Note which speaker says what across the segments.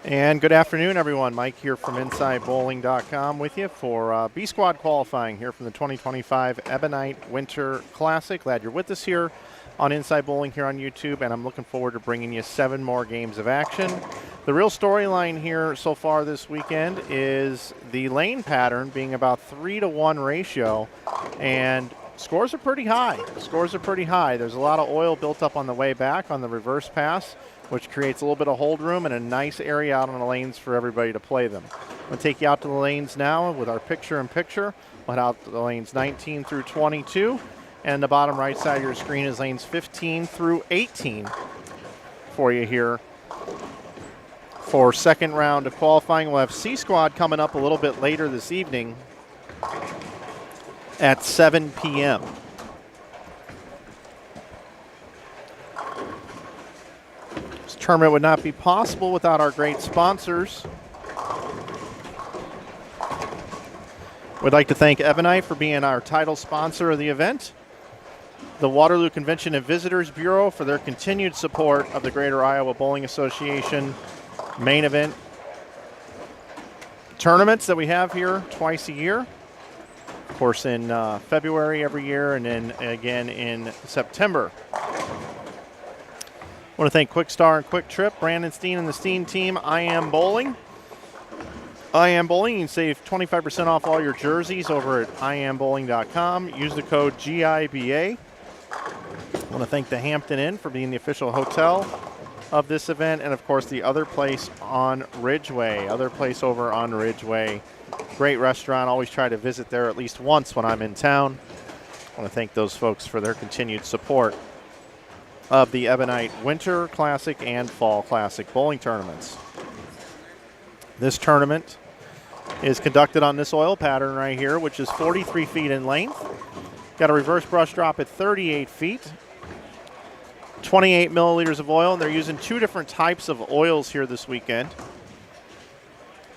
Speaker 1: And good afternoon, everyone. Mike here from InsideBowling.com with you for B Squad qualifying here from the 2025 Ebonite Winter Classic. Glad you're with us here on Inside Bowling here on YouTube, and I'm looking forward to bringing you 7 more games of action. The real storyline here so far this weekend is the lane pattern being about 3-to-1 ratio, and scores are pretty high. Scores are pretty high. There's a lot of oil built up on the way back on the reverse pass, which creates a little bit of hold room and a nice area out on the lanes for everybody to play them. I'm going to take you out to the lanes now with our picture-in-picture. We'll head out to the lanes 19 through 22, and the bottom right side of your screen is lanes 15 through 18 for you here. For second round of qualifying, we'll have C Squad coming up a little bit later this evening at 7 p.m. This tournament would not be possible without our great sponsors. We'd like to thank Ebonite for being our title sponsor of the event, the Waterloo Convention and Visitors Bureau for their continued support of the Greater Iowa Bowling Association main event tournaments that we have here twice a year. Of course, in February every year, and then again in September. I want to thank Kwik Star and Kwik Trip, Brandon Steen and the Steen team. I Am Bowling. I Am Bowling. You can save 25% off all your jerseys over at iambowling.com. Use the code GIBA. I want to thank the Hampton Inn for being the official hotel of this event, and of course the other place on Ridgeway. Great restaurant. Always try to visit there at least once when I'm in town. I want to thank those folks for their continued support of the Ebonite Winter Classic and Fall Classic bowling tournaments. This tournament is conducted on this oil pattern right here, which is 43 feet in length. Got a reverse brush drop at 38 feet. 28 milliliters of oil, and they're using 2 different types of oils here this weekend.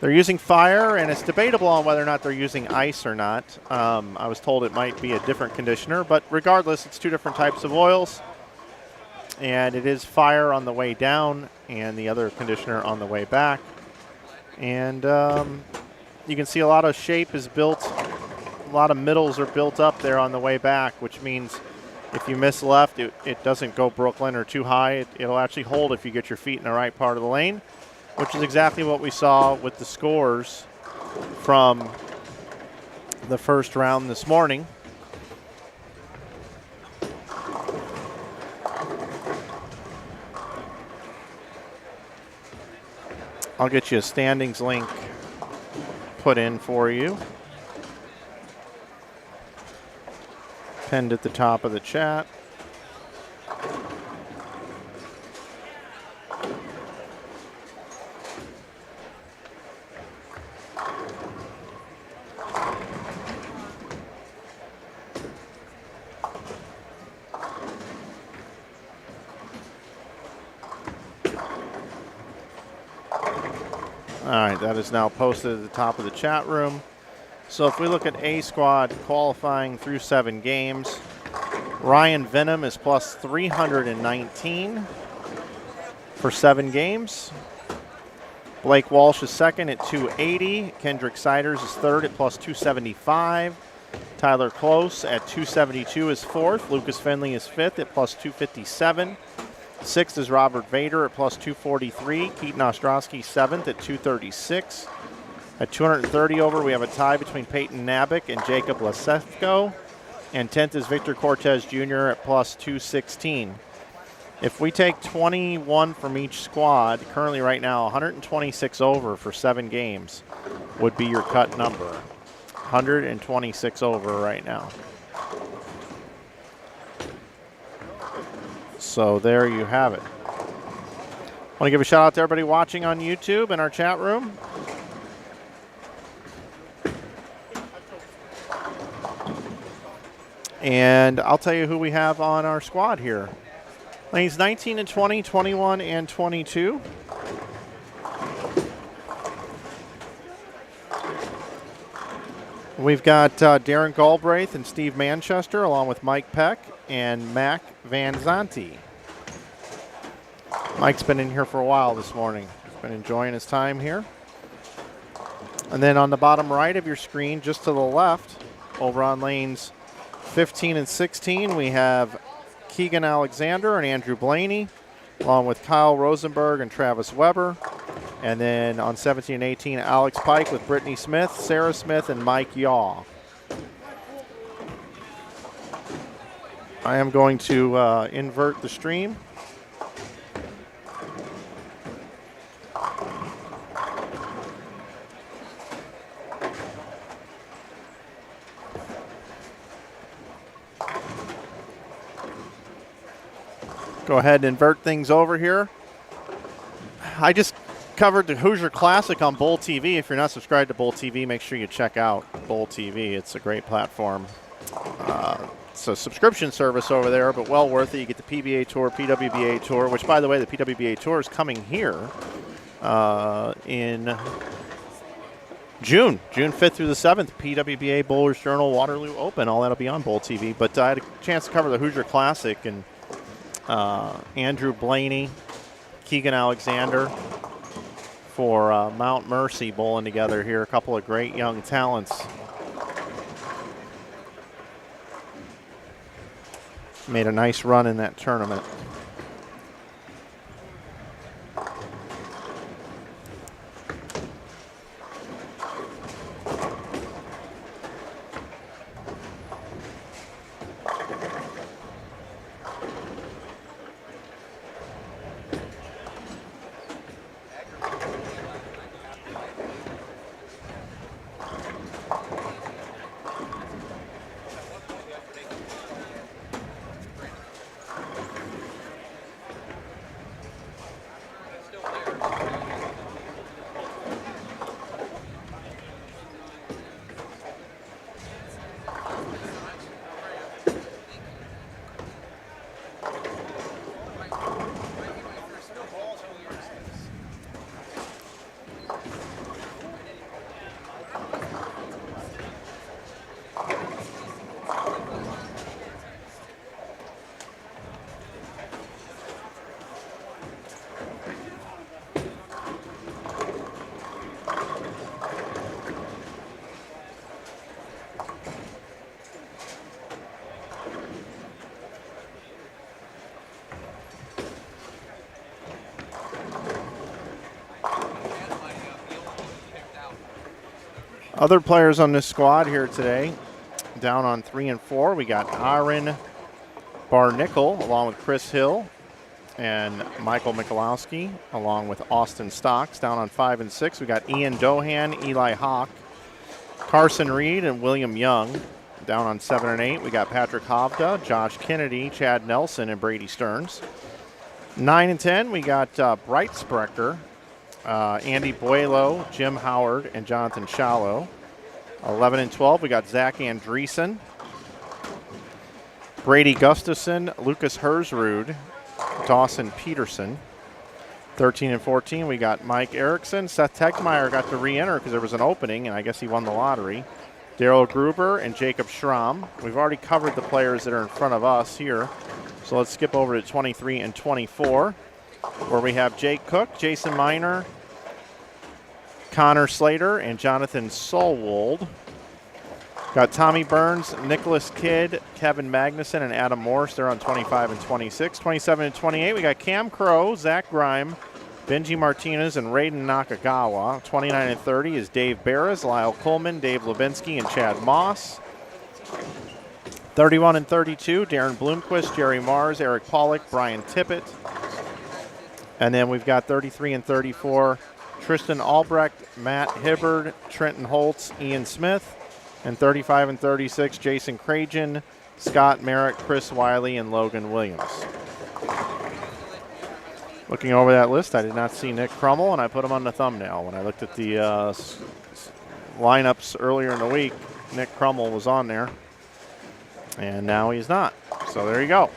Speaker 1: They're using fire, and it's debatable on whether or not they're using ice or not. I was told it might be a different conditioner, but regardless, it's 2 different types of oils, and it is fire on the way down and the other conditioner on the way back. And you can see a lot of shape is built, a lot of middles are built up there on the way back, which means if you miss left, it doesn't go Brooklyn or too high. It'll actually hold if you get your feet in the right part of the lane, which is exactly what we saw with the scores from the first round this morning. I'll get you a standings link put in for you, pinned at the top of the chat. All right, that is now posted at the top of the chat room. So if we look at A squad qualifying through 7 games, Ryan Venom is plus 319 for 7 games. Blake Walsh is second at 280. Kendrick Siders is third at plus 275. Tyler Close at 272 is fourth. Lucas Finley is fifth at plus 257. Sixth is Robert Vader at plus 243. Keaton Ostrowski seventh at 236. At 230 over, we have a tie between Peyton Nabick and Jacob Lasefko. And 10th is Victor Cortez Jr. at plus 216. If we take 21 from each squad, currently right now 126 over for 7 games would be your cut number. 126 over right now. So there you have it. Want to give a shout out to everybody watching on YouTube and our chat room. And I'll tell you who we have on our squad here. Lanes 19 and 20, 21 and 22. We've got Darren Galbraith and Steve Manchester, along with Mike Peck and Mac Van Zanti. Mike's been in here for a while this morning. He's been enjoying his time here. And then on the bottom right of your screen, just to the left, over on lanes 15 and 16, we have Keegan Alexander and Andrew Blaney, along with Kyle Rosenberg and Travis Weber. And then on 17 and 18, Alex Pike with Brittany Smith, Sarah Smith, and Mike Yaw. I am going to invert the stream. Go ahead and invert things over here. I just covered the Hoosier Classic on Bowl TV. If you're not subscribed to Bowl TV, make sure you check out Bowl TV. It's a great platform. It's a subscription service over there, but well worth it. You get the PBA Tour, PWBA Tour, which, by the way, the PWBA Tour is coming here in June 5th through the 7th. PWBA Bowlers Journal Waterloo Open. All that'll be on Bowl TV. But I had a chance to cover the Hoosier Classic, and Andrew Blaney, Keegan Alexander for Mount Mercy bowling together here. A couple of great young talents. Made a nice run in that tournament. Other players on this squad here today, down on 3 and 4, we got Aaron Barnickel along with Chris Hill and Michael Michalowski along with Austin Stocks. Down on 5 and 6, we got Ian Dohan, Eli Hawk, Carson Reed, and William Young. Down on 7 and 8, we got Patrick Hovda, Josh Kennedy, Chad Nelson, and Brady Stearns. 9 and 10, we got Bright Sprecher, Andy Buelo, Jim Howard, and Jonathan Shallow. 11 and 12, we got Zach Andreessen, Brady Gustafson, Lucas Hersrud, Dawson Peterson. 13 and 14, we got Mike Erickson. Seth Tegmeyer got to re-enter because there was an opening, and I guess he won the lottery. Daryl Gruber and Jacob Schramm. We've already covered the players that are in front of us here. So let's skip over to 23 and 24, where we have Jake Cook, Jason Miner, Connor Slater, and Jonathan Solwold. Got Tommy Burns, Nicholas Kidd, Kevin Magnuson, and Adam Morse. They're on 25 and 26. 27 and 28, we got Cam Crow, Zach Grime, Benji Martinez, and Raiden Nakagawa. 29 and 30 is Dave Barras, Lyle Coleman, Dave Levinsky, and Chad Moss. 31 and 32, Darren Bloomquist, Jerry Mars, Eric Pollock, Brian Tippett. And then we've got 33 and 34, Tristan Albrecht, Matt Hibbard, Trenton Holtz, Ian Smith. And 35 and 36, Jason Cragen, Scott Merrick, Chris Wiley, and Logan Williams. Looking over that list, I did not see Nick Crummell, and I put him on the thumbnail. When I looked at the lineups earlier in the week, Nick Crummell was on there, and now he's not. So there you go.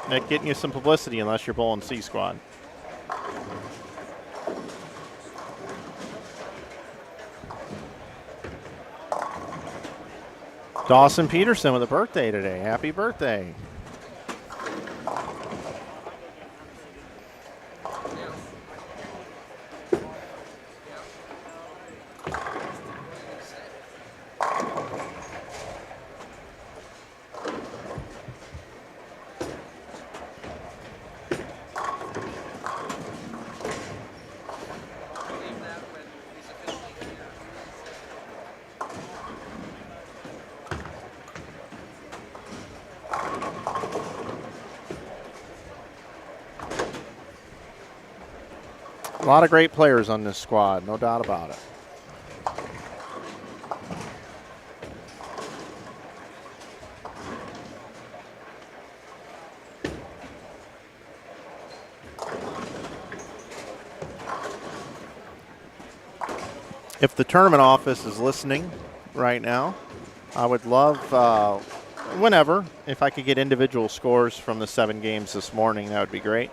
Speaker 1: Nick getting you some publicity unless you're bowling C Squad. Dawson Peterson with a birthday today. Happy birthday. A lot of great players on this squad, no doubt about it. If the tournament office is listening right now, I would love, whenever, if I could get individual scores from the 7 games this morning, that would be great.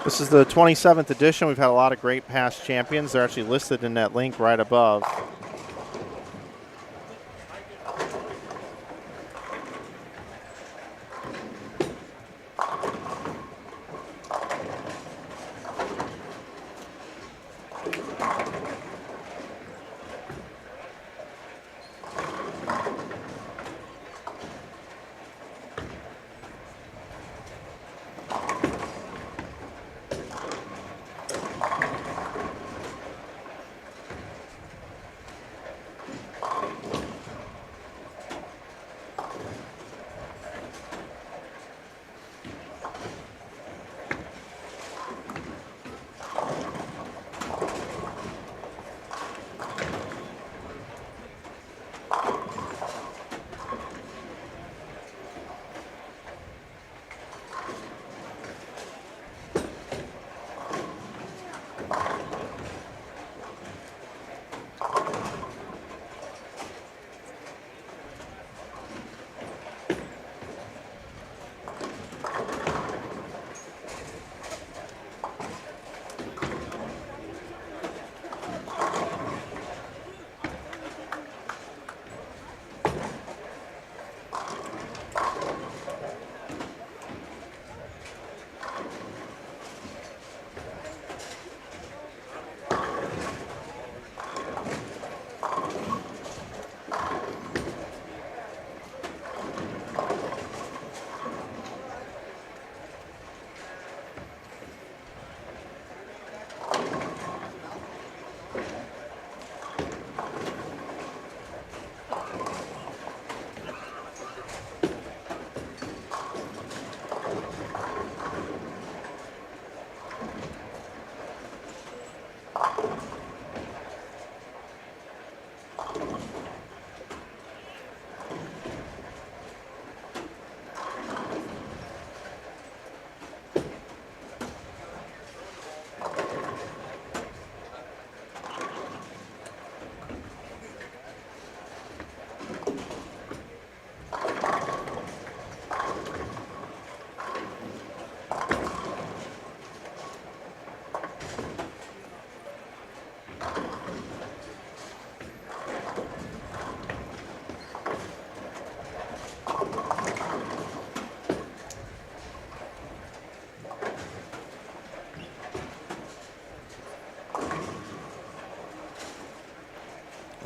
Speaker 1: This is the 27th edition. We've had a lot of great past champions. They're actually listed in that link right above.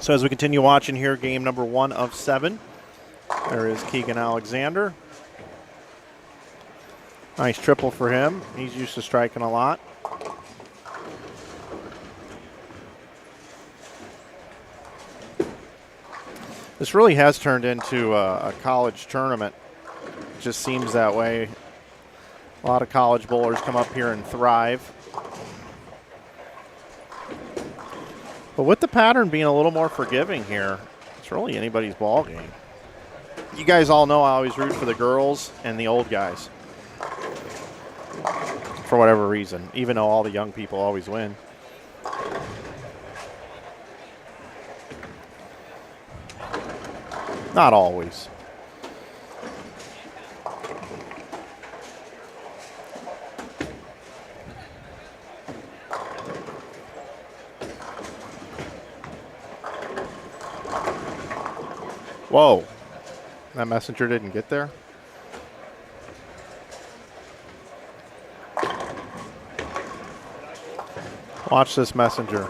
Speaker 1: So as we continue watching here, game number 1 of 7. There is Keegan Alexander. Nice triple for him. He's used to striking a lot. This really has turned into a college tournament. It just seems that way. A lot of college bowlers come up here and thrive. But with the pattern being a little more forgiving here, it's really anybody's ball game. You guys all know I always root for the girls and the old guys for whatever reason, even though all the young people always win. Not always. Whoa, that messenger didn't get there. Watch this messenger.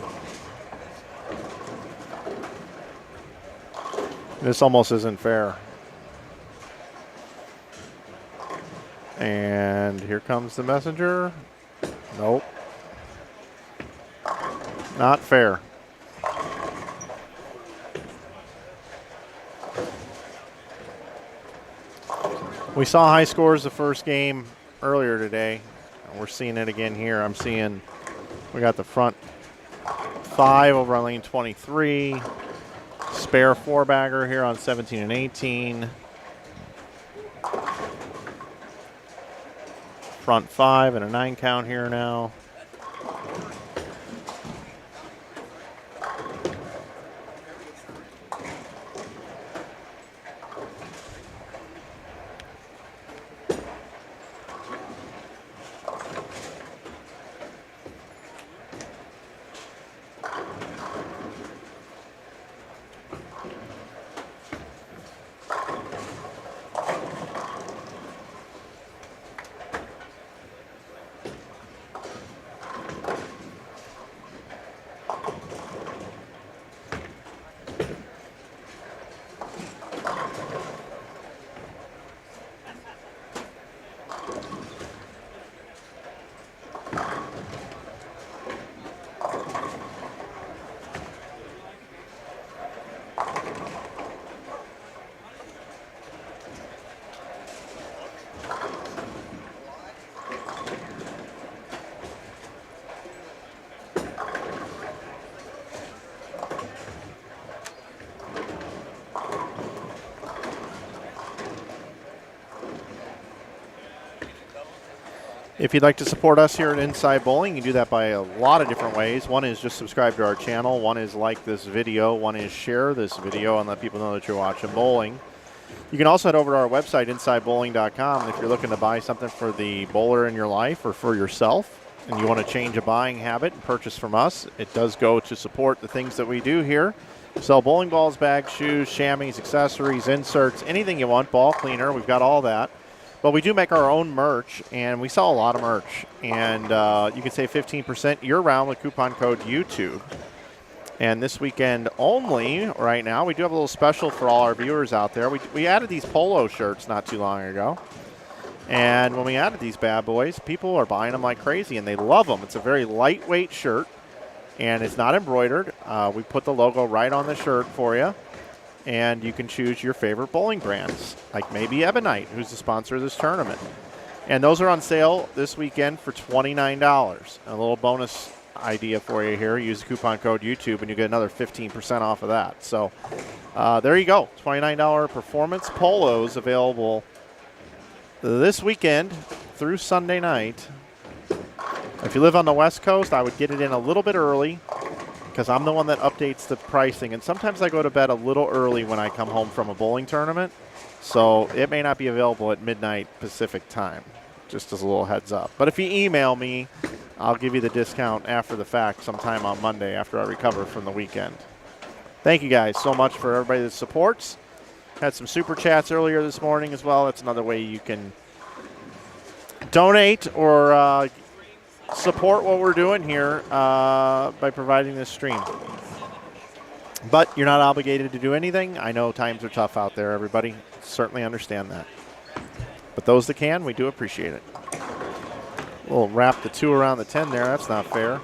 Speaker 1: This almost isn't fair. And here comes the messenger. Nope. Not fair. We saw high scores the first game earlier today. And we're seeing it again here. I'm seeing we got the front 5 over on lane 23. Spare 4-bagger here on 17 and 18. Front 5 and a 9 count here now. If you'd like to support us here at Inside Bowling, you can do that by a lot of different ways. One is just subscribe to our channel. One is like this video. One is share this video and let people know that you're watching bowling. You can also head over to our website, InsideBowling.com, if you're looking to buy something for the bowler in your life or for yourself and you want to change a buying habit and purchase from us. It does go to support the things that we do here. We sell bowling balls, bags, shoes, chamois, accessories, inserts, anything you want, ball cleaner. We've got all that. But we do make our own merch, and we sell a lot of merch. And you can save 15% year-round with coupon code YouTube. And this weekend only, right now, we do have a little special for all our viewers out there. We added these polo shirts not too long ago. And when we added these bad boys, people are buying them like crazy, and they love them. It's a very lightweight shirt, and it's not embroidered. We put the logo right on the shirt for you. And you can choose your favorite bowling brands, like maybe Ebonite, who's the sponsor of this tournament. And those are on sale this weekend for $29. A little bonus idea for you here. Use the coupon code YouTube, and you get another 15% off of that. So there you go. $29 performance polos available this weekend through Sunday night. If you live on the West Coast, I would get it in a little bit early, because I'm the one that updates the pricing. And sometimes I go to bed a little early when I come home from a bowling tournament. So it may not be available at midnight Pacific time, just as a little heads up. But if you email me, I'll give you the discount after the fact sometime on Monday after I recover from the weekend. Thank you guys so much for everybody that supports. Had some super chats earlier this morning as well. That's another way you can donate or support what we're doing here by providing this stream. But you're not obligated to do anything. I know times are tough out there, everybody. Certainly understand that. But those that can, we do appreciate it. We'll wrap the 2 around the 10 there. That's not fair.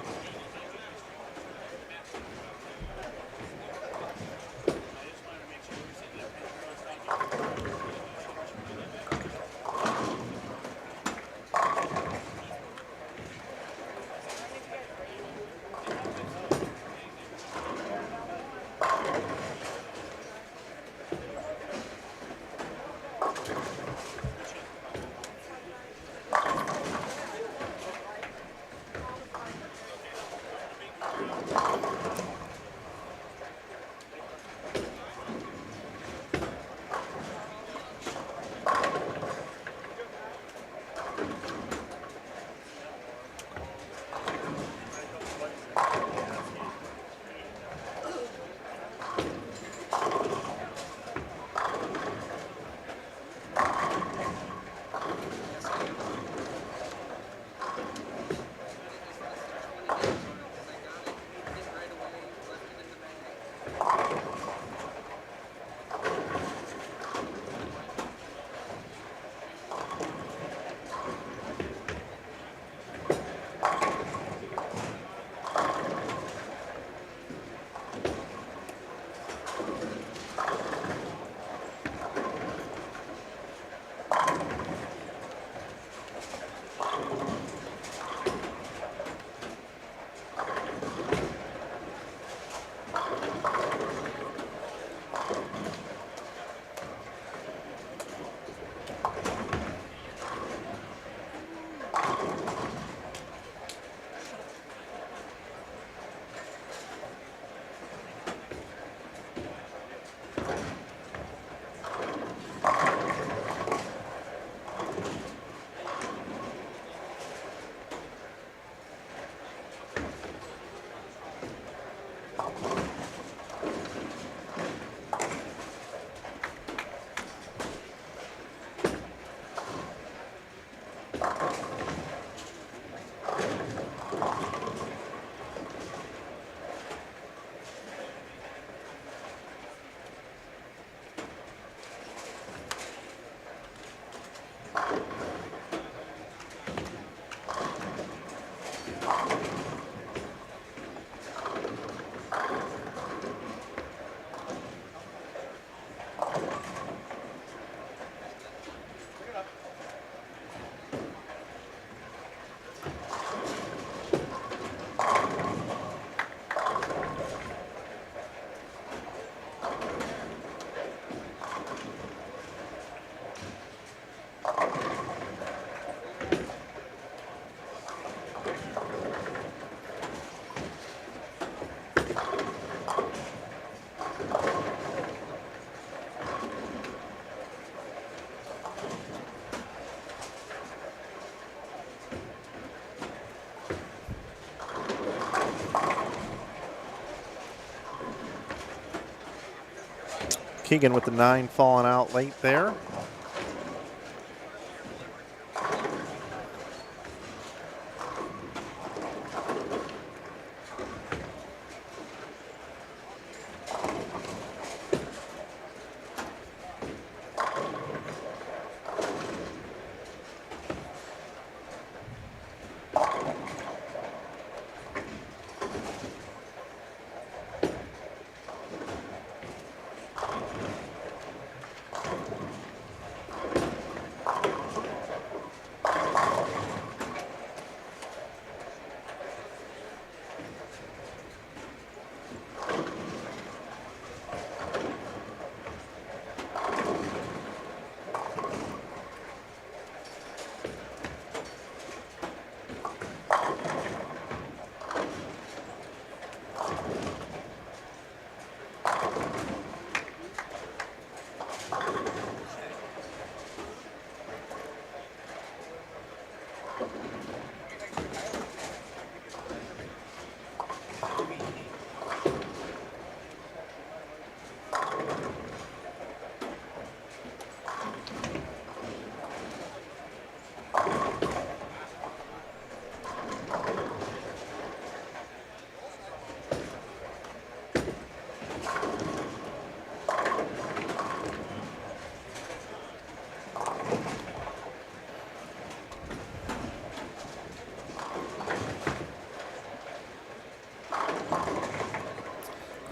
Speaker 1: Keegan with the 9 falling out late there.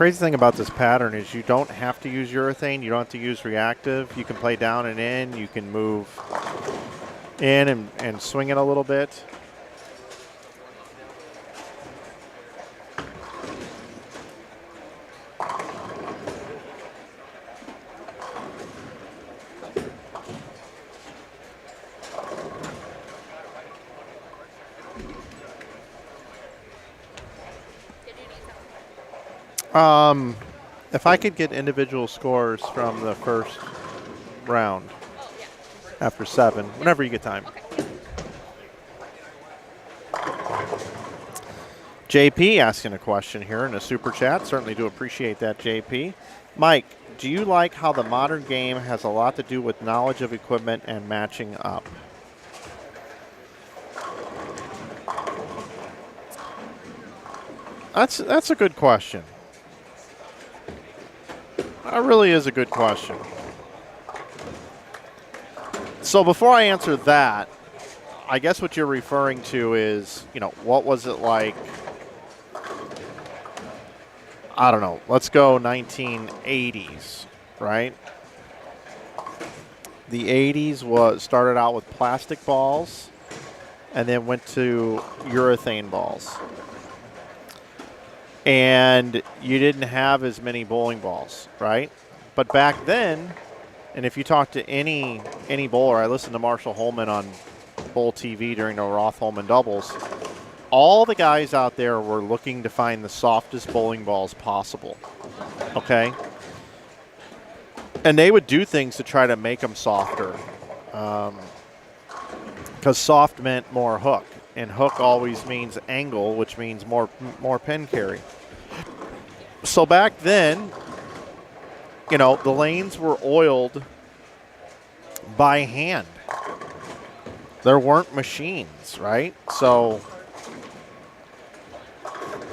Speaker 1: crazy thing about this pattern is you don't have to use urethane. You don't have to use reactive. You can play down and in. You can move in and swing it a little bit. If I could get individual scores from the first round after 7, whenever you get time. JP asking a question here in a super chat. Certainly do appreciate that, JP. Mike, do you like how the modern game has a lot to do with knowledge of equipment and matching up? That's a good question. That really is a good question. So before I answer that, I guess what you're referring to is, what was it like? I don't know. Let's go 1980s, right? The 80s started out with plastic balls and then went to urethane balls. And you didn't have as many bowling balls, right? But back then, and if you talk to any bowler, I listened to Marshall Holman on Bowl TV during the Roth-Holman doubles, all the guys out there were looking to find the softest bowling balls possible, okay? And they would do things to try to make them softer, because soft meant more hook. And hook always means angle, which means more pin carry. So back then, the lanes were oiled by hand. There weren't machines, right? So,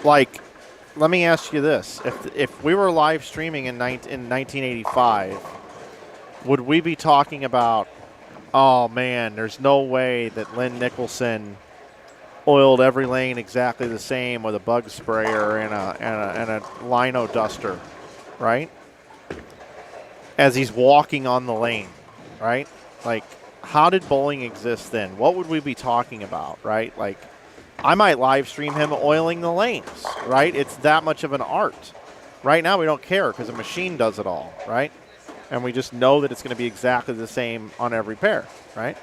Speaker 1: let me ask you this. If we were live streaming in 1985, would we be talking about, oh, man, there's no way that Lynn Nicholson oiled every lane exactly the same with a bug sprayer and a lino duster, right? As he's walking on the lane, right? How did bowling exist then? What would we be talking about, right? I might live stream him oiling the lanes, right? It's that much of an art. Right now we don't care because a machine does it all, right? And we just know that it's going to be exactly the same on every pair, right?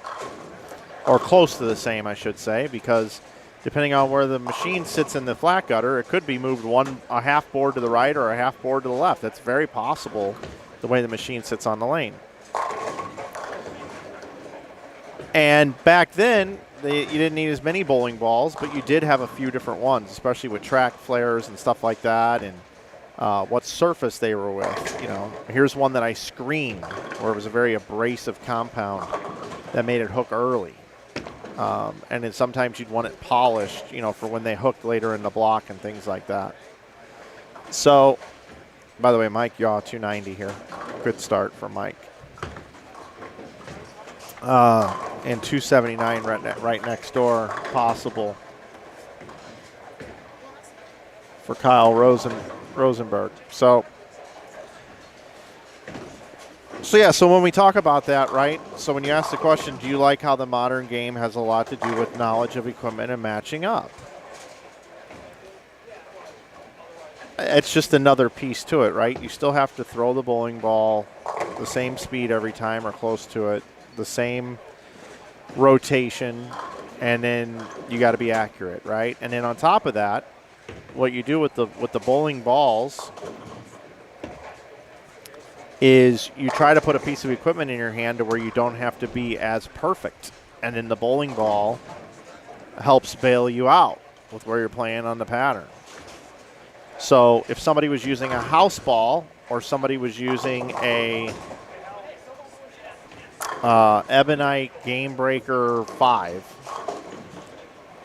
Speaker 1: Or close to the same, I should say, because depending on where the machine sits in the flat gutter, it could be moved a half board to the right or a half board to the left. That's very possible the way the machine sits on the lane. And back then, you didn't need as many bowling balls, but you did have a few different ones, especially with track flares and stuff like that, and what surface they were with. Here's one that I screened, where it was a very abrasive compound that made it hook early. And then sometimes you'd want it polished, for when they hooked later in the block and things like that. So, by the way, Mike Yaw, 290 here. Good start for Mike. And 279 right next door, possible for Kyle Rosenberg. So yeah, so when we talk about that, right, so when you ask the question, do you like how the modern game has a lot to do with knowledge of equipment and matching up? It's just another piece to it, right? You still have to throw the bowling ball the same speed every time or close to it, the same rotation, and then you got to be accurate, right? And then on top of that, what you do with the bowling balls is you try to put a piece of equipment in your hand to where you don't have to be as perfect. And then the bowling ball helps bail you out with where you're playing on the pattern. So if somebody was using a house ball or somebody was using a Ebonite Game Breaker 5,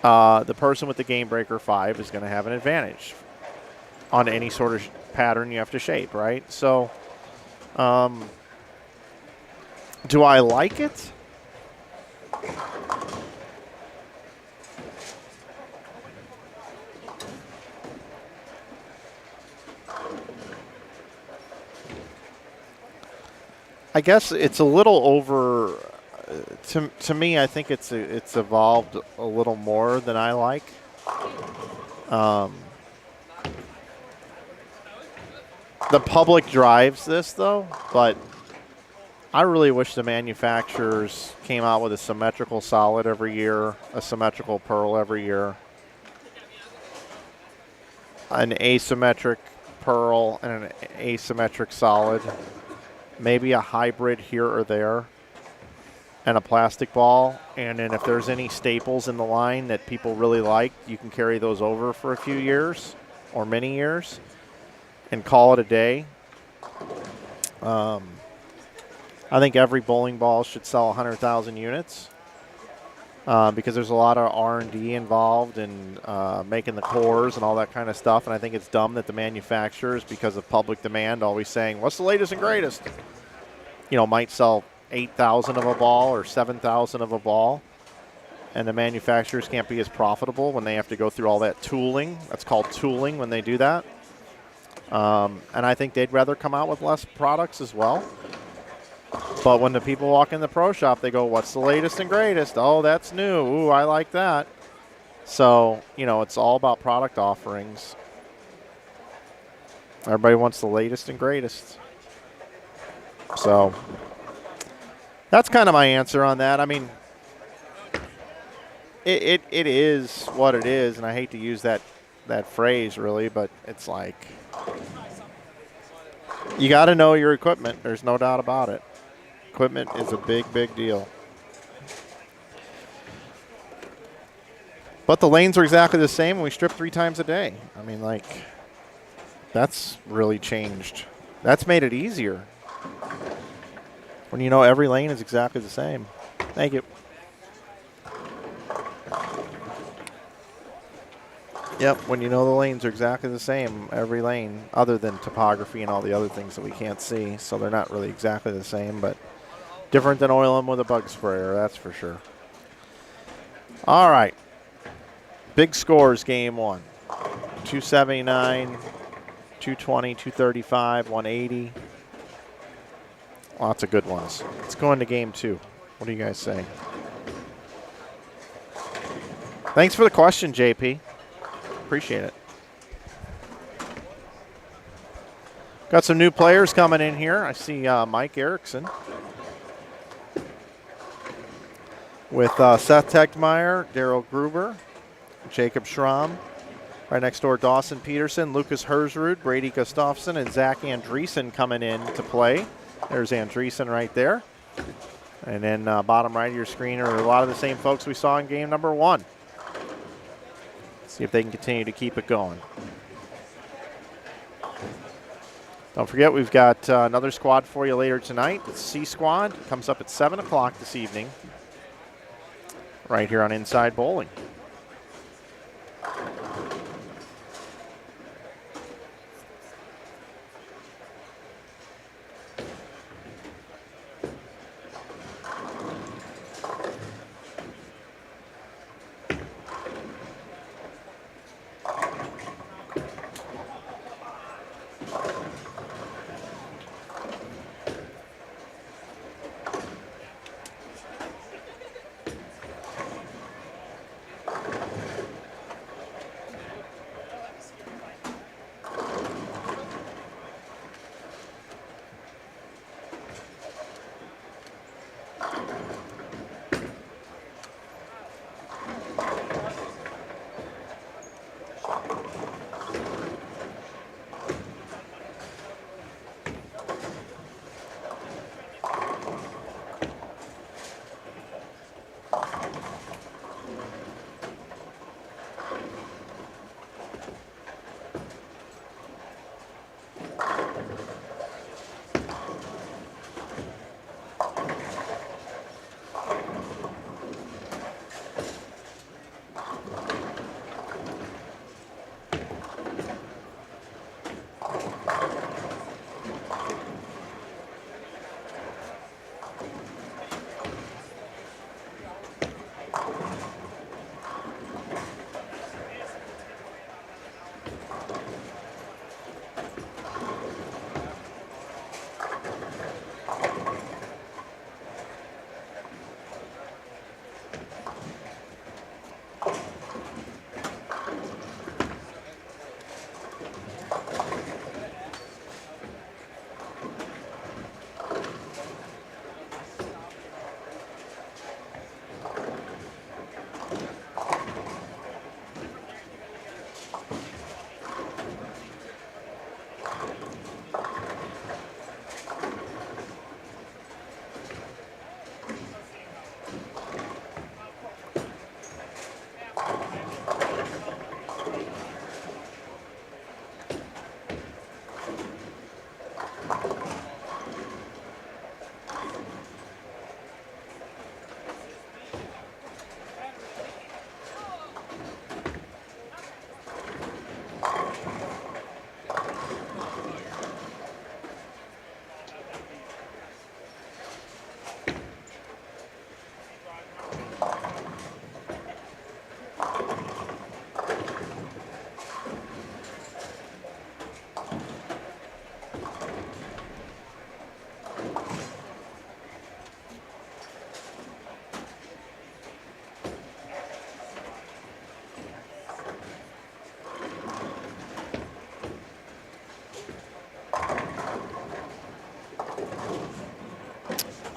Speaker 1: the person with the Game Breaker 5 is going to have an advantage on any sort of pattern you have to shape, right? So do I like it? I guess it's a little over. To me, I think it's evolved a little more than I like. The public drives this, though, but I really wish the manufacturers came out with a symmetrical solid every year, a symmetrical pearl every year, an asymmetric pearl and an asymmetric solid, maybe a hybrid here or there, and a plastic ball. And then if there's any staples in the line that people really like, you can carry those over for a few years or many years and call it a day. I think every bowling ball should sell 100,000 units because there's a lot of R&D involved in making the cores and all that kind of stuff. And I think it's dumb that the manufacturers, because of public demand, always saying, what's the latest and greatest? You know, might sell 8,000 of a ball or 7,000 of a ball. And the manufacturers can't be as profitable when they have to go through all that tooling. That's called tooling when they do that. And I think they'd rather come out with less products as well. But when the people walk in the pro shop, they go, what's the latest and greatest? Oh, that's new. Ooh, I like that. So, you know, it's all about product offerings. Everybody wants the latest and greatest. So that's kind of my answer on that. I mean, it is what it is, and I hate to use that phrase really, but it's like you got to know your equipment. There's no doubt about it. Equipment is a big, big deal. But the lanes are exactly the same, and we strip 3 times a day. I mean, like, that's really changed. That's made it easier. When you know every lane is exactly the same. Thank you. Yep, when you know the lanes are exactly the same, every lane, other than topography and all the other things that we can't see. So they're not really exactly the same, but different than oil them with a bug sprayer, that's for sure. All right. Big scores, game 1. 279, 220, 235, 180. Lots of good ones. Let's go into game 2. What do you guys say? Thanks for the question, JP. Appreciate it. Got some new players coming in here. I see Mike Erickson with Seth Tegmeyer, Daryl Gruber, Jacob Schramm. Right next door, Dawson Peterson, Lucas Hersrud, Brady Gustafson, and Zach Andreessen coming in to play. There's Andreessen right there. And then bottom right of your screen are a lot of the same folks we saw in game number 1. See if they can continue to keep it going. Don't forget, we've got another squad for you later tonight. The C Squad comes up at 7 o'clock this evening right here on Inside Bowling.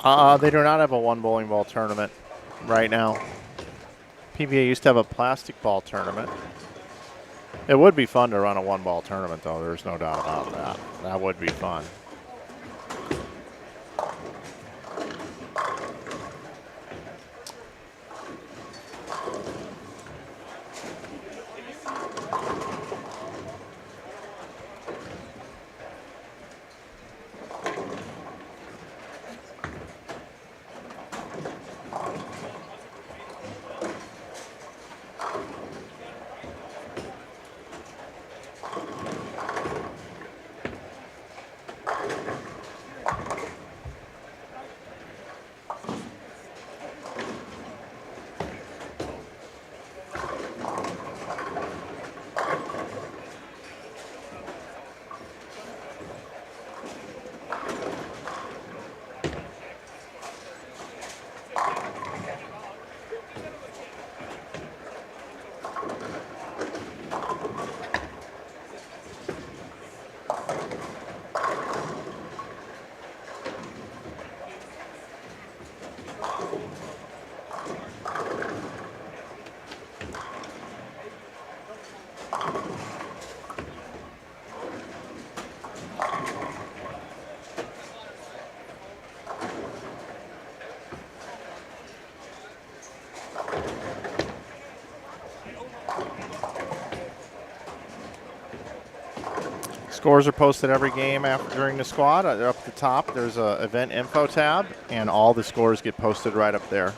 Speaker 1: They do not have a one bowling ball tournament right now. PBA used to have a plastic ball tournament. It would be fun to run a one ball tournament, though. There's no doubt about that. That would be fun. Scores are posted every game during the squad. Up at the top, there's a event info tab, and all the scores get posted right up there.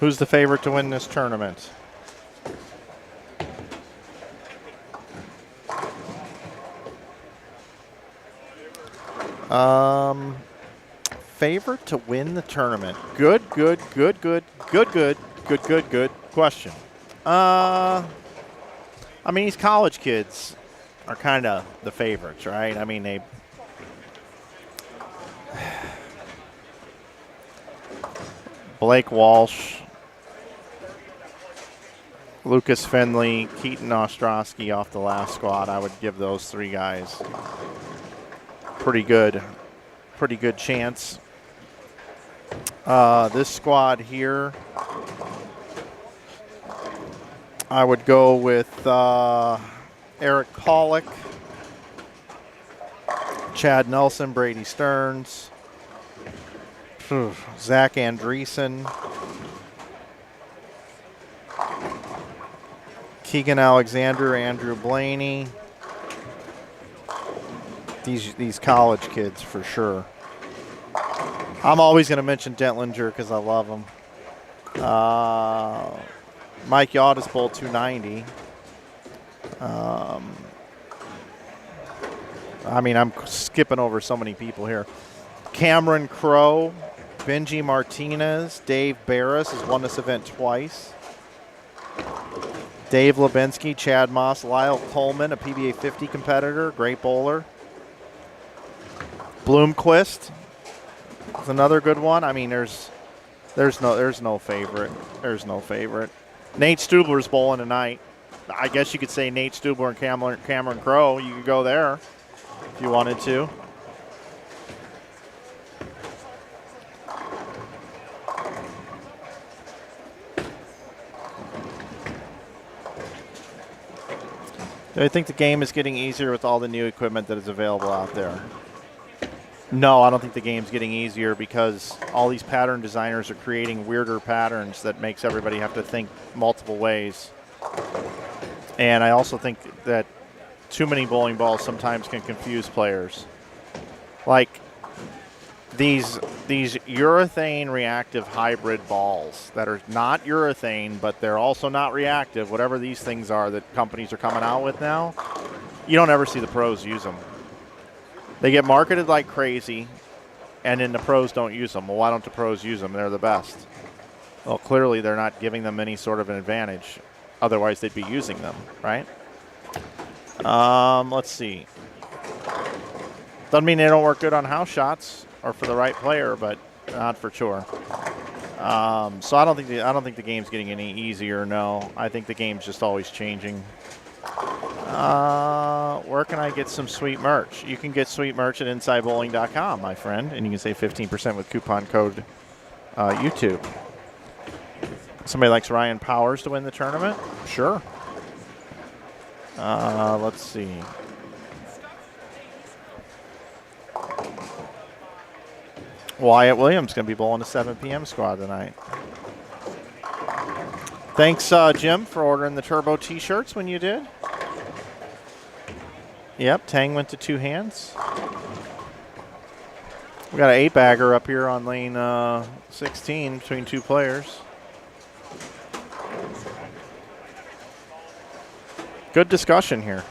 Speaker 1: Who's the favorite to win this tournament? Favorite to win the tournament. Good question. I mean, these college kids are kind of the favorites, right? I mean, Blake Walsh, Lucas Finley, Keaton Ostrowski off the last squad. I would give those three guys pretty good chance. This squad here, I would go with Eric Pollock, Chad Nelson, Brady Stearns, Zach Andreessen, Keegan Alexander, Andrew Blaney. These college kids for sure. I'm always going to mention Dentlinger because I love him. Mike Yautis Bowl 290. I mean, I'm skipping over so many people here. Cameron Crowe, Benji Martinez. Dave Barris has won this event twice. Dave Lubinsky, Chad Moss, Lyle Coleman, a PBA 50 competitor, great bowler. Bloomquist is another good one. I mean, there's no favorite. There's no favorite. Nate Stubler's bowling tonight. I guess you could say Nate Stubler and Cameron Crowe. You could go there if you wanted to. Do I think the game is getting easier with all the new equipment that is available out there? No, I don't think the game's getting easier because all these pattern designers are creating weirder patterns that makes everybody have to think multiple ways. And I also think that too many bowling balls sometimes can confuse players. Like these urethane reactive hybrid balls that are not urethane, but they're also not reactive, whatever these things are that companies are coming out with now, you don't ever see the pros use them. They get marketed like crazy, and then the pros don't use them. Well, why don't the pros use them? They're the best. Well, clearly they're not giving them any sort of an advantage. Otherwise, they'd be using them, right? Let's see. Doesn't mean they don't work good on house shots or for the right player, but not for sure. So I don't think the game's getting any easier. No, I think the game's just always changing. Where can I get some sweet merch? You can get sweet merch at InsideBowling.com, my friend, and you can save 15% with coupon code YouTube. Somebody likes Ryan Powers to win the tournament? Sure. Let's see. Wyatt Williams going to be bowling a 7 p.m. squad tonight. Thanks, Jim, for ordering the Turbo T-shirts when you did. Yep, Tang went to 2 hands. We got an 8-bagger up here on lane 16 between 2 players. Good discussion here.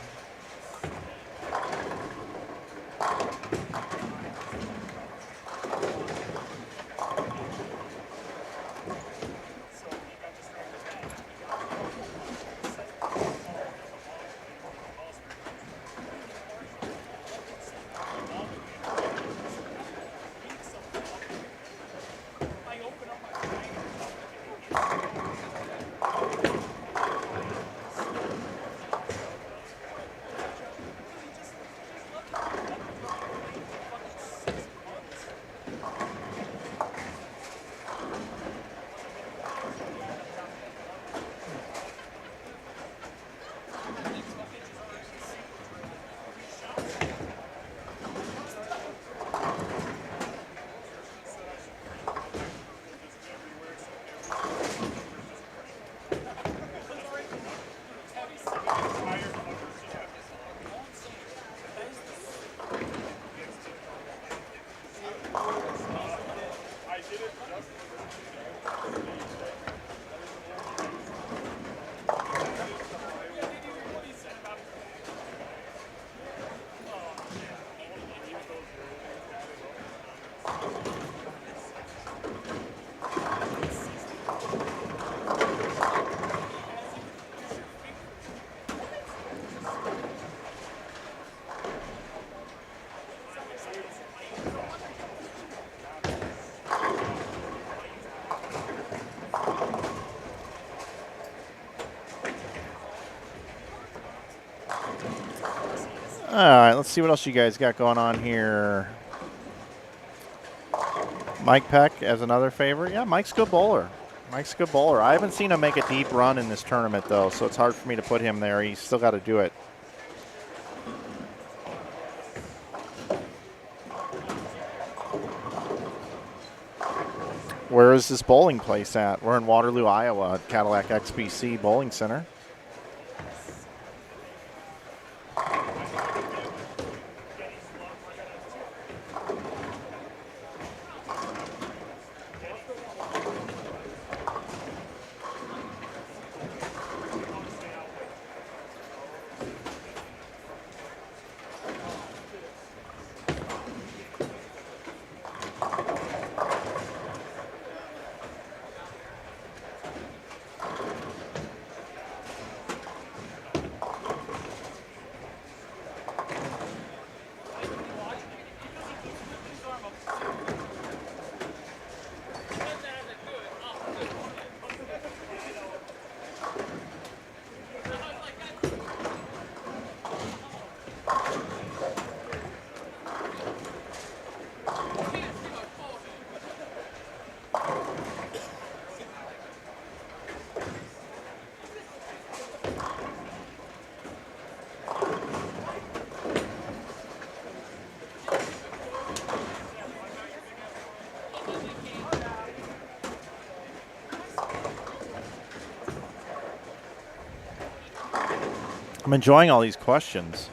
Speaker 1: All right, let's see what else you guys got going on here. Mike Peck as another favorite. Yeah, Mike's a good bowler. Mike's a good bowler. I haven't seen him make a deep run in this tournament, though, so it's hard for me to put him there. He's still got to do it. Where is this bowling place at? We're in Waterloo, Iowa, at Cadillac XBC Bowling Center. I'm enjoying all these questions.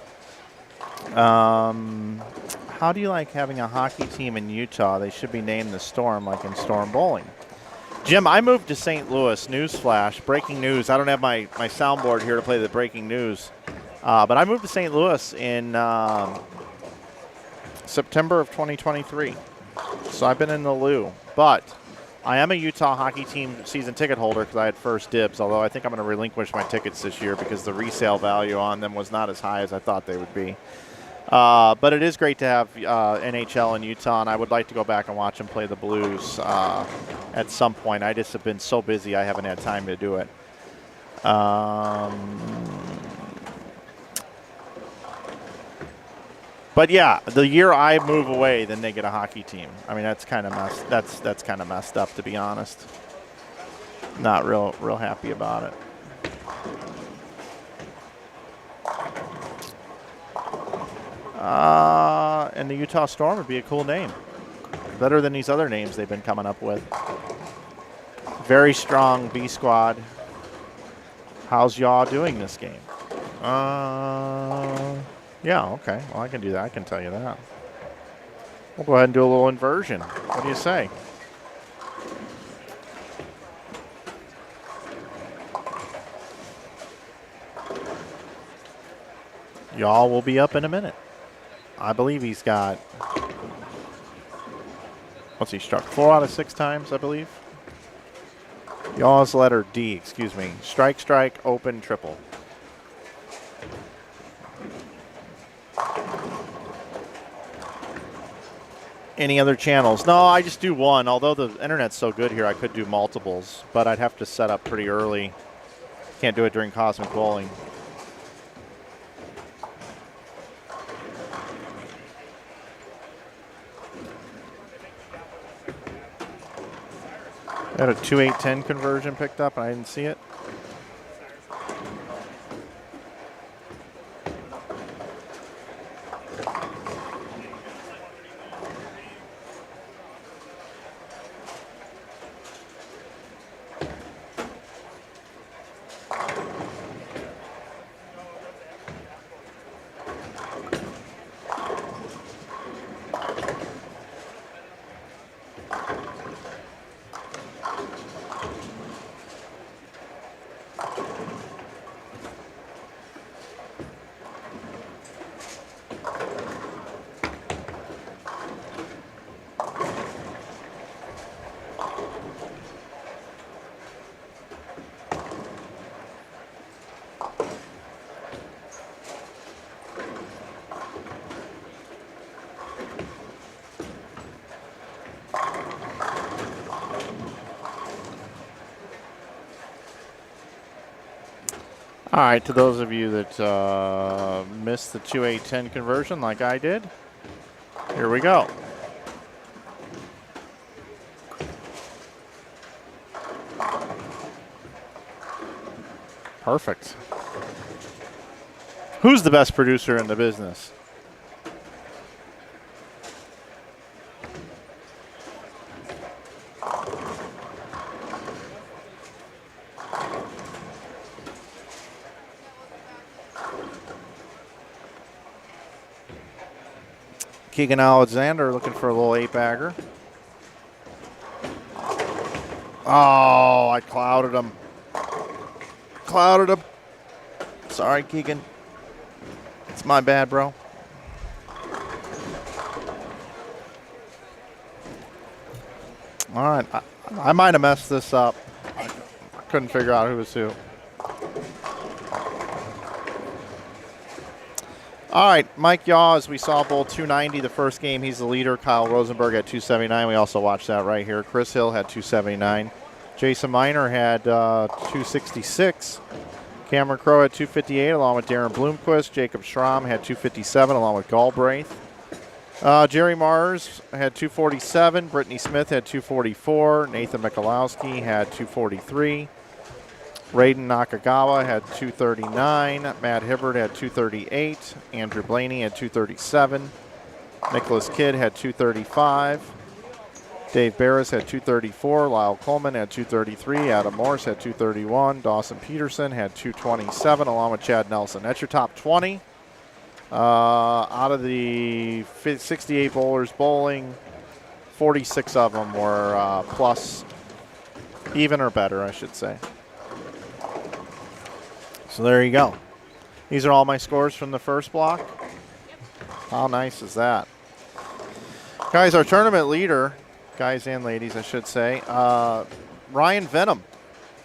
Speaker 1: How do you like having a hockey team in Utah? They should be named the Storm, like in Storm Bowling. Jim, I moved to St. Louis. Newsflash, breaking news. I don't have my soundboard here to play the breaking news. But I moved to St. Louis in September of 2023. So I've been in the Lou. But I am a Utah hockey team season ticket holder because I had first dibs, although I think I'm going to relinquish my tickets this year because the resale value on them was not as high as I thought they would be. But it is great to have NHL in Utah, and I would like to go back and watch them play the Blues at some point. I just have been so busy I haven't had time to do it. But yeah, the year I move away, then they get a hockey team. I mean, that's kind of that's kind of messed up, to be honest. Not real happy about it. And the Utah Storm would be a cool name. Better than these other names they've been coming up with. Very strong B squad. How's y'all doing this game? Yeah, okay. Well, I can do that. I can tell you that. We'll go ahead and do a little inversion. What do you say? Y'all will be up in a minute. I believe he's got, what's he struck? 4 out of 6 times, I believe. Y'all's letter D, excuse me. Strike, open, triple. Any other channels? No, I just do one. Although the internet's so good here, I could do multiples, but I'd have to set up pretty early. Can't do it during Cosmic Bowling. I had a 2-8-10 conversion picked up, and I didn't see it. All right, to those of you that missed the 2-8-10 conversion like I did, here we go. Perfect. Who's the best producer in the business? Keegan Alexander looking for a little 8-bagger. Oh, I clouded him. Sorry, Keegan. It's my bad, bro. All right. I might have messed this up. I couldn't figure out who was who. All right, Mike Yaw, as we saw, bowl 290 the first game. He's the leader. Kyle Rosenberg had 279. We also watched that right here. Chris Hill had 279. Jason Miner had 266. Cameron Crowe had 258 along with Darren Bloomquist. Jacob Schramm had 257 along with Galbraith. Jerry Mars had 247. Brittany Smith had 244. Nathan Michalowski had 243. Raiden Nakagawa had 239. Matt Hibbert had 238. Andrew Blaney had 237. Nicholas Kidd had 235. Dave Barris had 234. Lyle Coleman had 233. Adam Morse had 231. Dawson Peterson had 227, along with Chad Nelson. That's your top 20. Out of the 68 bowlers bowling, 46 of them were plus, even or better, I should say. So there you go. These are all my scores from the first block. How nice is that? Guys, our tournament leader, guys and ladies, I should say, Ryan Venom,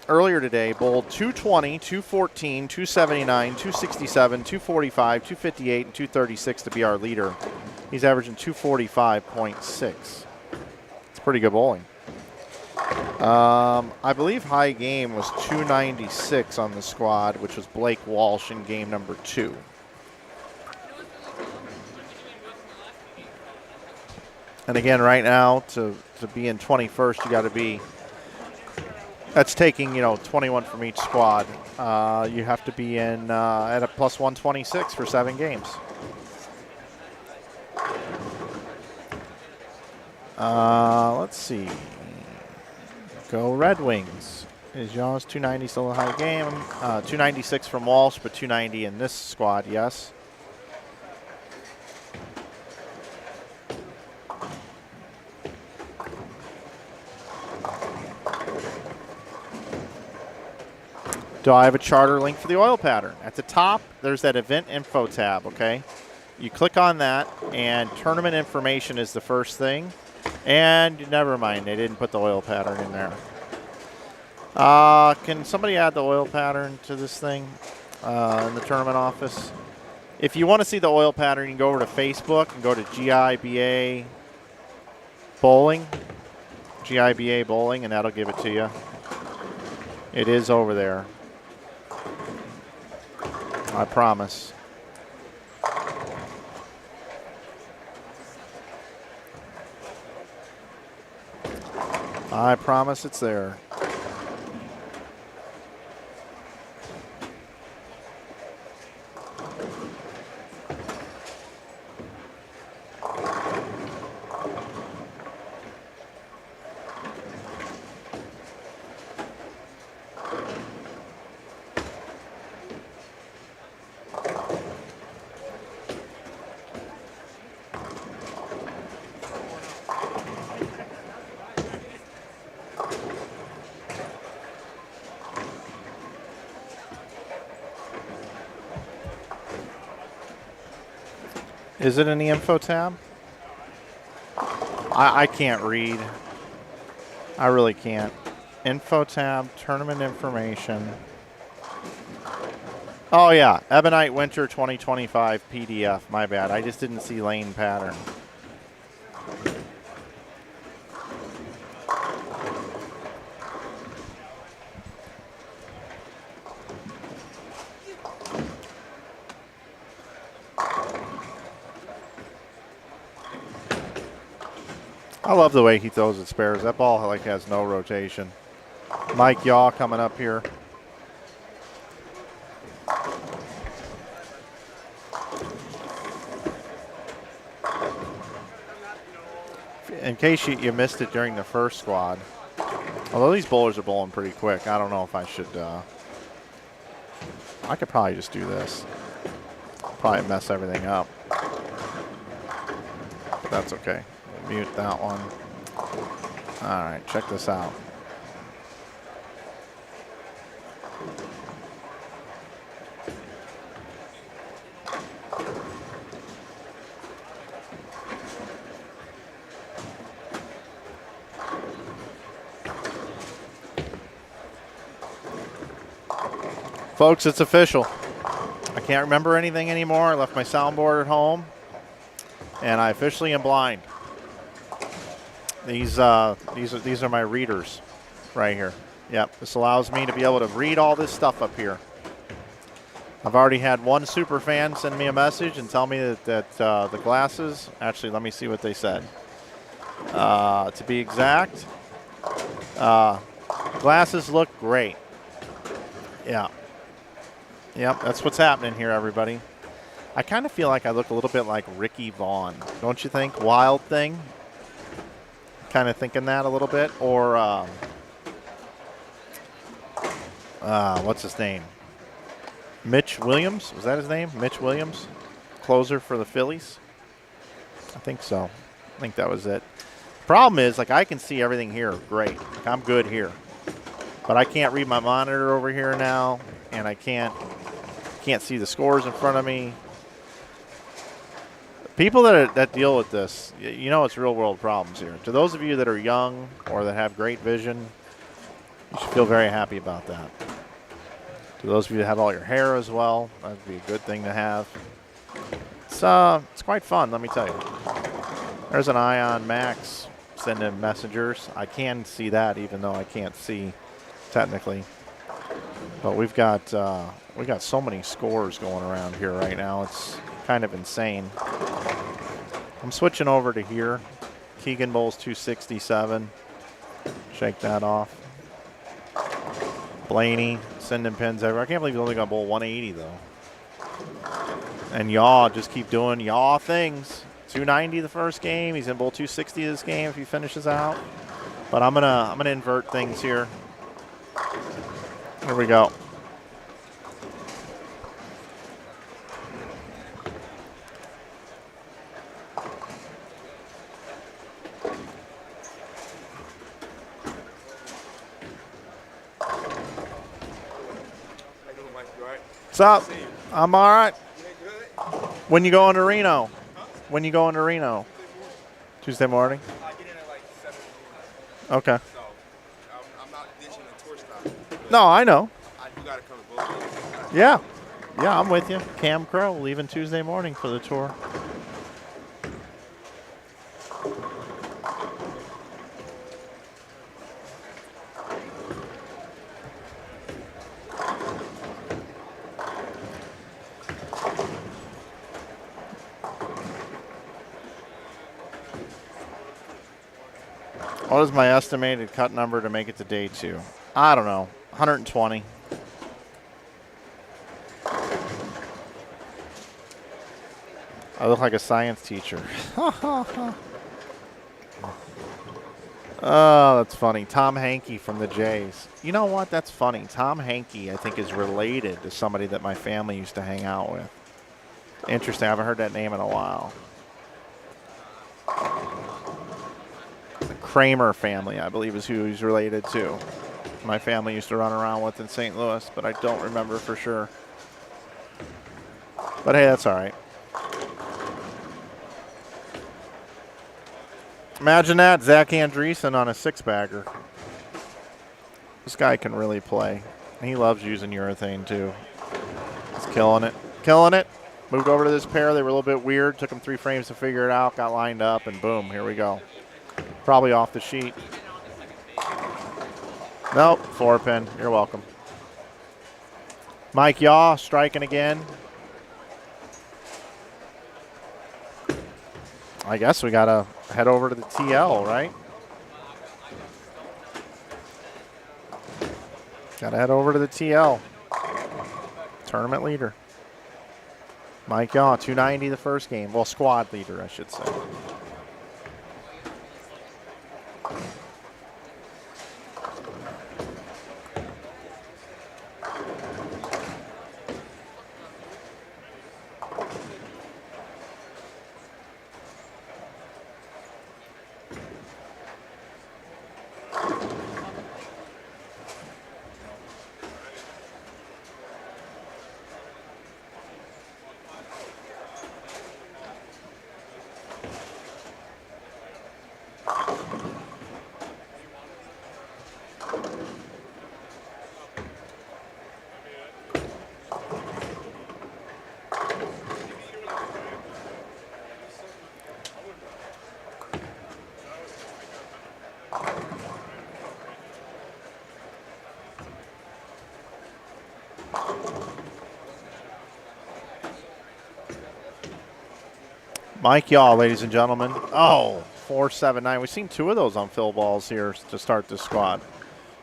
Speaker 1: earlier today bowled 220, 214, 279, 267, 245, 258, and 236 to be our leader. He's averaging 245.6. It's pretty good bowling. I believe high game was 296 on the squad, which was Blake Walsh in game number 2. And again, right now, to be in 21st, you got to be, that's taking, 21 from each squad. You have to be in at a plus 126 for 7 games. Let's see. Go Red Wings. Is Jaws 290 still a high game? 296 from Walsh, but 290 in this squad, yes. Do I have a charter link for the oil pattern? At the top, there's that event info tab, okay? You click on that, and tournament information is the first thing. And never mind, they didn't put the oil pattern in there. Can somebody add the oil pattern to this thing in the tournament office? If you want to see the oil pattern, you can go over to Facebook and go to GIBA Bowling. GIBA Bowling, and that'll give it to you. It is over there. I promise. I promise it's there. Is it in the info tab? I can't read. I really can't. Info tab, tournament information. Oh yeah, Ebonite Winter 2025 PDF. My bad. I just didn't see lane pattern. I love the way he throws at spares. That ball like has no rotation. Mike Yaw coming up here. In case you missed it during the first squad, although these bowlers are bowling pretty quick, I don't know if I should. I could probably just do this. Probably mess everything up. But that's okay. Mute that one. All right, check this out. Folks, it's official. I can't remember anything anymore. I left my soundboard at home, and I officially am blind. These are my readers right here. Yep, this allows me to be able to read all this stuff up here. I've already had one super fan send me a message and tell me that the glasses, actually let me see what they said. To be exact, glasses look great. Yeah. Yep, that's what's happening here, everybody. I kind of feel like I look a little bit like Ricky Vaughn. Don't you think? Wild Thing. kind of thinking that a little bit. Or what's his name? Mitch Williams? Was that his name? Mitch Williams? Closer for the Phillies? I think so. I think that was it. Problem is, like, I can see everything here great. Like, I'm good here. But I can't read my monitor over here now, and I can't see the scores in front of me. People that deal with this, you know, it's real-world problems here. To those of you that are young or that have great vision, you should feel very happy about that. To those of you that have all your hair as well, that would be a good thing to have. It's quite fun, let me tell you. There's an eye on Max sending messengers. I can see that, even though I can't see technically. But we've got so many scores going around here right now. It's kind of insane. I'm switching over to here. Keegan bowls 267. Shake that off. Blaney sending pins everywhere. I can't believe he's only going to bowl 180 though. And Yaw just keep doing Yaw things. 290 the first game. He's in bowl 260 this game if he finishes out. But I'm gonna invert things here. Here we go. What's up? I'm all right. When you going to Reno? When you going to Reno? Tuesday morning?
Speaker 2: I get in at like 7 in the morning.
Speaker 1: Okay.
Speaker 2: So I'm not ditching the tour stop.
Speaker 1: No, I know.
Speaker 2: You got to come to both.
Speaker 1: Yeah. Yeah, I'm with you. Cam Crow leaving Tuesday morning for the tour. What is my estimated cut number to make it to day 2? I don't know. 120. I look like a science teacher. Oh, that's funny. Tom Hankey from the Jays. You know what? That's funny. Tom Hankey, I think, is related to somebody that my family used to hang out with. Interesting. I haven't heard that name in a while. Kramer family, I believe, is who he's related to. My family used to run around with in St. Louis, but I don't remember for sure. But hey, that's all right. Imagine that, Zach Andreessen on a 6-bagger. This guy can really play. He loves using urethane too. He's killing it. Killing it. Moved over to this pair. They were a little bit weird. Took him 3 frames to figure it out. Got lined up, and boom, here we go. Probably off the sheet. Nope, 4-pin. You're welcome. Mike Yaw striking again. I guess we got to head over to the TL, right? Got to head over to the TL. Tournament leader. Mike Yaw, 290 the first game. Well, squad leader, I should say. Mike Yaw, ladies and gentlemen. Oh, 479. We've seen 2 of those on Phil balls here to start this squad.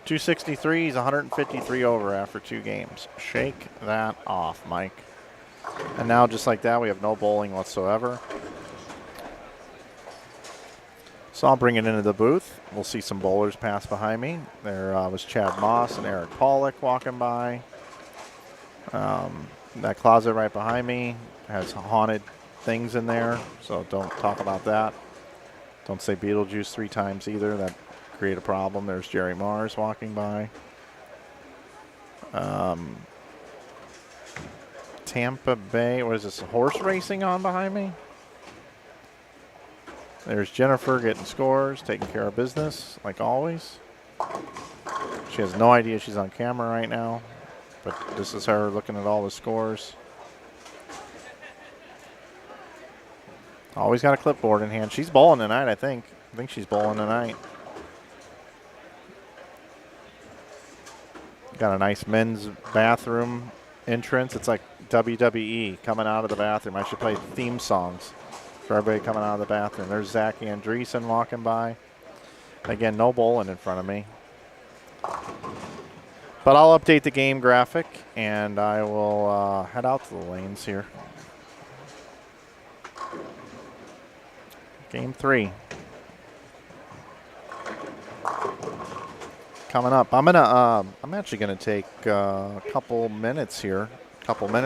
Speaker 1: 263, he's 153 over after 2 games. Shake that off, Mike. And now, just like that, we have no bowling whatsoever. So I'll bring it into the booth. We'll see some bowlers pass behind me. There was Chad Moss and Eric Pollock walking by. That closet right behind me has haunted things in there, so don't talk about that. Don't say Beetlejuice 3 times either. That create a problem. There's Jerry Mars walking by. Tampa Bay, what is this, horse racing on behind me? There's Jennifer getting scores, taking care of business, like always. She has no idea she's on camera right now, but this is her looking at all the scores. Always got a clipboard in hand. She's bowling tonight, I think. I think she's bowling tonight. Got a nice men's bathroom entrance. It's like WWE coming out of the bathroom. I should play theme songs for everybody coming out of the bathroom. There's Zach Andreessen walking by. Again, no bowling in front of me. But I'll update the game graphic, and I will head out to the lanes here. Game 3. Coming up. I'm actually gonna take a couple minutes here.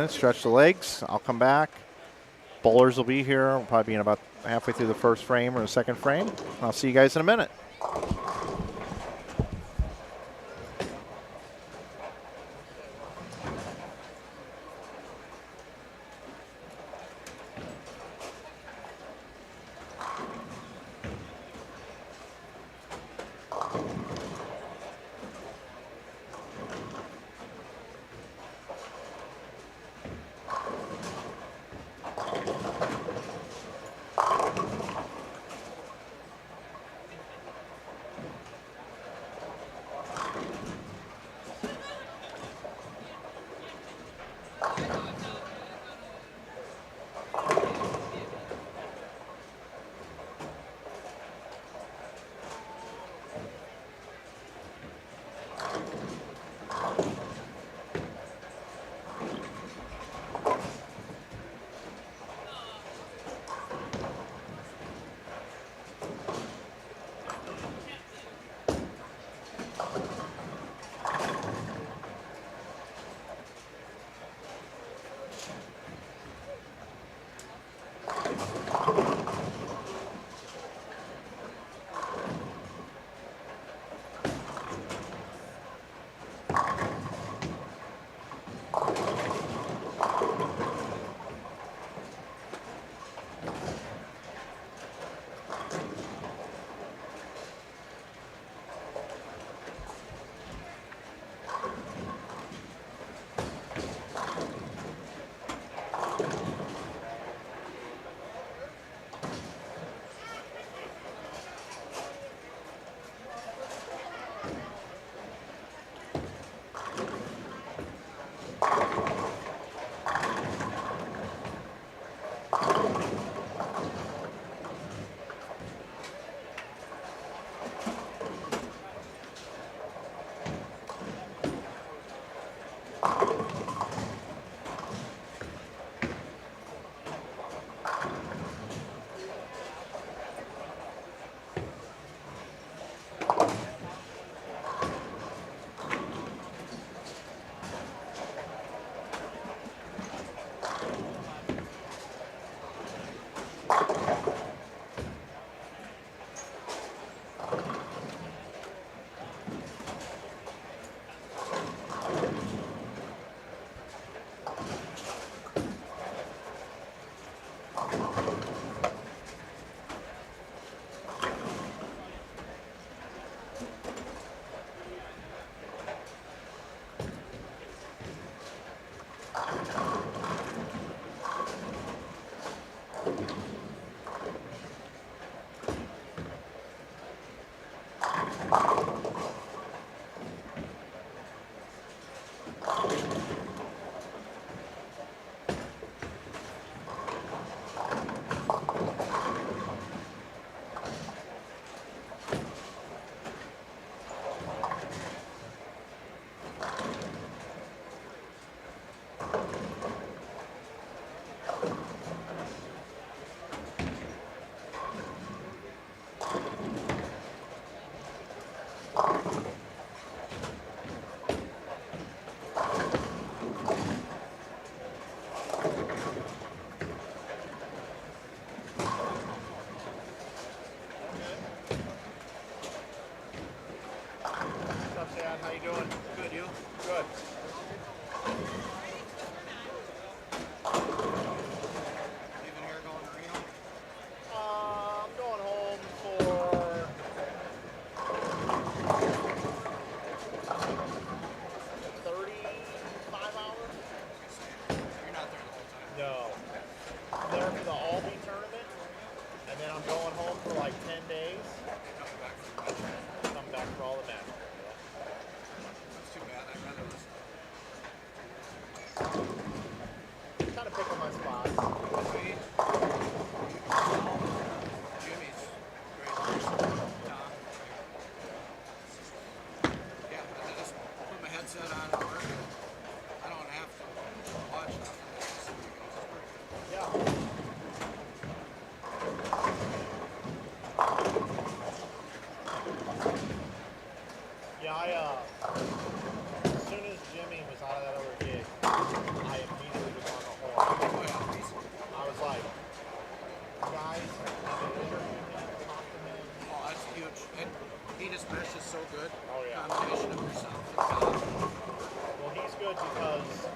Speaker 1: Stretch the legs. I'll come back. Bowlers will be here. We'll probably be in about halfway through the first frame or the second frame. I'll see you guys in a minute. Good.
Speaker 3: Leaving here going to Reno?
Speaker 1: I'm going home for 35 hours.
Speaker 3: You're not there the whole time.
Speaker 1: No. I'm there for the Albany tournament, and then I'm going home for like 10 days.
Speaker 3: Coming back from the match.
Speaker 1: Come back for all the matches.
Speaker 3: That's too bad. I'd rather listen.
Speaker 1: Kind of picking my spots.
Speaker 3: Sweet. Jimmy's great. Tom. Yeah, I just put my headset on at work. I don't have to watch nothing. I just see what goes. It's pretty good.
Speaker 1: Yeah. Yeah, as soon as Jimmy was out of that other gig, I immediately was on the horn.
Speaker 3: Oh, yeah.
Speaker 1: I was like, guys, I'm an interview him, talk to him.
Speaker 3: Oh, that's huge. And he just meshes so good.
Speaker 1: Oh, yeah.
Speaker 3: Combination of yourself and God.
Speaker 1: Well, he's good because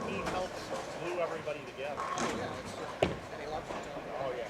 Speaker 1: he helps glue everybody together.
Speaker 3: Oh, yeah. It's, and he loves it too.
Speaker 1: Oh, yeah.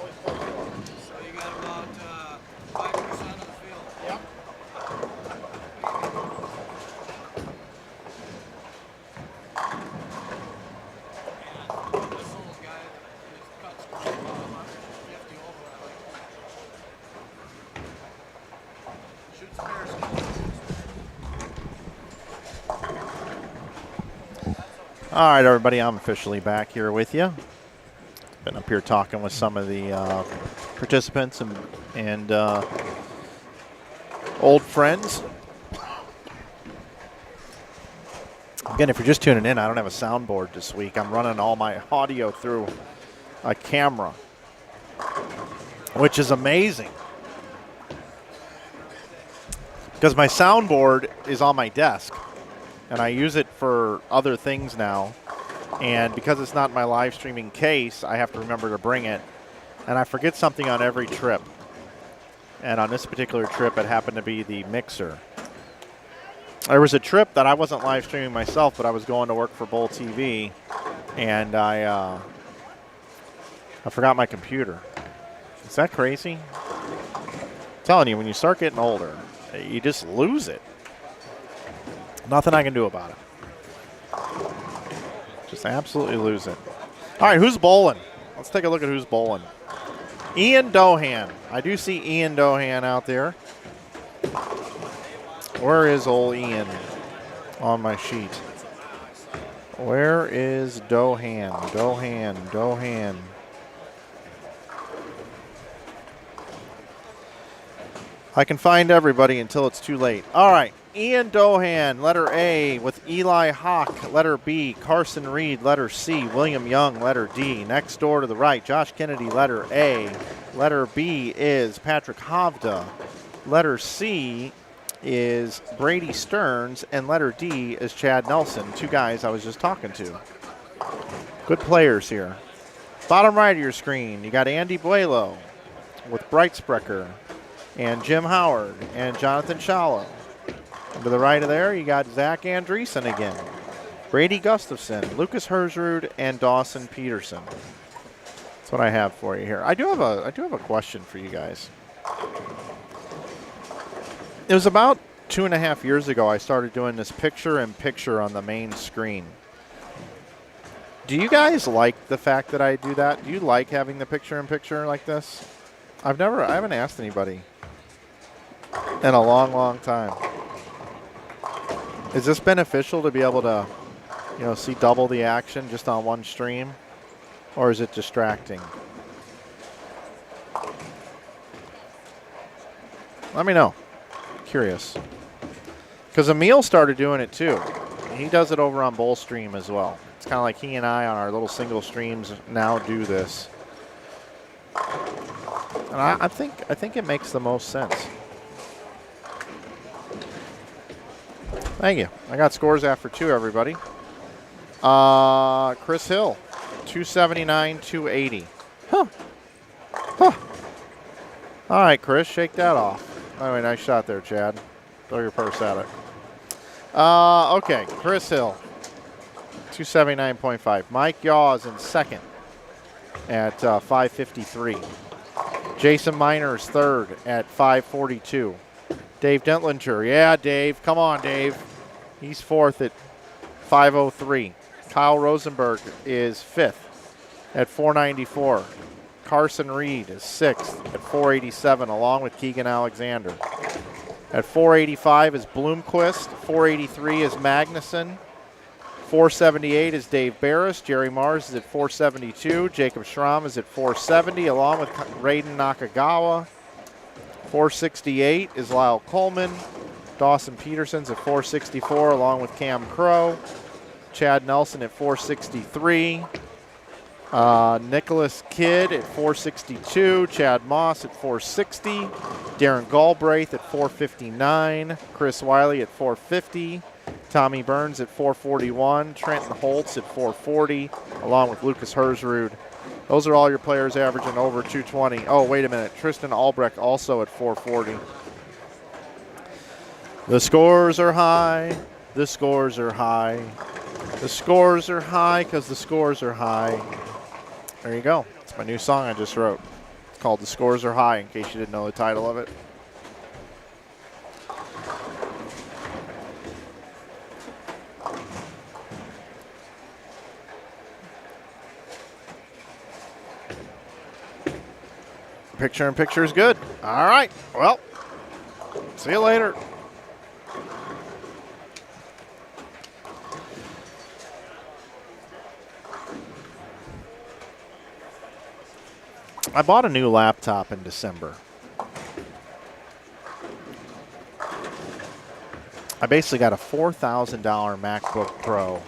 Speaker 3: So you got about 5% of the field.
Speaker 1: Yep.
Speaker 3: And this little guy, his cuts are about 150 over. Shoots bears.
Speaker 1: All right, everybody, I'm officially back here with you. Been up here talking with some of the participants and old friends. Again, if you're just tuning in, I don't have a soundboard this week. I'm running all my audio through a camera, which is amazing. Because my soundboard is on my desk, and I use it for other things now. And because it's not in my live streaming case, I have to remember to bring it. And I forget something on every trip. And on this particular trip, it happened to be the mixer. There was a trip that I wasn't live streaming myself, but I was going to work for Bull TV, and I forgot my computer. Is that crazy? I'm telling you, when you start getting older, you just lose it. Nothing I can do about it. Just absolutely lose it. All right, who's bowling? Let's take a look at who's bowling. Ian Dohan. I do see Ian Dohan out there. Where is old Ian on my sheet? Where is Dohan? Dohan. I can find everybody until it's too late. All right. Ian Dohan, letter A, with Eli Hawk, letter B. Carson Reed, letter C. William Young, letter D. Next door to the right, Josh Kennedy, letter A. Letter B is Patrick Havda. Letter C is Brady Stearns, and letter D is Chad Nelson, two guys I was just talking to. Good players here. Bottom right of your screen, you got Andy Buelo with Breitsprecher, and Jim Howard, and Jonathan Shallow. And to the right of there, you got Zach Andreessen again, Brady Gustafson, Lucas Hersrud, and Dawson Peterson. That's what I have for you here. I do have a question for you guys. It was about 2.5 years ago I started doing this picture-in-picture on the main screen. Do you guys like the fact that I do that? Do you like having the picture-in-picture like this? I haven't asked anybody in a long, long time. Is this beneficial to be able to, see double the action just on one stream? Or is it distracting? Let me know. Curious. Because Emil started doing it too. He does it over on Bull Stream as well. It's kind of like he and I on our little single streams now do this. And I think it makes the most sense. Thank you. I got scores after 2, everybody. Chris Hill, 279, 280. Huh. All right, Chris, shake that off. Anyway, nice shot there, Chad. Throw your purse at it. Okay, Chris Hill, 279.5. Mike Yaws in second at 553. Jason Miners third at 542. Dave Dentlinger, yeah, Dave. Come on, Dave. He's fourth at 503. Kyle Rosenberg is fifth at 494. Carson Reed is sixth at 487, along with Keegan Alexander. At 485 is Bloomquist. 483 is Magnuson. 478 is Dave Barris. Jerry Mars is at 472. Jacob Schramm is at 470, along with Raiden Nakagawa. 468 is Lyle Coleman. Dawson Peterson's at 464, along with Cam Crow. Chad Nelson at 463. Nicholas Kidd at 462. Chad Moss at 460. Darren Galbraith at 459. Chris Wiley at 450. Tommy Burns at 441. Trenton Holtz at 440, along with Lucas Hersrud. Those are all your players averaging over 220. Oh, wait a minute. Tristan Albrecht also at 440. The scores are high. The scores are high. The scores are high because the scores are high. There you go. It's my new song I just wrote. called The Scores Are High, in case you didn't know the title of it. Picture in picture is good. All right. Well, see you later. I bought a new laptop in December. I basically got a $4,000 MacBook Pro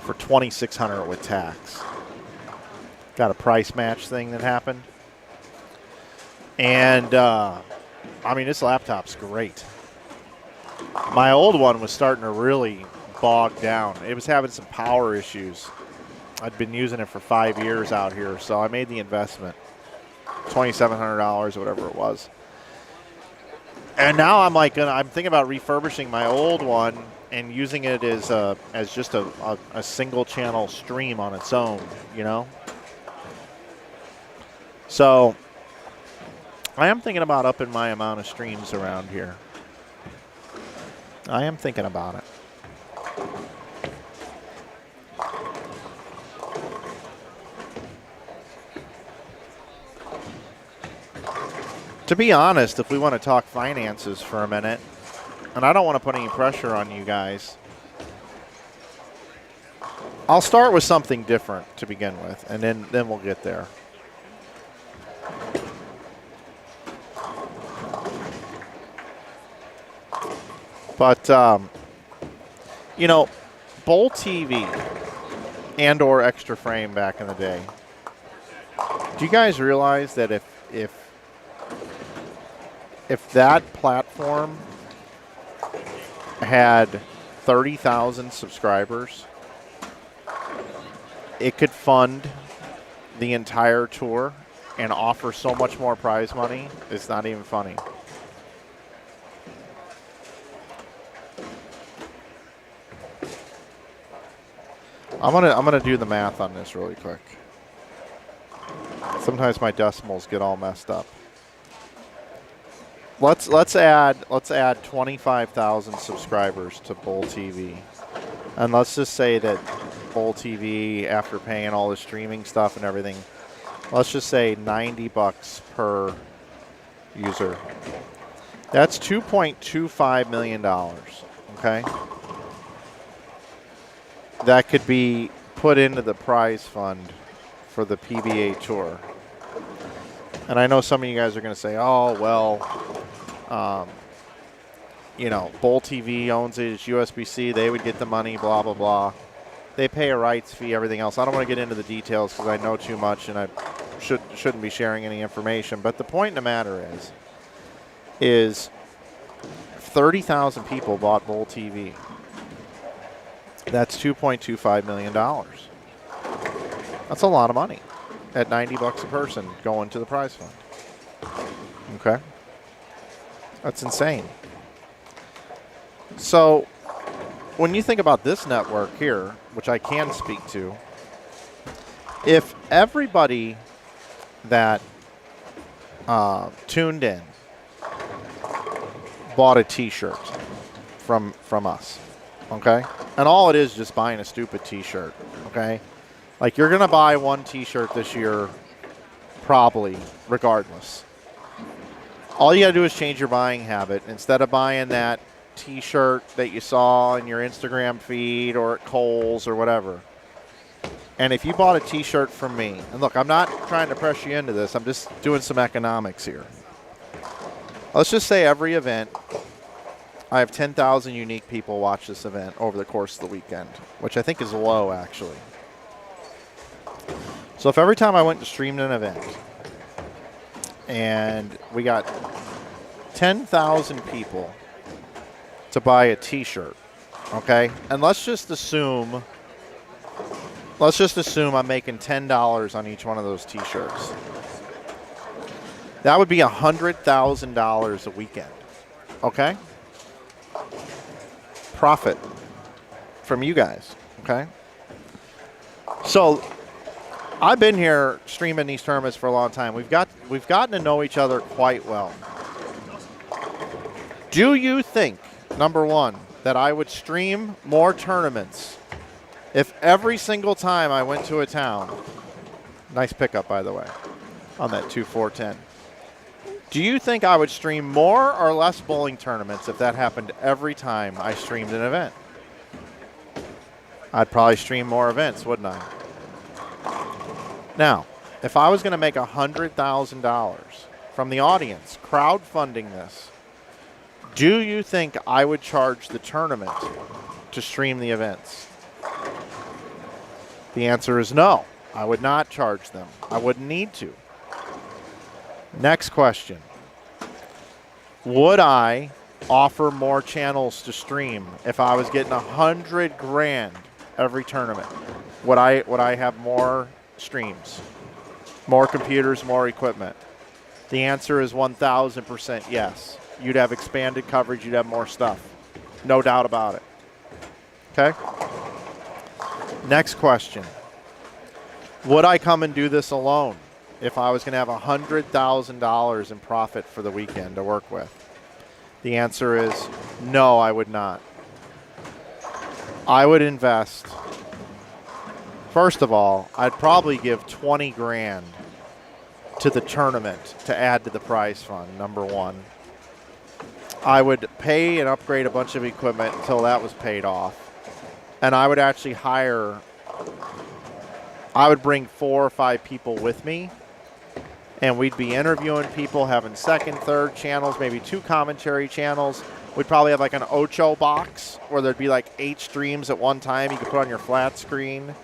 Speaker 1: for $2,600 with tax. Got a price match thing that happened. And, I mean, this laptop's great. My old one was starting to really bog down. It was having some power issues. I'd been using it for 5 years out here, so I made the investment, $2,700 or whatever it was. And now I'm like, I'm thinking about refurbishing my old one and using it as just a single channel stream on its own, you know? So I am thinking about upping my amount of streams around here. I am thinking about it. To be honest, if we want to talk finances for a minute, and I don't want to put any pressure on you guys, I'll start with something different to begin with, and then we'll get there. But, you know, Bowl TV and or Extra Frame back in the day, do you guys realize that if that platform had 30,000 subscribers, it could fund the entire tour and offer so much more prize money? It's not even funny. I'm gonna do the math on this really quick. Sometimes my decimals get all messed up. Let's add 25,000 subscribers to Bowl TV, and let's just say that Bowl TV, after paying all the streaming stuff and everything, let's just say $90 per user. That's $2.25 million. Okay, that could be put into the prize fund for the PBA tour. And I know some of you guys are going to say, "Oh well, you know, Bowl TV owns it, it's USBC, they would get the money, blah, blah, blah." They pay a rights fee, everything else. I don't want to get into the details because I know too much and I shouldn't be sharing any information. But the point in the matter is 30,000 people bought Bowl TV. That's $2.25 million. That's a lot of money at $90 a person going to the prize fund. Okay? That's insane. So when you think about this network here, which I can speak to, if everybody that tuned in bought a T-shirt from us, okay? And all it is just buying a stupid T-shirt, okay? Like, you're going to buy one T-shirt this year, probably, regardless. All you got to do is change your buying habit. Instead of buying that T-shirt that you saw in your Instagram feed or at Kohl's or whatever. And if you bought a T-shirt from me, and look, I'm not trying to press you into this. I'm just doing some economics here. Let's just say every event, I have 10,000 unique people watch this event over the course of the weekend, which I think is low, actually. So if every time I went to stream an event and we got 10,000 people to buy a T-shirt, okay? And let's just assume I'm making $10 on each one of those T-shirts. That would be $100,000 a weekend, okay? Profit from you guys, okay? So I've been here streaming these tournaments for a long time. We've gotten to know each other quite well. Do you think, number one, that I would stream more tournaments if every single time I went to a town, nice pickup by the way, on that 2-4-10. Do you think I would stream more or less bowling tournaments if that happened every time I streamed an event? I'd probably stream more events, wouldn't I? Now, if I was going to make $100,000 from the audience crowdfunding this, do you think I would charge the tournament to stream the events? The answer is no. I would not charge them. I wouldn't need to. Next question. Would I offer more channels to stream if I was getting $100,000 every tournament? Would I have more streams, more computers, more equipment? The answer is 1,000% yes. You'd have expanded coverage. You'd have more stuff. No doubt about it. Okay? Next question. Would I come and do this alone if I was going to have $100,000 in profit for the weekend to work with? The answer is no, I would not. I would invest. First of all, I'd probably give $20,000 to the tournament to add to the prize fund, number one. I would pay and upgrade a bunch of equipment until that was paid off. And I would actually I would bring 4 or 5 people with me, and we'd be interviewing people, having second, third channels, maybe 2 commentary channels. We'd probably have like an Ocho box where there'd be like 8 streams at one time you could put on your flat screen.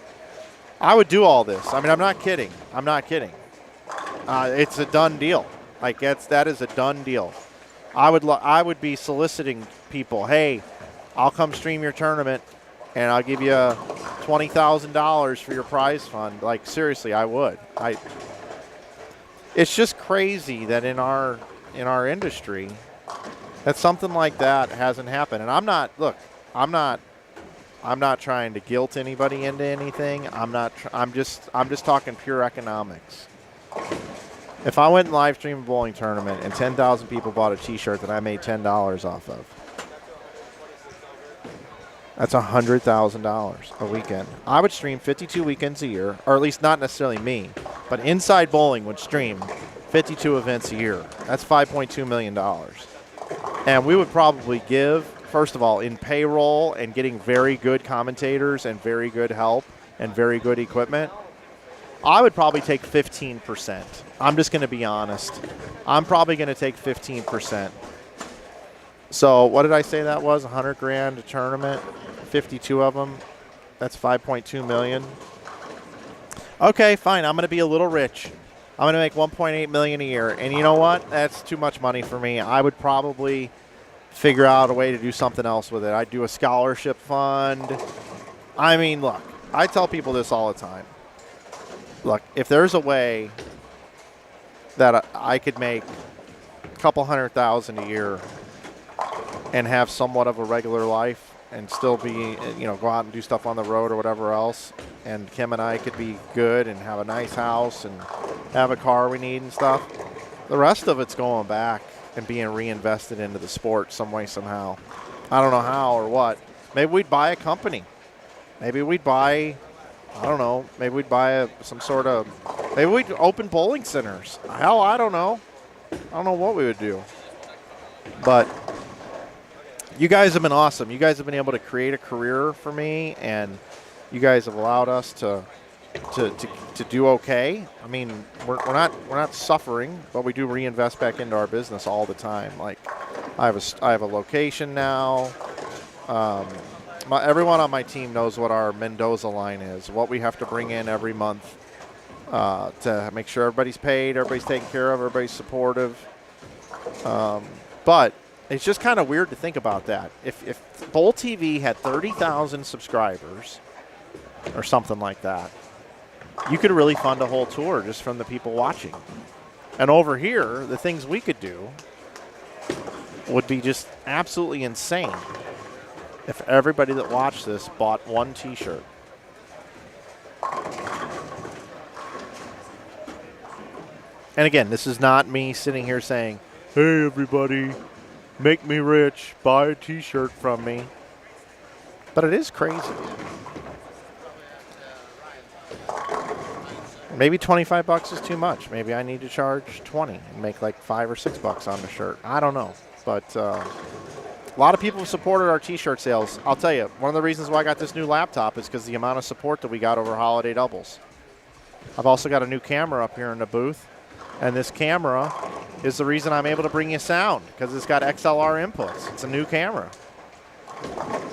Speaker 1: I would do all this. I mean, I'm not kidding. I'm not kidding. It's a done deal. Like that is a done deal. I would be soliciting people. Hey, I'll come stream your tournament, and I'll give you $20,000 for your prize fund. Like seriously, I would. It's just crazy that in our industry, that something like that hasn't happened. And I'm not trying to guilt anybody into anything. I'm just talking pure economics. If I went and live streamed a bowling tournament and 10,000 people bought a T-shirt that I made $10 off of, that's $100,000 a weekend. I would stream 52 weekends a year, or at least not necessarily me, but Inside Bowling would stream 52 events a year. That's $5.2 million. And we would probably give, first of all, in payroll and getting very good commentators and very good help and very good equipment, I would probably take 15%. I'm just going to be honest. I'm probably going to take 15%. So what did I say that was? $100,000 a tournament, 52 of them. That's $5.2 million. Okay, fine. I'm going to be a little rich. I'm going to make $1.8 million a year. And you know what? That's too much money for me. I would probably figure out a way to do something else with it. I'd do a scholarship fund. I mean, look, I tell people this all the time. Look, if there's a way that I could make a couple $100,000 a year and have somewhat of a regular life and still be, go out and do stuff on the road or whatever else, and Kim and I could be good and have a nice house and have a car we need and stuff, the rest of it's going back and being reinvested into the sport some way, somehow. I don't know how or what. Maybe we'd buy a company. Maybe we'd buy, I don't know, maybe we'd buy maybe we'd open bowling centers. Hell, I don't know. I don't know what we would do. But you guys have been awesome. You guys have been able to create a career for me, and you guys have allowed us to do okay. I mean, we're not suffering, but we do reinvest back into our business all the time. Like, I have a location now. Everyone on my team knows what our Mendoza line is, what we have to bring in every month to make sure everybody's paid, everybody's taken care of, everybody's supportive. But it's just kind of weird to think about that. If Bowl TV had 30,000 subscribers or something like that, you could really fund a whole tour just from the people watching. And over here, the things we could do would be just absolutely insane if everybody that watched this bought one T-shirt. And again, this is not me sitting here saying, hey, everybody, make me rich, buy a T-shirt from me. But it is crazy. Maybe $25 is too much. Maybe I need to charge 20 and make like $5 or $6 on the shirt. I don't know. But a lot of people have supported our T-shirt sales. I'll tell you, one of the reasons why I got this new laptop is because the amount of support that we got over holiday doubles. I've also got a new camera up here in the booth. And this camera is the reason I'm able to bring you sound, because it's got XLR inputs. It's a new camera.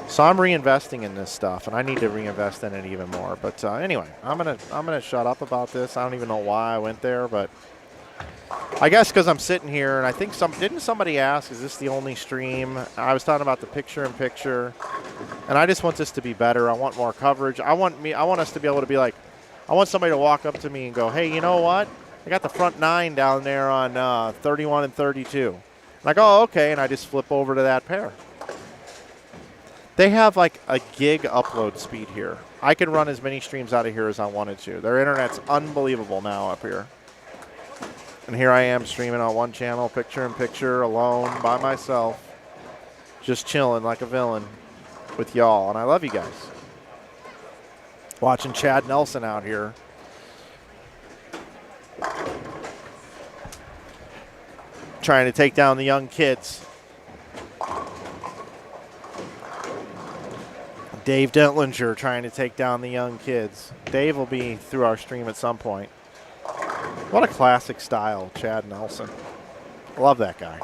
Speaker 1: So I'm reinvesting in this stuff, and I need to reinvest in it even more. But anyway, I'm gonna shut up about this. I don't even know why I went there, but I guess because I'm sitting here, and I think didn't somebody ask, is this the only stream? I was talking about the picture-in-picture, and I just want this to be better. I want more coverage. I want us to be able to be like, I want somebody to walk up to me and go, hey, you know what? I got the front 9 down there on 31 and 32. I'm like, oh, okay, and I just flip over to that pair. They have like a gig upload speed here. I can run as many streams out of here as I wanted to. Their internet's unbelievable now up here. And here I am streaming on one channel, picture-in-picture, alone, by myself, just chilling like a villain with y'all. And I love you guys. Watching Chad Nelson out here. Trying to take down the young kids. Dave Dentlinger trying to take down the young kids. Dave will be through our stream at some point. What a classic style, Chad Nelson. Love that guy.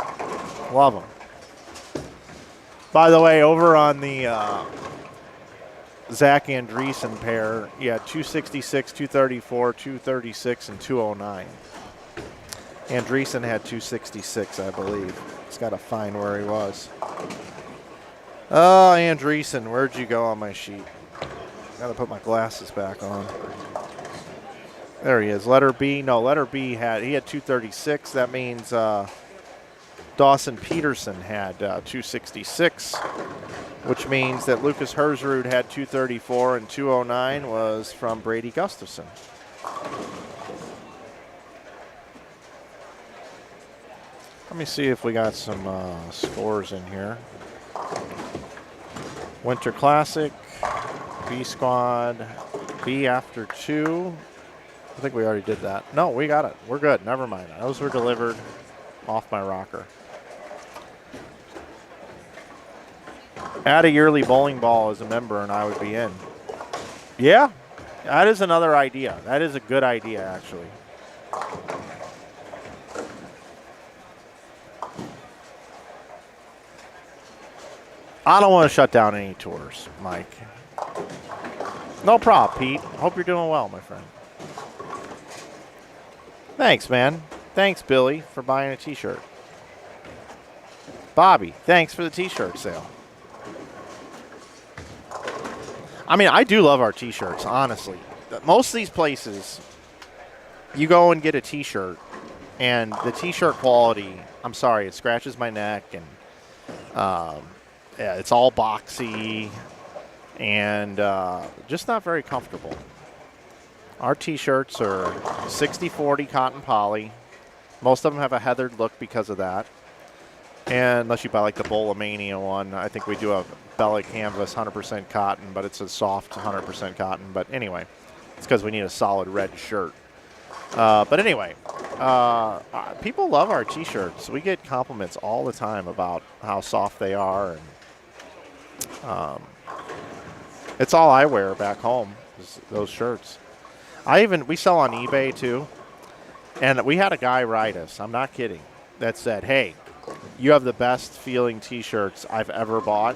Speaker 1: Love him. By the way, over on the Zach Andreessen pair, you had 266, 234, 236, and 209. Andreessen had 266, I believe. He's got to find where he was. Oh, Andreessen, where'd you go on my sheet? Got to put my glasses back on. There he is. Letter B. No, letter B he had 236. That means Dawson Peterson had 266, which means that Lucas Herzrud had 234, and 209 was from Brady Gustafson. Let me see if we got some scores in here. Winter Classic, B Squad, B after 2. I think we already did that. No, we got it. We're good. Never mind. Those were delivered off my rocker. Add a yearly bowling ball as a member and I would be in. Yeah, that is another idea. That is a good idea, actually. I don't want to shut down any tours, Mike. No problem, Pete. Hope you're doing well, my friend. Thanks, man. Thanks, Billy, for buying a T-shirt. Bobby, thanks for the T-shirt sale. I mean, I do love our T-shirts, honestly. Most of these places, you go and get a T-shirt, and the T-shirt quality, I'm sorry, it scratches my neck, and yeah, it's all boxy and just not very comfortable. Our T-shirts are 60-40 cotton poly. Most of them have a heathered look because of that. And unless you buy like the Bowlamania one, I think we do a Bella Canvas 100% cotton, but it's a soft 100% cotton. But anyway, it's because we need a solid red shirt. But anyway, people love our T-shirts. We get compliments all the time about how soft they are. And it's all I wear back home, is those shirts. We sell on eBay too. And we had a guy write us, I'm not kidding, that said, hey, you have the best feeling T-shirts I've ever bought.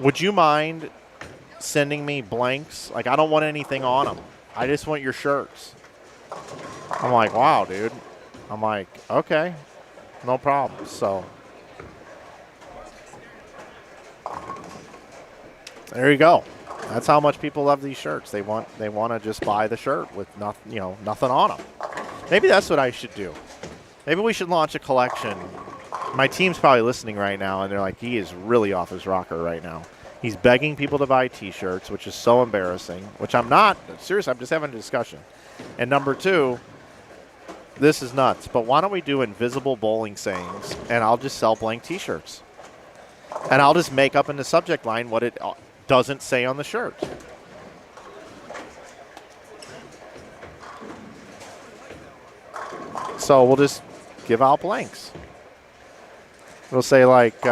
Speaker 1: Would you mind sending me blanks? Like, I don't want anything on them. I just want your shirts. I'm like, wow, dude. I'm like, okay, no problem. So there you go. That's how much people love these shirts. They want to just buy the shirt with nothing, nothing on them. Maybe that's what I should do. Maybe we should launch a collection. My team's probably listening right now, and they're like, he is really off his rocker right now. He's begging people to buy T-shirts, which is so embarrassing, which I'm not. Seriously, I'm just having a discussion. And number two, This is nuts. But why don't we do invisible bowling sayings, and I'll just sell blank T-shirts. And I'll just make up in the subject line what it doesn't say on the shirt. So we'll just give out blanks. We'll say like,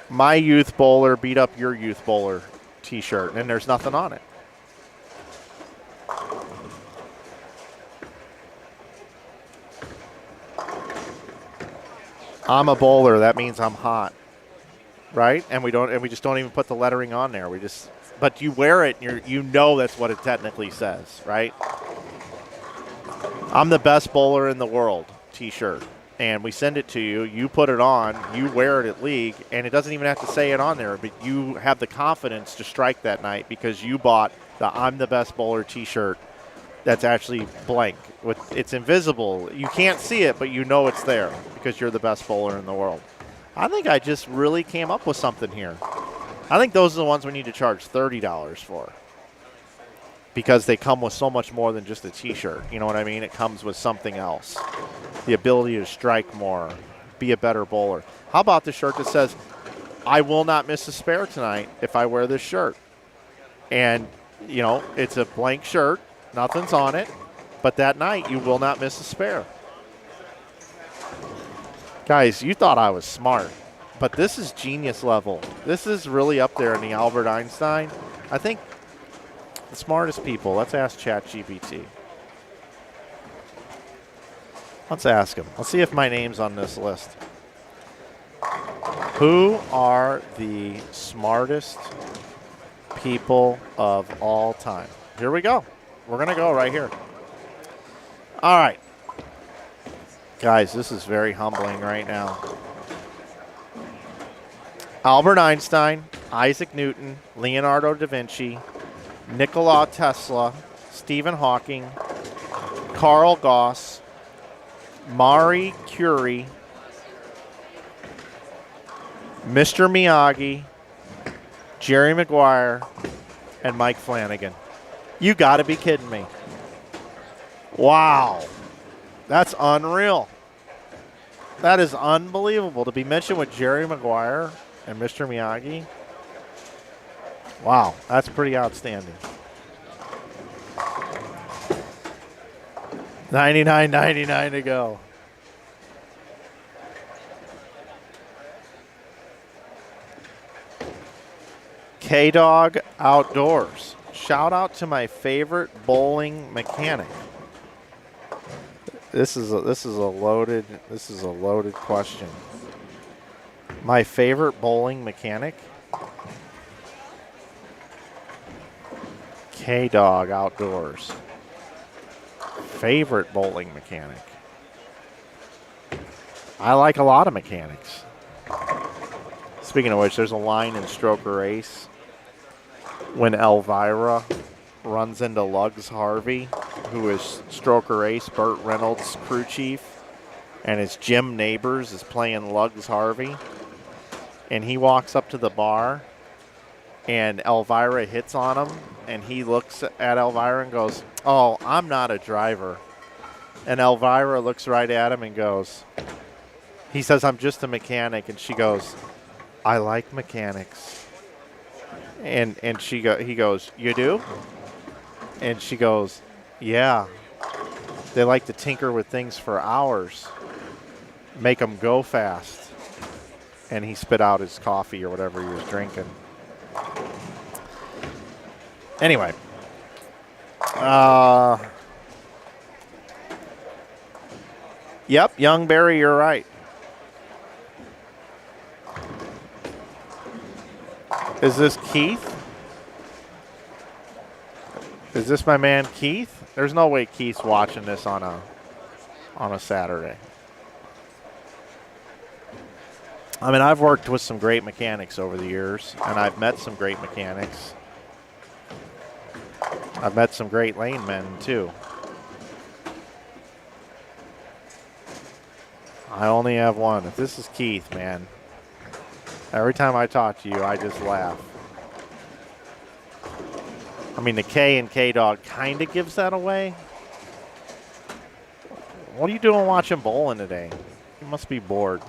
Speaker 1: my youth bowler beat up your youth bowler T-shirt, and there's nothing on it. I'm a bowler. That means I'm hot, right? And we just don't even put the lettering on there. But you wear it, and you know that's what it technically says, right? I'm the best bowler in the world T-shirt, and we send it to you. You put it on. You wear it at league, and it doesn't even have to say it on there. But you have the confidence to strike that night because you bought the I'm the best bowler T-shirt. That's actually blank. It's invisible. You can't see it, but you know it's there because you're the best bowler in the world. I think I just really came up with something here. I think those are the ones we need to charge $30 for because they come with so much more than just a T-shirt. You know what I mean? It comes with something else. The ability to strike more, be a better bowler. How about the shirt that says, I will not miss a spare tonight if I wear this shirt? And, you know, it's a blank shirt. Nothing's on it, but that night you will not miss a spare. Guys, you thought I was smart, but this is genius level. This is really up there in the Albert Einstein. I think the smartest people. Let's ask ChatGPT. Let's ask him. Let's see if my name's on this list. Who are the smartest people of all time? Here we go. We're going to go right here. All right. Guys, this is very humbling right now. Albert Einstein, Isaac Newton, Leonardo da Vinci, Nikola Tesla, Stephen Hawking, Carl Gauss, Marie Curie, Mr. Miyagi, Jerry Maguire, and Mike Flanagan. You got to be kidding me. Wow. That's unreal. That is unbelievable to be mentioned with Jerry Maguire and Mr. Miyagi. Wow, that's pretty outstanding. 99.99 to go. K-Dog Outdoors. Shout out to my favorite bowling mechanic. This is a loaded question. My favorite bowling mechanic? K-Dog Outdoors. Favorite bowling mechanic. I like a lot of mechanics. Speaking of which, there's a line in Stroker Ace when Elvira runs into Lugs Harvey, who is Stroker Ace, Burt Reynolds' crew chief, and his Jim Neighbors is playing Lugs Harvey. And he walks up to the bar, and Elvira hits on him, and he looks at Elvira and goes, "Oh, I'm not a driver." And Elvira looks right at him and goes, he says, "I'm just a mechanic." And she goes, "I like mechanics." And he goes, "You do?" And she goes, "Yeah. They like to tinker with things for hours, make them go fast." And he spit out his coffee or whatever he was drinking. Anyway. Yep, Young Barry, you're right. Is this Keith? Is this my man Keith? There's no way Keith's watching this on a Saturday. I mean, I've worked with some great mechanics over the years, and I've met some great mechanics. I've met some great lane men, too. I only have one. If this is Keith, man, every time I talk to you, I just laugh. I mean, the K and K-Dog kind of gives that away. What are you doing watching bowling today? You must be bored.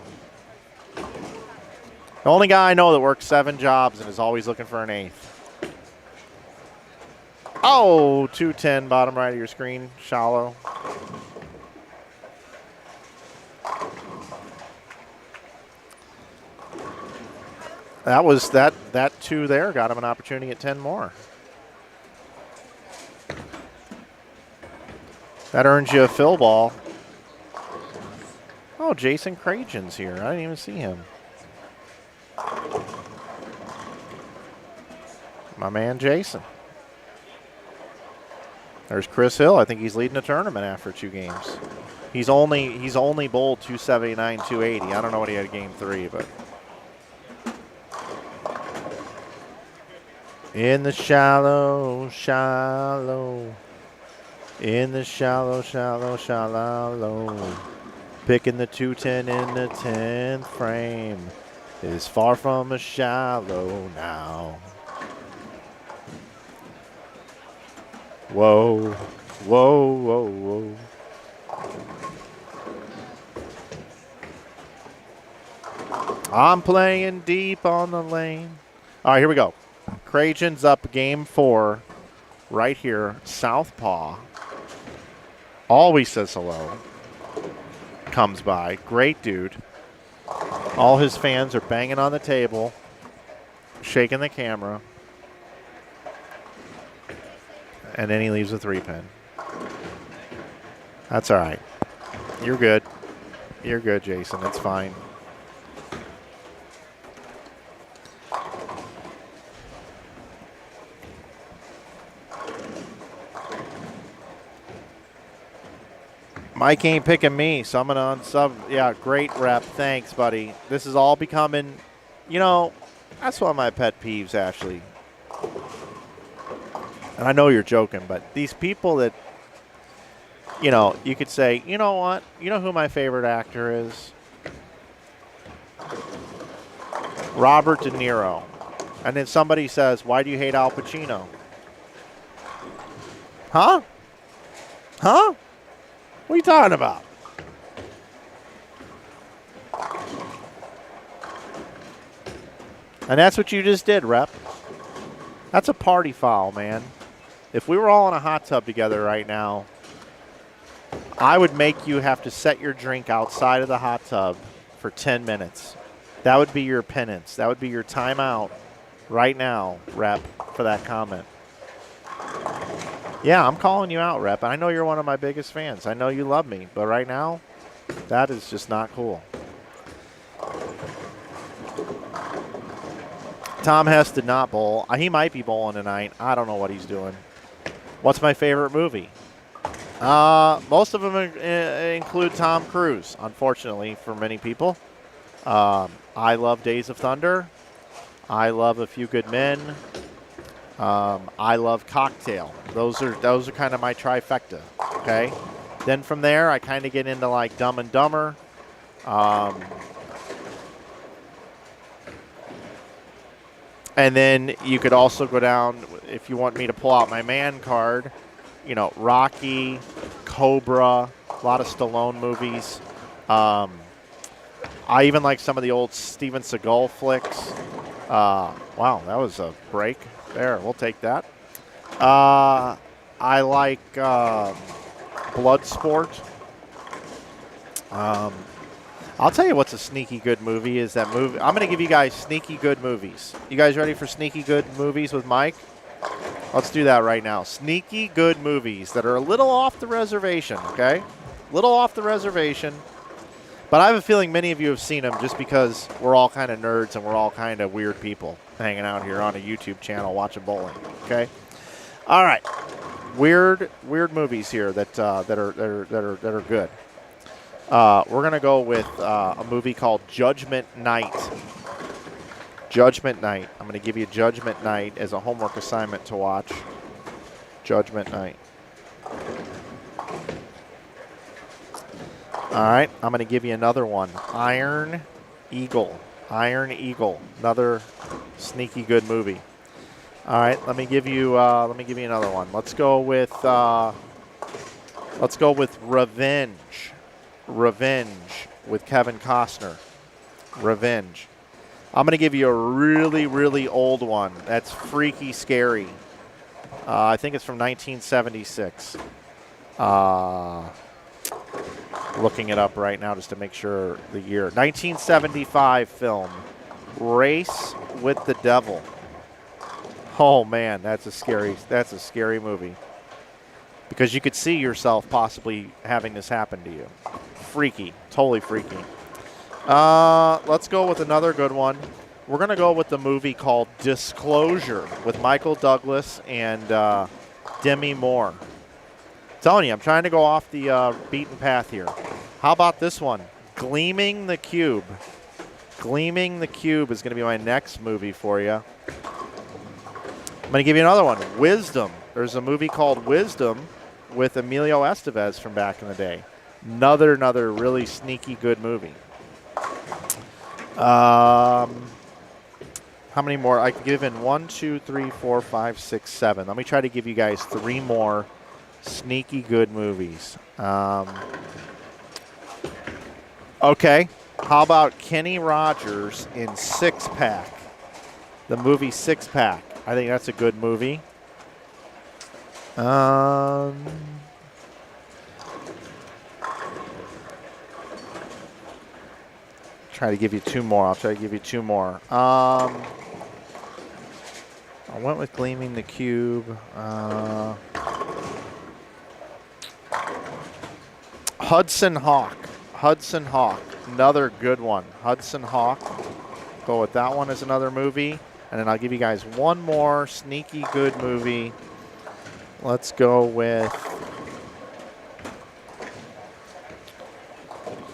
Speaker 1: The only guy I know that works 7 jobs and is always looking for an 8th. Oh, 210, bottom right of your screen, shallow. That was that 2 there got him an opportunity at 10 more. That earns you a fill ball. Oh, Jason Cragen's here. I didn't even see him. My man Jason. There's Chris Hill. I think he's leading the tournament after 2 games. He's only bowled 279, 280. I don't know what he had in game 3, but in the shallow, shallow. In the shallow, shallow, shallow. Picking the 210 in the 10th frame. Is far from a shallow now. Whoa, whoa, whoa, whoa. I'm playing deep on the lane. All right, here we go. Cragen's up game 4 right here, southpaw. Always says hello. Comes by. Great dude. All his fans are banging on the table, shaking the camera. And then he leaves a 3-pin. That's all right. You're good. You're good, Jason. It's fine. Mike ain't picking me, so I'm going to unsub. Yeah, great rep. Thanks, buddy. This is all becoming, you know, that's one of my pet peeves, Ashley. And I know you're joking, but these people that, you know, you could say, you know what? You know who my favorite actor is? Robert De Niro. And then somebody says, why do you hate Al Pacino? Huh? Huh? What are you talking about? And that's what you just did, Rep. That's a party foul, man. If we were all in a hot tub together right now, I would make you have to set your drink outside of the hot tub for 10 minutes. That would be your penance. That would be your timeout right now, Rep, for that comment. Yeah, I'm calling you out, Rep. I know you're one of my biggest fans. I know you love me. But right now, that is just not cool. Tom Hess did not bowl. He might be bowling tonight. I don't know what he's doing. What's my favorite movie? Most of them include Tom Cruise, unfortunately, for many people. I love Days of Thunder. I love A Few Good Men. I love Cocktail. Those are kind of my trifecta. Okay. Then from there, I kind of get into like Dumb and Dumber. And then you could also go down, if you want me to pull out my man card, you know, Rocky, Cobra, a lot of Stallone movies. I even like some of the old Steven Seagal flicks. Wow, that was a break. There, we'll take that. I like Bloodsport. I'll tell you what's a sneaky good movie is that movie. I'm going to give you guys sneaky good movies. You guys ready for sneaky good movies with Mike? Let's do that right now. Sneaky good movies that are a little off the reservation, okay? Little off the reservation. But I have a feeling many of you have seen them just because we're all kind of nerds and we're all kind of weird people hanging out here on a YouTube channel watching bowling, okay? All right. Weird movies here that are good. We're going to go with a movie called Judgment Night. Judgment Night. I'm going to give you Judgment Night as a homework assignment to watch. Judgment Night. All right. I'm going to give you another one. Iron Eagle. Iron Eagle. Another sneaky good movie. All right, let me give you another one. Let's go with Revenge. Revenge with Kevin Costner. Revenge. I'm going to give you a really, really old one. That's freaky scary. I think it's from 1976. Looking it up right now just to make sure the year. 1975 film, Race with the Devil. Oh man, that's a scary movie. Because you could see yourself possibly having this happen to you. Freaky, totally freaky. Let's go with another good one. We're going to go with the movie called Disclosure with Michael Douglas and Demi Moore. Telling you, I'm trying to go off the beaten path here. How about this one? Gleaming the Cube. Gleaming the Cube is going to be my next movie for you. I'm going to give you another one. Wisdom. There's a movie called Wisdom with Emilio Estevez from back in the day. Another really sneaky good movie. How many more? I can give in 1, 2, 3, 4, 5, 6, 7. Let me try to give you guys 3 more sneaky good movies. Okay. How about Kenny Rogers in Six Pack? The movie Six Pack. I think that's a good movie. Try to give you 2 more. I'll try to give you 2 more. I went with Gleaming the Cube. Hudson Hawk. Hudson Hawk. Another good one. Hudson Hawk. Go with that one as another movie. And then I'll give you guys 1 more sneaky good movie. Let's go with...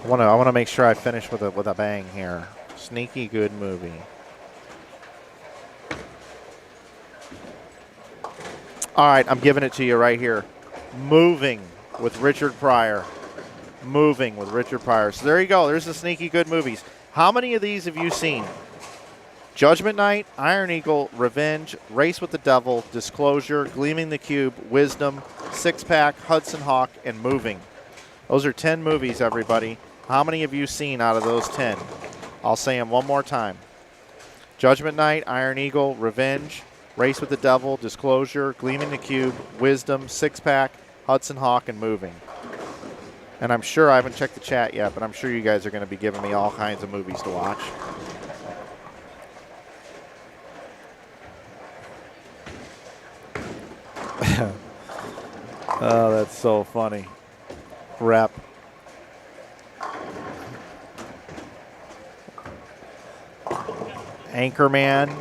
Speaker 1: I want to make sure I finish with a bang here. Sneaky good movie. All right, I'm giving it to you right here. Moving with Richard Pryor. Moving with Richard Pryor. So there you go. There's the sneaky good movies. How many of these have you seen? Judgment Night, Iron Eagle, Revenge, Race with the Devil, Disclosure, Gleaming the Cube, Wisdom, Six Pack, Hudson Hawk, and Moving. Those are 10 movies, everybody. How many have you seen out of those 10? I'll say them one more time. Judgment Night, Iron Eagle, Revenge, Race with the Devil, Disclosure, Gleaming the Cube, Wisdom, Six Pack, Hudson Hawk, and Moving. And I'm sure, I haven't checked the chat yet, but I'm sure you guys are going to be giving me all kinds of movies to watch. Oh, that's so funny. Rep. Anchorman.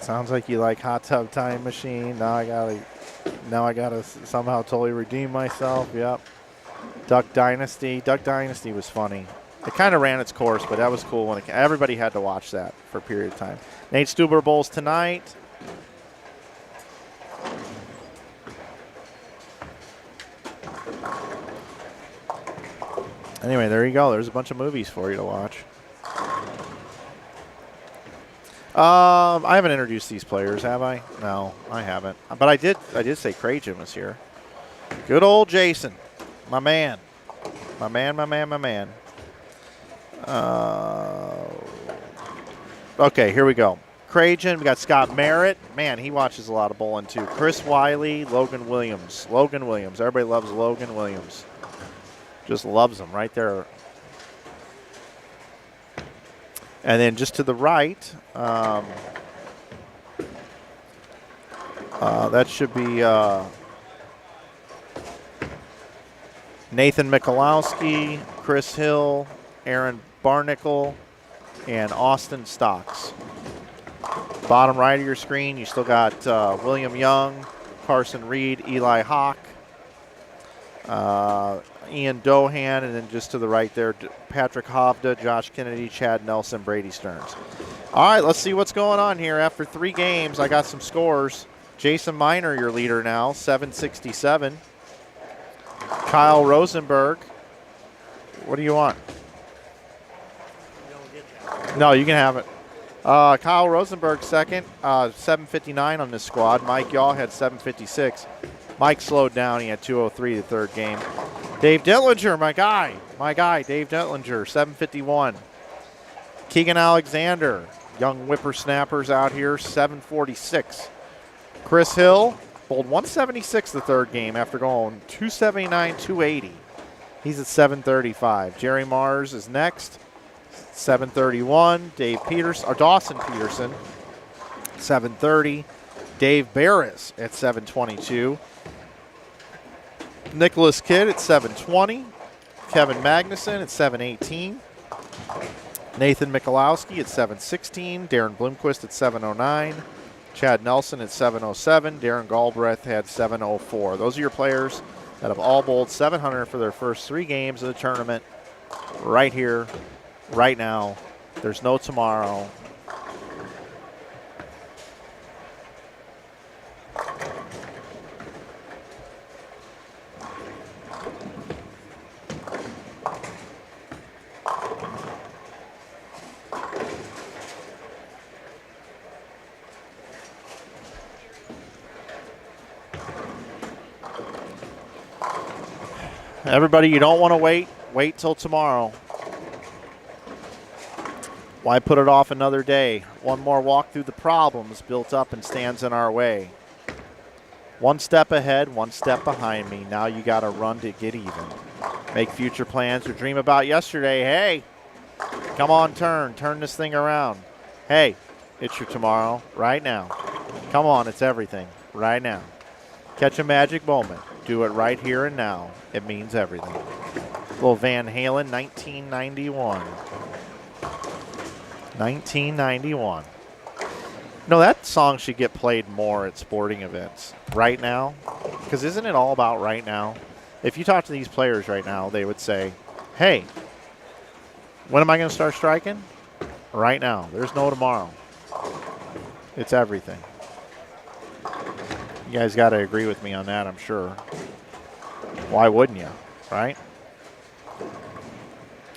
Speaker 1: Sounds like you like Hot Tub Time Machine. Now I gotta somehow totally redeem myself. Yep. Duck Dynasty. Duck Dynasty was funny. It kind of ran its course, but that was cool when everybody had to watch that for a period of time. Nate Stuber Bowls tonight. Anyway, there you go. There's a bunch of movies for you to watch. I haven't introduced these players, have I? No, I haven't. But I did say Cragen was here. Good old Jason. My man. My man. Okay, here we go. Cragen, we got Scott Merritt. Man, he watches a lot of bowling too. Chris Wiley, Logan Williams. Logan Williams. Everybody loves Logan Williams. Just loves him right there. And then just to the right, that should be Nathan Michalowski, Chris Hill, Aaron Barnicle, and Austin Stocks. Bottom right of your screen, you still got William Young, Carson Reed, Eli Hawk, Ian Dohan, and then just to the right there, Patrick Hovda, Josh Kennedy, Chad Nelson, Brady Stearns. All right, let's see what's going on here. After 3 games, I got some scores. Jason Miner, your leader now, 767. Kyle Rosenberg, what do you want? No, you can have it. Kyle Rosenberg second, 7:59 on this squad. Mike Yaw had 7:56. Mike slowed down. He had 2:03 the third game. Dave Dittlinger, my guy, Dave Dittlinger, 7:51. Keegan Alexander, young whippersnappers out here, 7:46. Chris Hill bowled 176 the third game after going 279, 280. He's at 7:35. Jerry Mars is next, 7:31. Dawson Peterson, 7:30. Dave Barris at 7:22. Nicholas Kidd at 7:20. Kevin Magnuson at 7:18. Nathan Michalowski at 7:16. Darren Bloomquist at 7:09. Chad Nelson at 7:07. Darren Galbraith had 7:04. Those are your players that have all bowled 700 for their first 3 games of the tournament right here, right now. There's no tomorrow. Everybody, you don't want to wait till tomorrow. Why put it off another day? One more walk through the problems built up and stands in our way. One step ahead, one step behind me. Now you got to run to get even. Make future plans or dream about yesterday. Hey, come on, turn this thing around. Hey, it's your tomorrow right now. Come on, it's everything right now. Catch a magic moment. Do it right here and now. It means everything. Little Van Halen, 1991. 1991. No, that song should get played more at sporting events. Right now. Because isn't it all about right now? If you talk to these players right now, they would say, hey, when am I going to start striking? Right now. There's no tomorrow. It's everything. You guys got to agree with me on that, I'm sure. Why wouldn't you, right?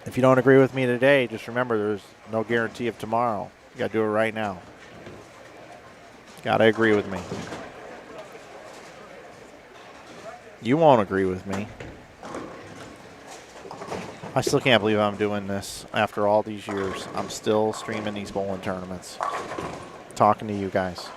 Speaker 1: If you don't agree with me today, just remember there's no guarantee of tomorrow. You got to do it right now. Got to agree with me. You won't agree with me. I still can't believe I'm doing this after all these years. I'm still streaming these bowling tournaments. Talking to you guys.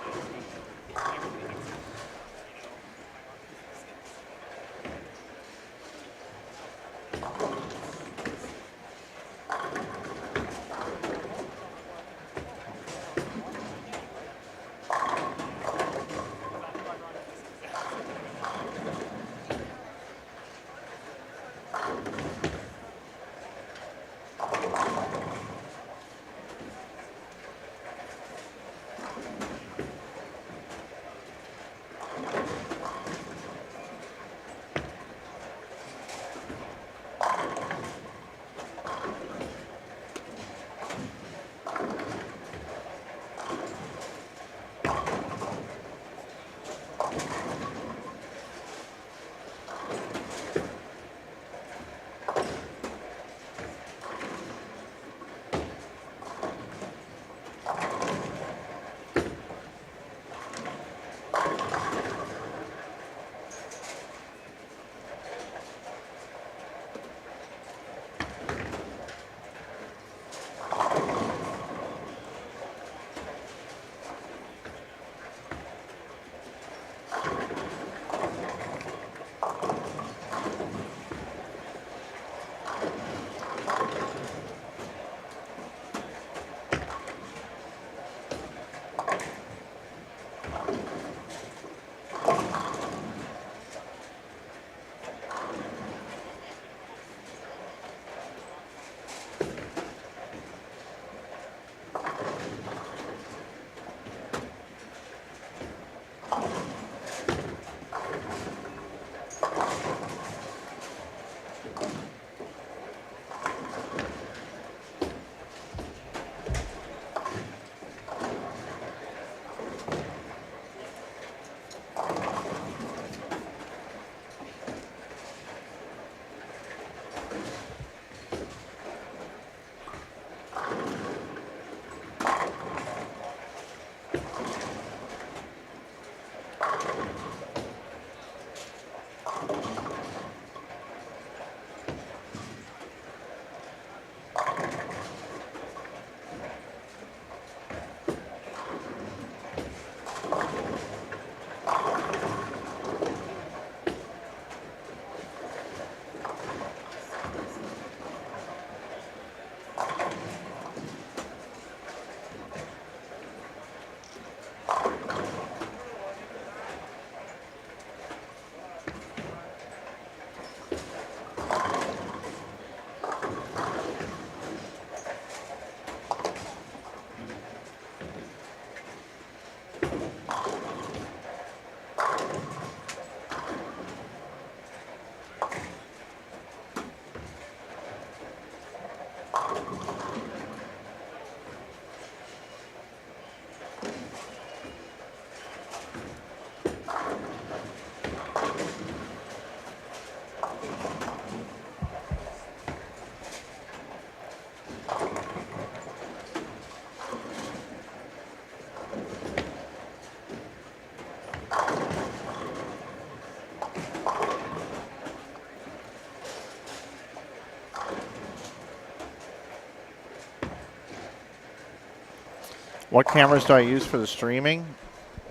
Speaker 1: What cameras do I use for the streaming?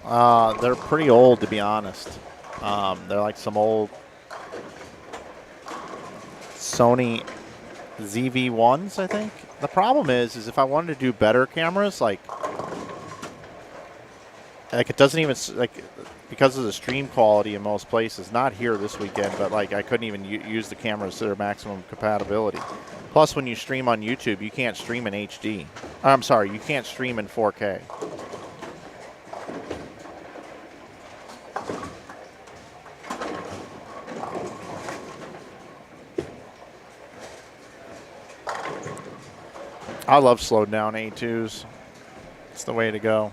Speaker 1: They're pretty old, to be honest. They're like some old Sony ZV-1s, I think. The problem is if I wanted to do better cameras, like it doesn't even, like, because of the stream quality in most places, not here this weekend, but like I couldn't even use the cameras to their maximum compatibility. Plus, when you stream on YouTube, you can't stream in HD. I'm sorry, you can't stream in 4K. I love slowed down A2s. It's the way to go.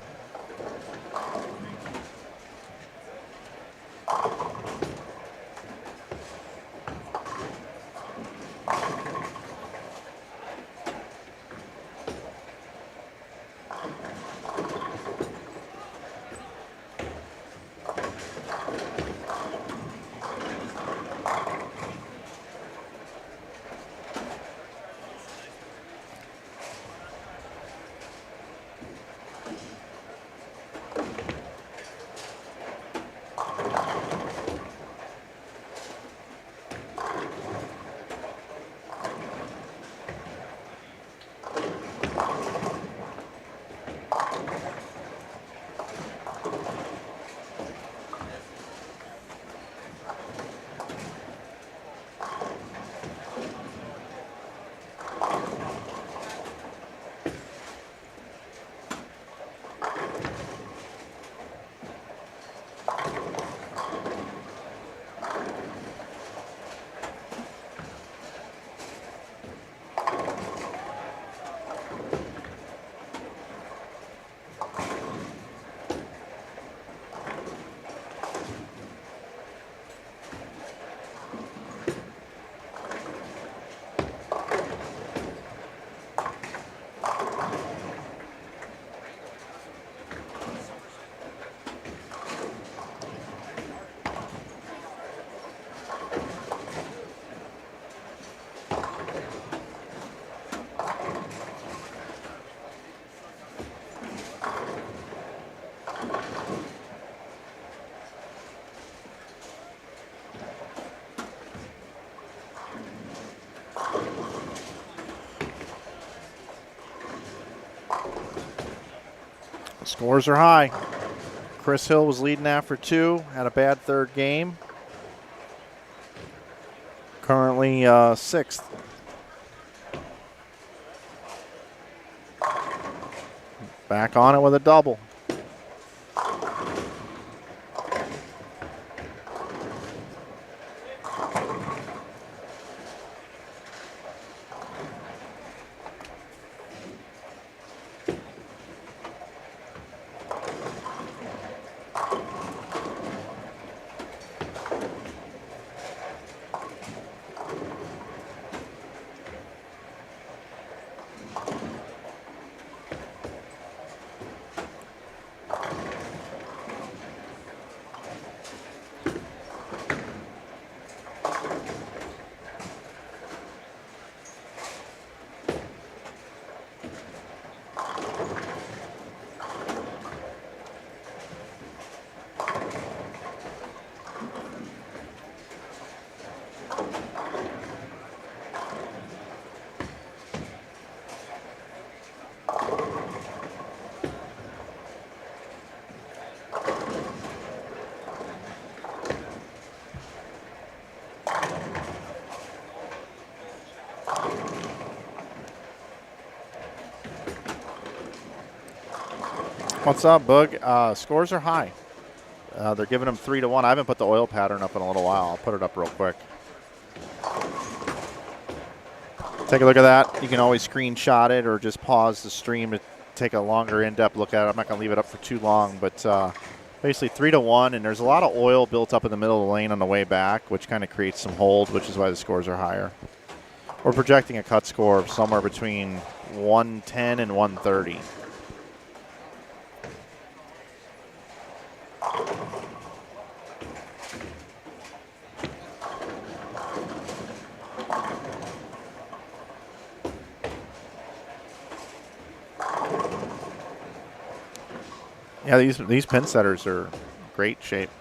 Speaker 1: Scores are high. Chris Hill was leading after 2, had a bad third game. Currently 6th. Back on it with a double. What's up, Boog? Scores are high. They're giving them 3-1. I haven't put the oil pattern up in a little while. I'll put it up real quick. Take a look at that. You can always screenshot it or just pause the stream to take a longer in-depth look at it. I'm not going to leave it up for too long, but basically 3-1, and there's a lot of oil built up in the middle of the lane on the way back, which kind of creates some hold, which is why the scores are higher. We're projecting a cut score of somewhere between 110 and 130. Yeah, these pin setters are great shape.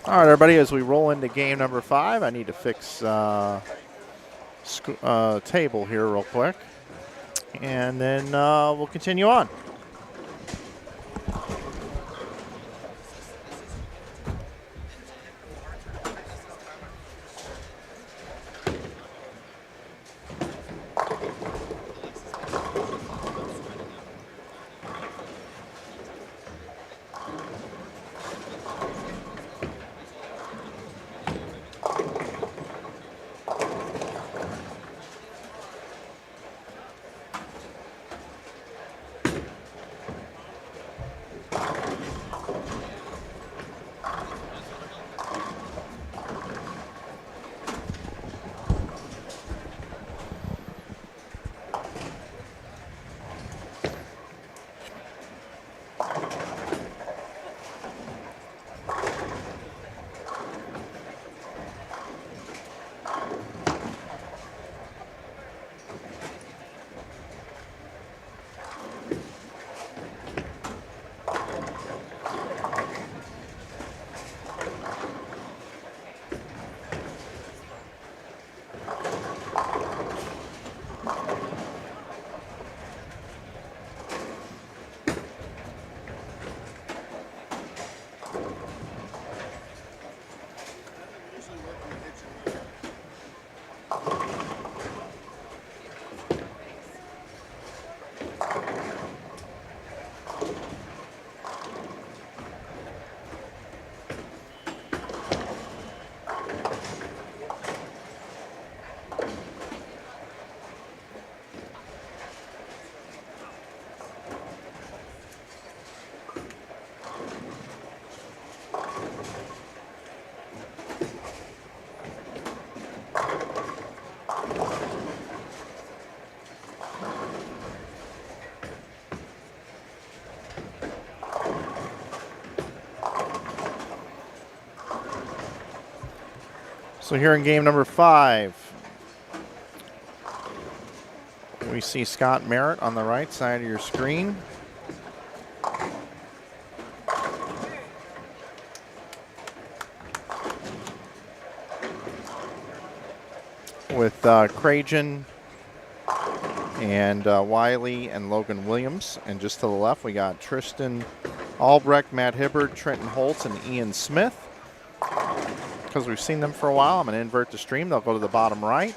Speaker 1: All right, everybody, as we roll into game number 5, I need to fix table here real quick, and then we'll continue on. So here in game number 5, we see Scott Merritt on the right side of your screen. With Cragen and Wiley and Logan Williams. And just to the left, we got Tristan Albrecht, Matt Hibbard, Trenton Holtz, and Ian Smith. Because we've seen them for a while, I'm going to invert the stream. They'll go to the bottom right.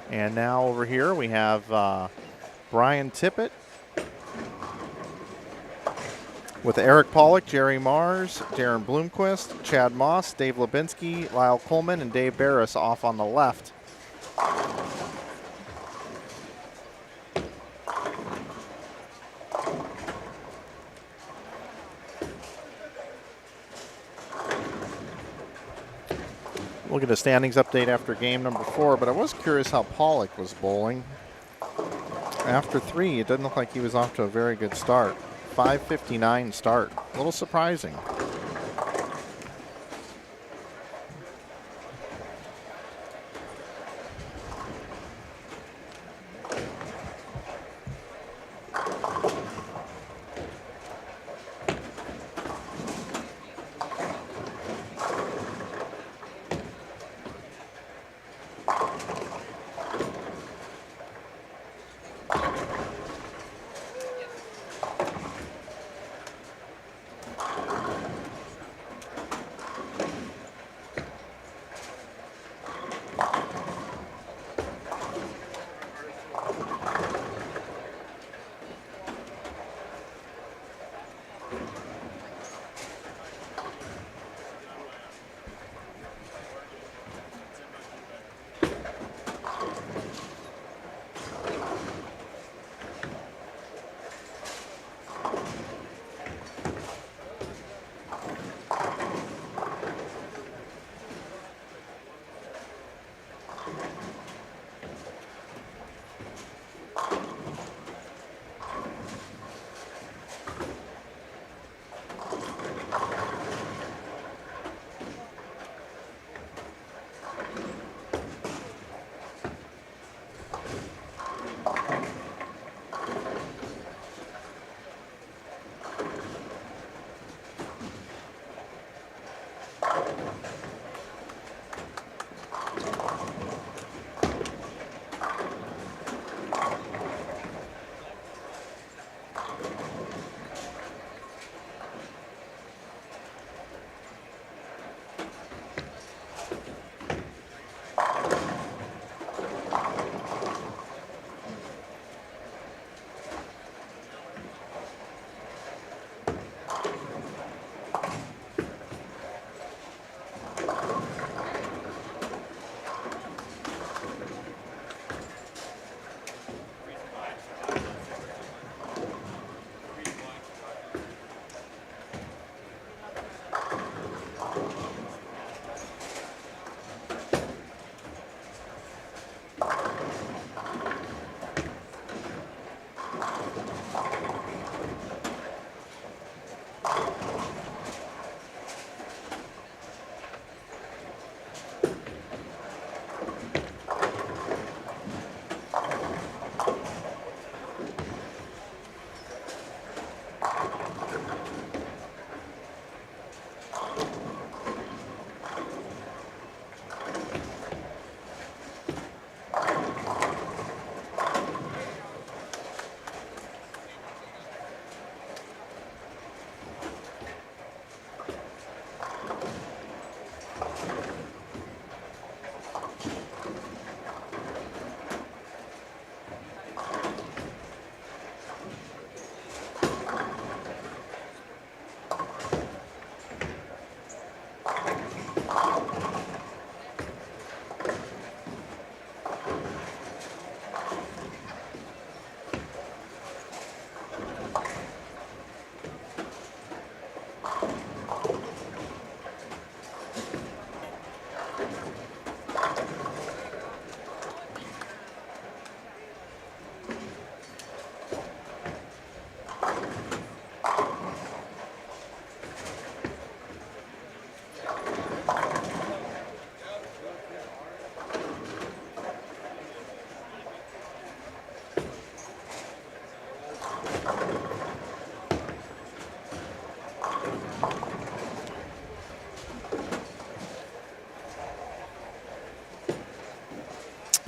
Speaker 1: And now over here we have Brian Tippett with Eric Pollock, Jerry Mars, Darren Bloomquist, Chad Moss, Dave Lubinsky, Lyle Coleman, and Dave Barris off on the left. We'll get a standings update after game number 4, but I was curious how Pollock was bowling. After 3, it didn't look like he was off to a very good start. 5:59 start. A little surprising.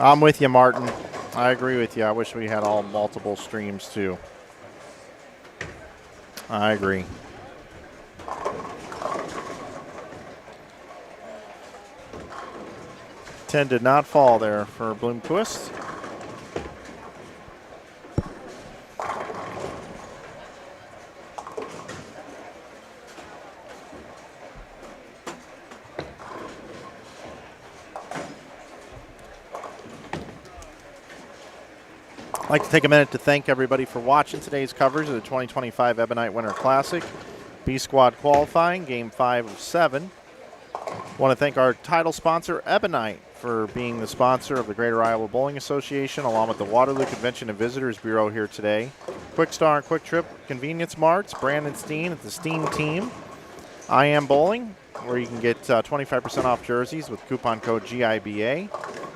Speaker 1: I'm with you, Martin. I agree with you. I wish we had all multiple streams too. I agree. Ten did not fall there for Bloomquist. I'd like to take a minute to thank everybody for watching today's coverage of the 2025 Ebonite Winter Classic. B Squad qualifying, Game 5 of 7. Want to thank our title sponsor, Ebonite, for being the sponsor of the Greater Iowa Bowling Association, along with the Waterloo Convention and Visitors Bureau here today. Quick Star and Quick Trip Convenience Marts, Brandon Steen at the Steen team. I Am Bowling, where you can get 25% off jerseys with coupon code GIBA.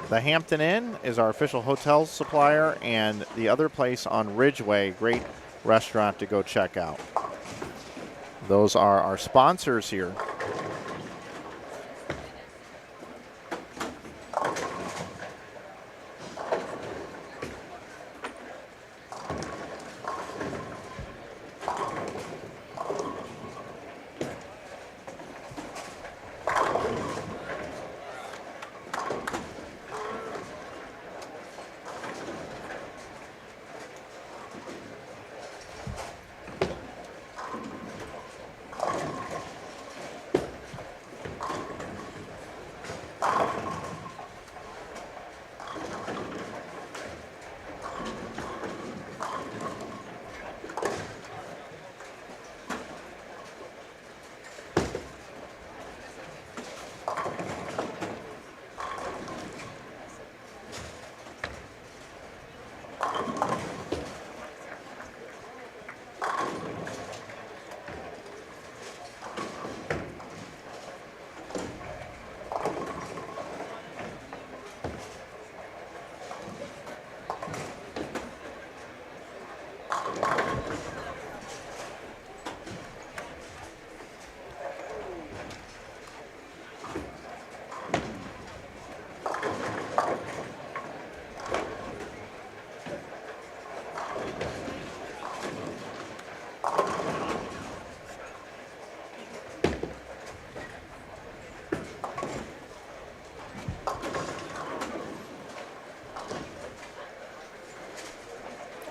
Speaker 1: The Hampton Inn is our official hotel supplier, and the other place on Ridgeway, great restaurant to go check out. Those are our sponsors here.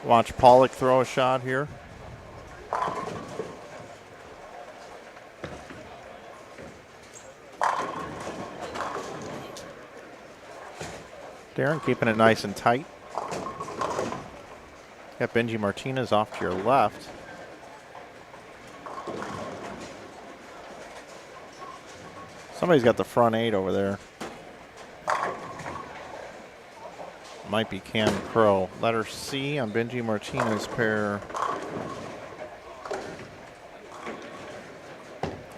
Speaker 1: Watch Pollock throw a shot here. Darren keeping it nice and tight. Got Benji Martinez off to your left. Somebody's got the front 8 over there. Might be Cam Crow. Letter C on Benji Martinez pair.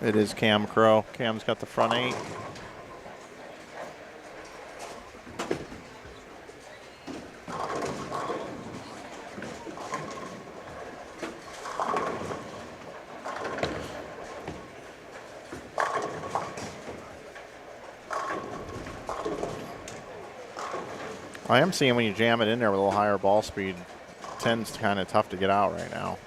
Speaker 1: It is Cam Crow. Cam's got the front 8. I am seeing when you jam it in there with a little higher ball speed, 10's kind of tough to get out right now.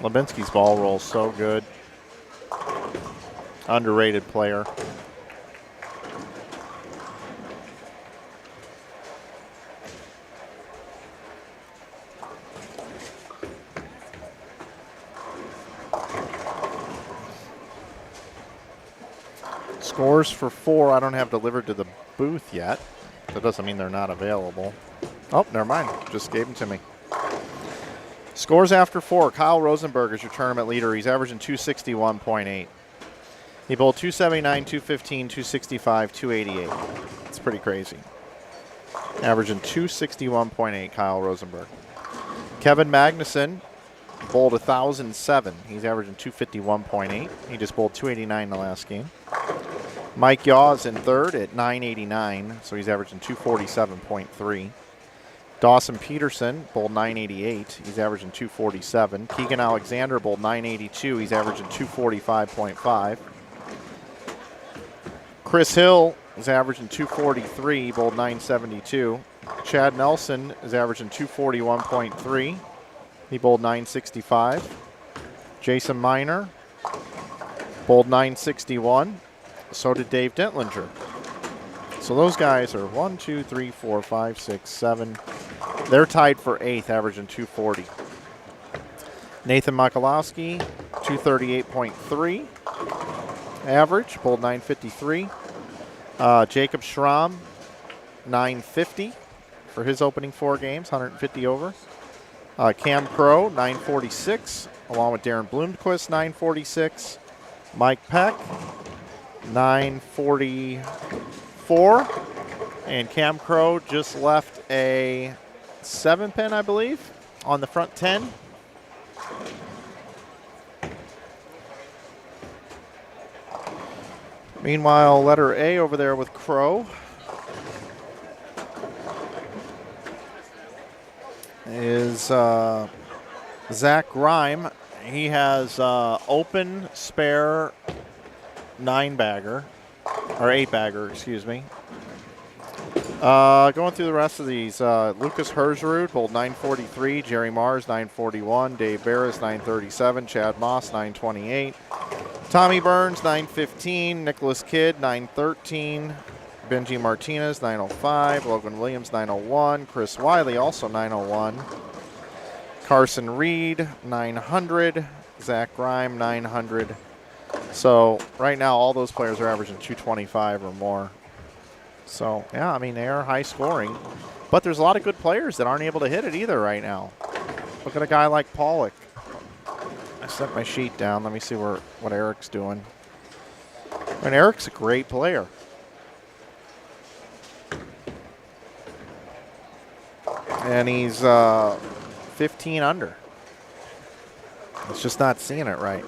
Speaker 1: Lebinsky's ball roll so good. Underrated player. Scores for 4 I don't have delivered to the booth yet. That doesn't mean they're not available. Oh, never mind. Just gave them to me. Scores after 4. Kyle Rosenberg is your tournament leader. He's averaging 261.8. He bowled 279, 215, 265, 288. It's pretty crazy. Averaging 261.8, Kyle Rosenberg. Kevin Magnuson bowled 1,007. He's averaging 251.8. He just bowled 289 in the last game. Mike Yaw is in third at 989, so he's averaging 247.3. Dawson Peterson bowled 988. He's averaging 247. Keegan Alexander bowled 982. He's averaging 245.5. Chris Hill is averaging 243. He bowled 972. Chad Nelson is averaging 241.3. He bowled 965. Jason Miner bowled 961. So did Dave Dentlinger. So those guys are 1, 2, 3, 4, 5, 6, 7. They're tied for 8th, averaging 240. Nathan Mikulowski, 238.3 average, bowled 953. Jacob Schramm, 950 for his opening 4 games, 150 over. Cam Crow, 946, along with Darren Bloomquist, 946. Mike Peck, 944. And Cam Crow just left a 7-pin, I believe, on the front 10. Meanwhile, letter A over there with Crow is Zach Grime. He has open spare 9-bagger, or 8-bagger, excuse me. Going through the rest of these, Lucas Herzrud bowled 943, Jerry Mars 941, Dave Barris 937, Chad Moss 928, Tommy Burns 915, Nicholas Kidd 913, Benji Martinez 905, Logan Williams 901, Chris Wiley also 901, Carson Reed 900, Zach Grime 900. So right now all those players are averaging 225 or more. So, yeah, I mean, they are high scoring. But there's a lot of good players that aren't able to hit it either right now. Look at a guy like Pollock. I set my sheet down. Let me see what Eric's doing. And Eric's a great player. And he's 15 under. He's just not seeing it right.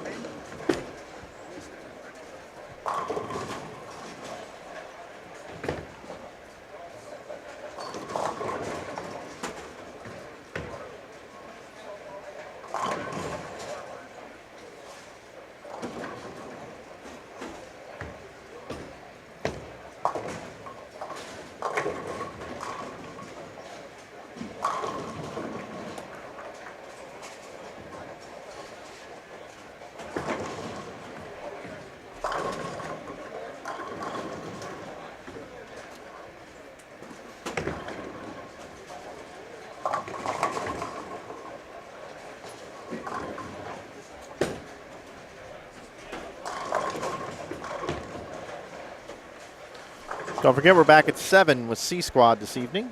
Speaker 1: Don't forget, we're back at 7 with C Squad this evening.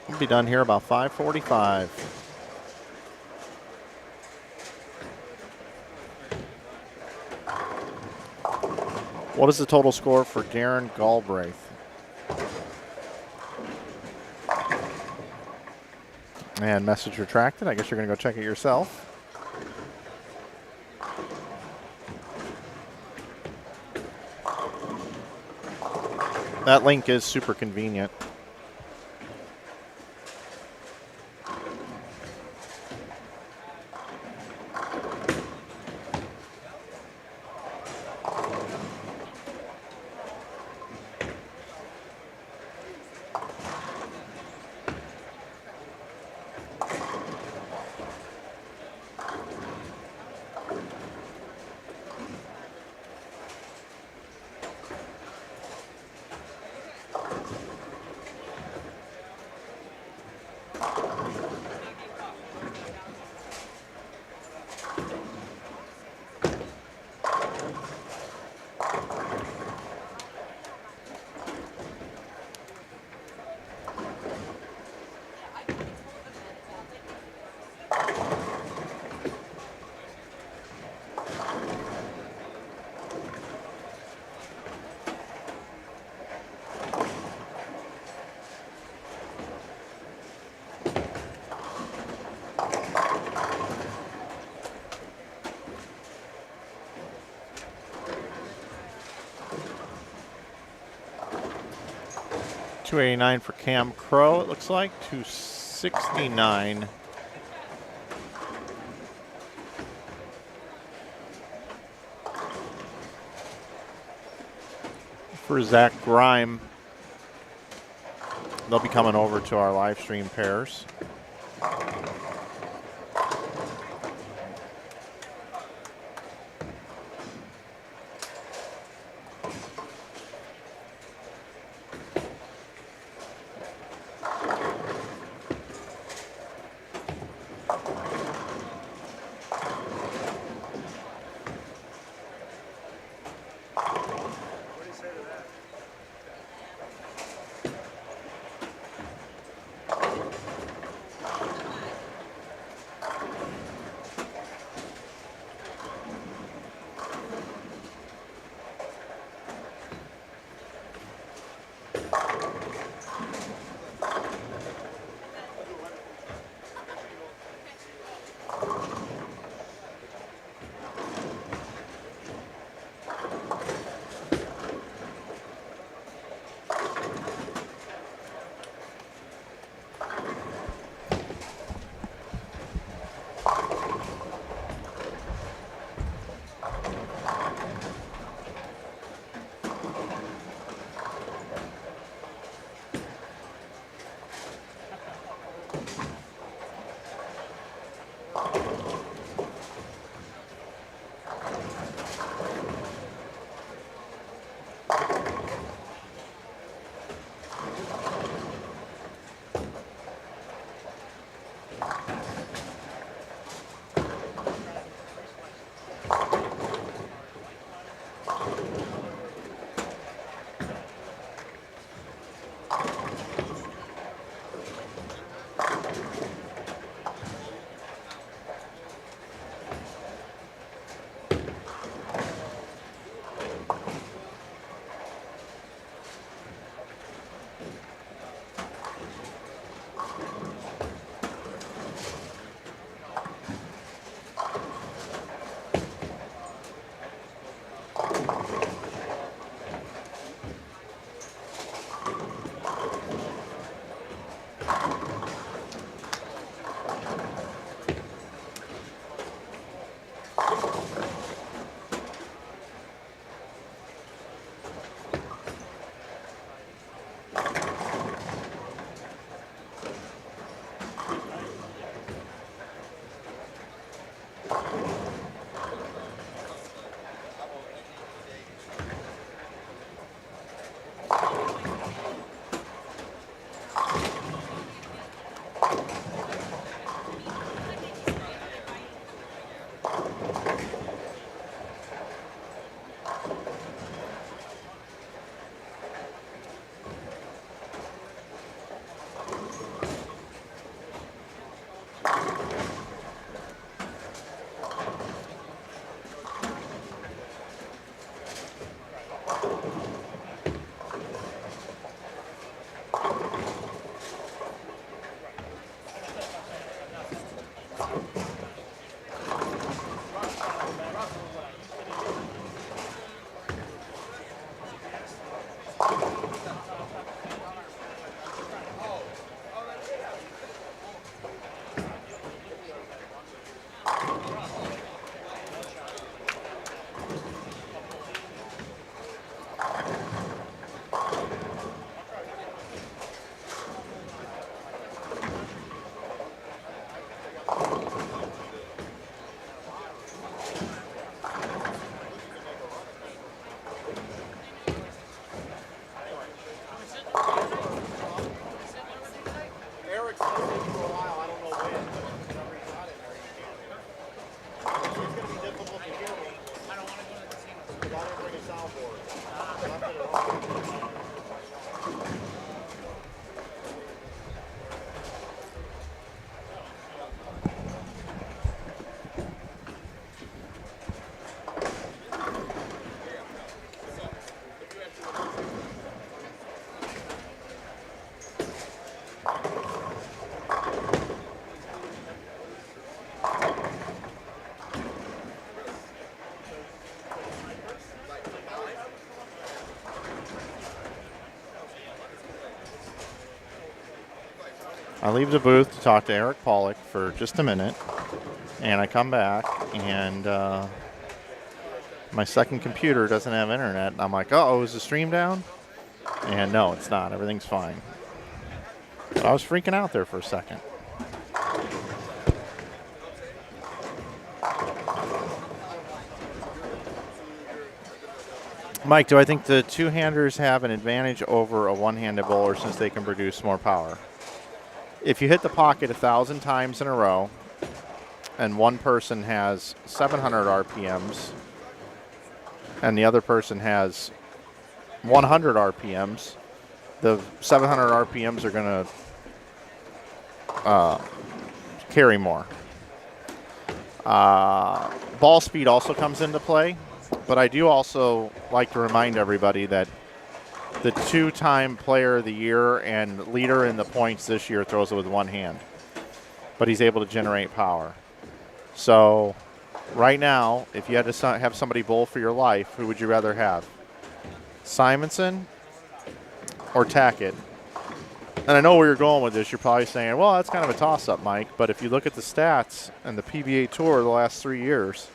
Speaker 1: We'll be done here about 5:45. What is the total score for Darren Galbraith? And message retracted. I guess you're going to go check it yourself. That link is super convenient. 289 for Cam Crow, it looks like. 269 for Zach Grime. They'll be coming over to our live stream pairs. I leave the booth to talk to Eric Pollock for just a minute, and I come back, and my second computer doesn't have internet. And I'm like, uh-oh, is the stream down? And no, it's not. Everything's fine. But I was freaking out there for a second. Mike, do I think the two-handers have an advantage over a one-handed bowler since they can produce more power? If you hit the pocket 1,000 times in a row and one person has 700 RPMs and the other person has 100 RPMs, the 700 RPMs are going to carry more. Ball speed also comes into play, but I do also like to remind everybody that the two-time player of the year and leader in the points this year throws it with one hand, but he's able to generate power. So right now, if you had to have somebody bowl for your life, who would you rather have? Simonson or Tackett? And I know where you're going with this. You're probably saying, well, that's kind of a toss-up, Mike. But if you look at the stats and the PBA Tour the last 3 years,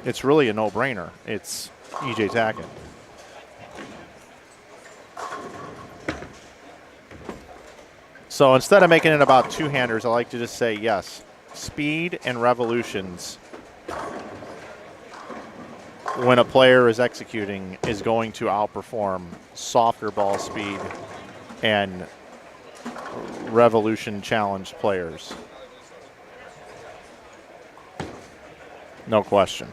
Speaker 1: it's really a no-brainer. It's E.J. Tackett. So instead of making it about two-handers, I like to just say, yes, speed and revolutions when a player is executing is going to outperform softer ball speed and revolution challenged players. No question.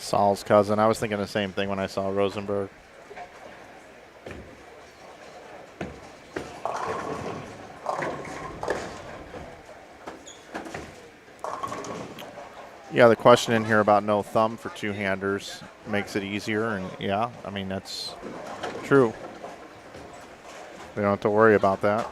Speaker 1: Saul's cousin. I was thinking the same thing when I saw Rosenberg. Yeah, the question in here about no thumb for two-handers makes it easier, and yeah, I mean, that's true. We don't have to worry about that.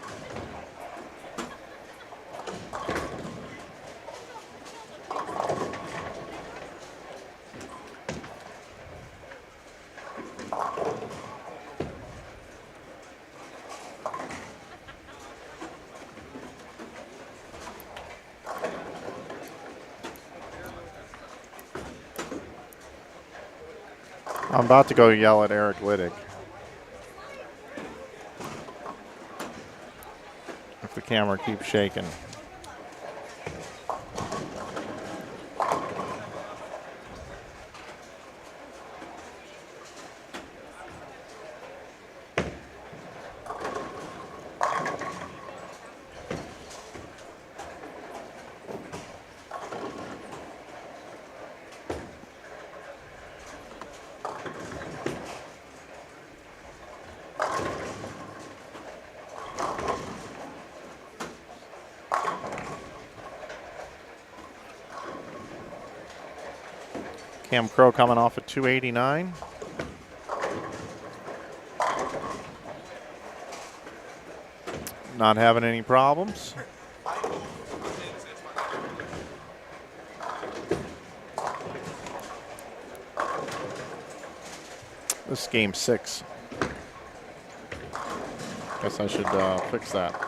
Speaker 1: I'm about to go yell at Eric Littig. If the camera keeps shaking. Cam Crow coming off at 289. Not having any problems. This is game 6. Guess I should fix that.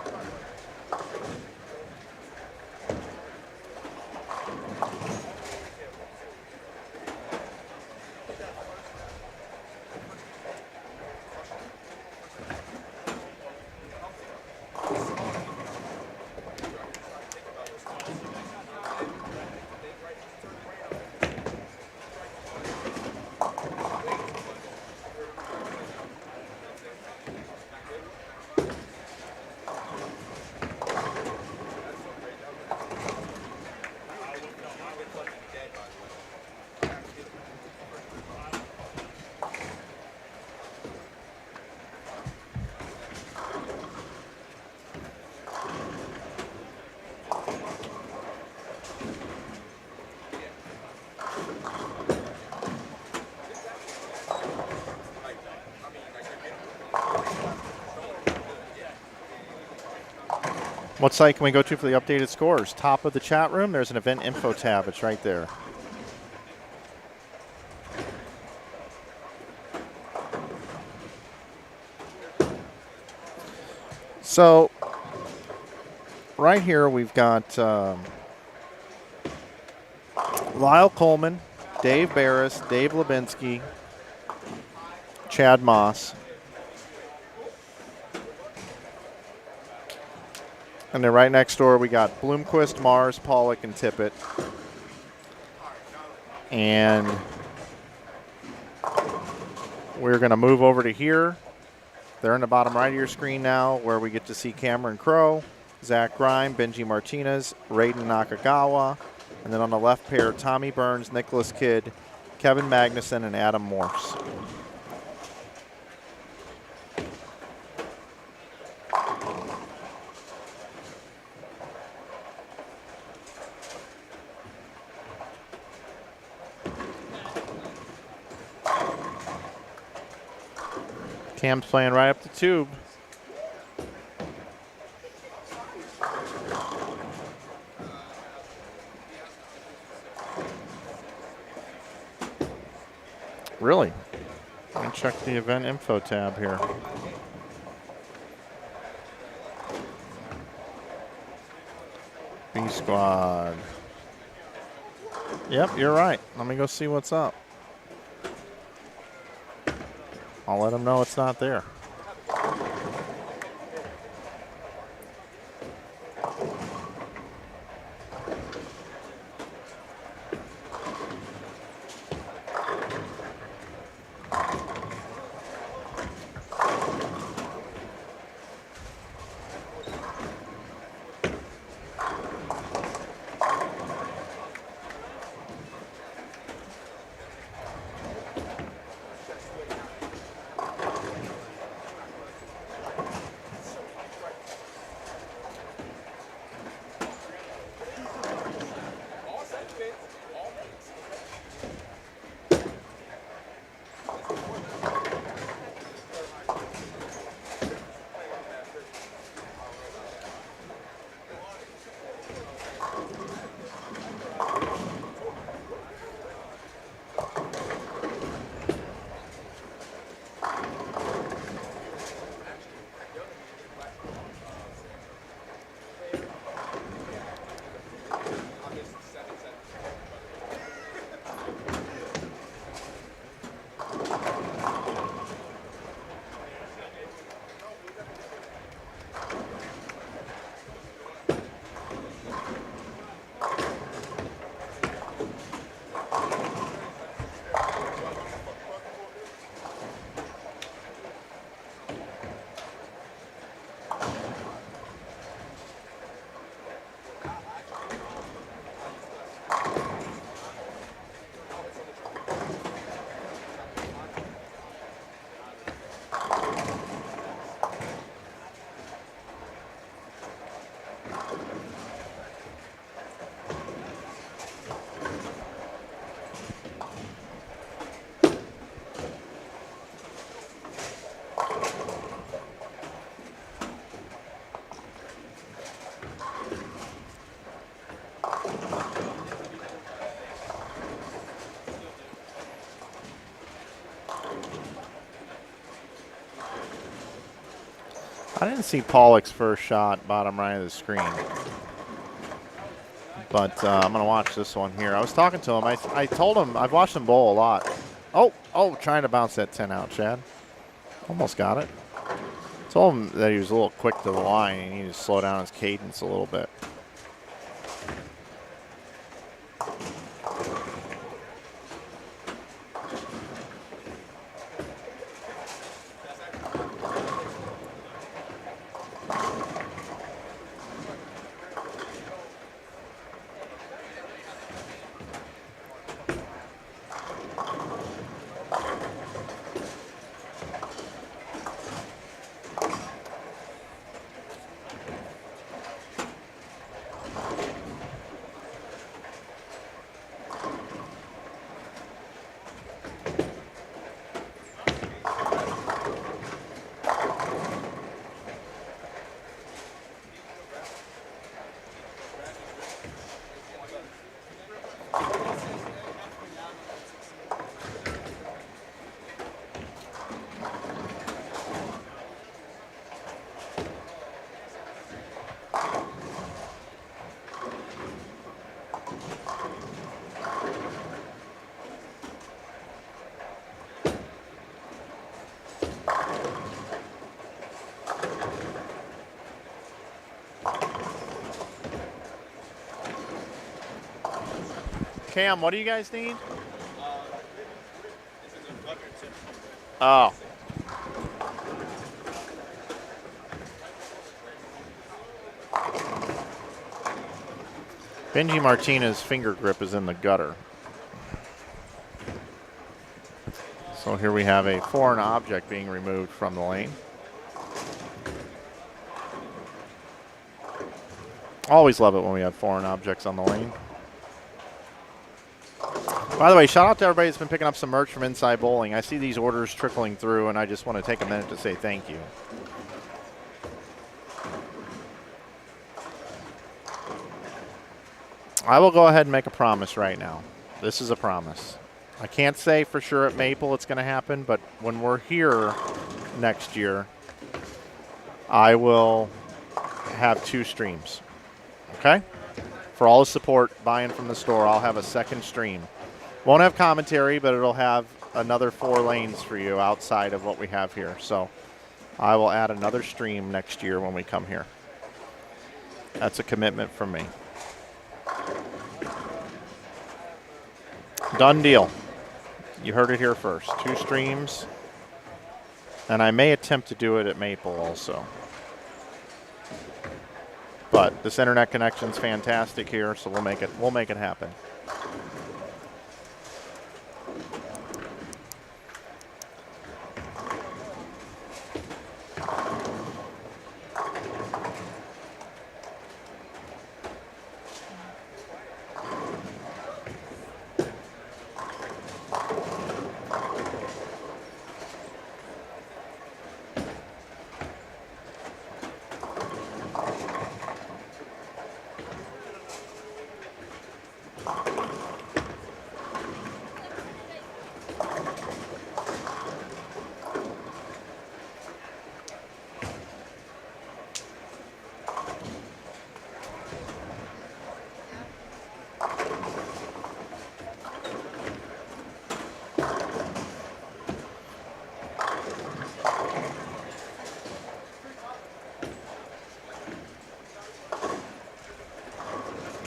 Speaker 1: What site can we go to for the updated scores? Top of the chat room, there's an event info tab. It's right there. So, right here we've got Lyle Coleman, Dave Barris, Dave Lubinsky, Chad Moss. And then right next door we got Bloomquist, Mars, Pollock, and Tippett. And we're going to move over to here. They're in the bottom right of your screen now, where we get to see Cameron Crowe, Zach Grime, Benji Martinez, Raiden Nakagawa, and then on the left pair, Tommy Burns, Nicholas Kidd, Kevin Magnuson, and Adam Morse. Cam's playing right up the tube. Really? Let me check the event info tab here. B Squad. Yep, you're right. Let me go see what's up. I'll let them know it's not there. I didn't see Pollock's first shot, bottom right of the screen. But I'm going to watch this one here. I was talking to him. I told him I've watched him bowl a lot. Oh, trying to bounce that 10 out, Chad. Almost got it. Told him that he was a little quick to the line and he needed to slow down his cadence a little bit. Cam, what do you guys need? Oh. Benji Martinez's finger grip is in the gutter. So here we have a foreign object being removed from the lane. Always love it when we have foreign objects on the lane. By the way, shout out to everybody that's been picking up some merch from Inside Bowling. I see these orders trickling through, and I just want to take a minute to say thank you. I will go ahead and make a promise right now. This is a promise. I can't say for sure at Maple it's going to happen, but when we're here next year, I will have 2 streams. Okay? For all the support buying from the store, I'll have a second stream. Won't have commentary, but it'll have another 4 lanes for you outside of what we have here. So I will add another stream next year when we come here. That's a commitment from me. Done deal. You heard it here first. 2 streams. And I may attempt to do it at Maple also. But this internet connection's fantastic here, so we'll make it happen.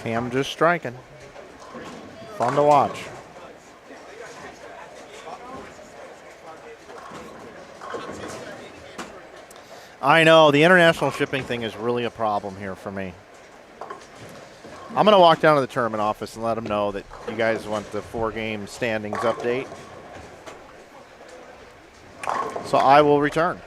Speaker 1: Cam just striking. Fun to watch. I know, the international shipping thing is really a problem here for me. I'm going to walk down to the tournament office and let them know that you guys want the 4-game standings update. So I will return.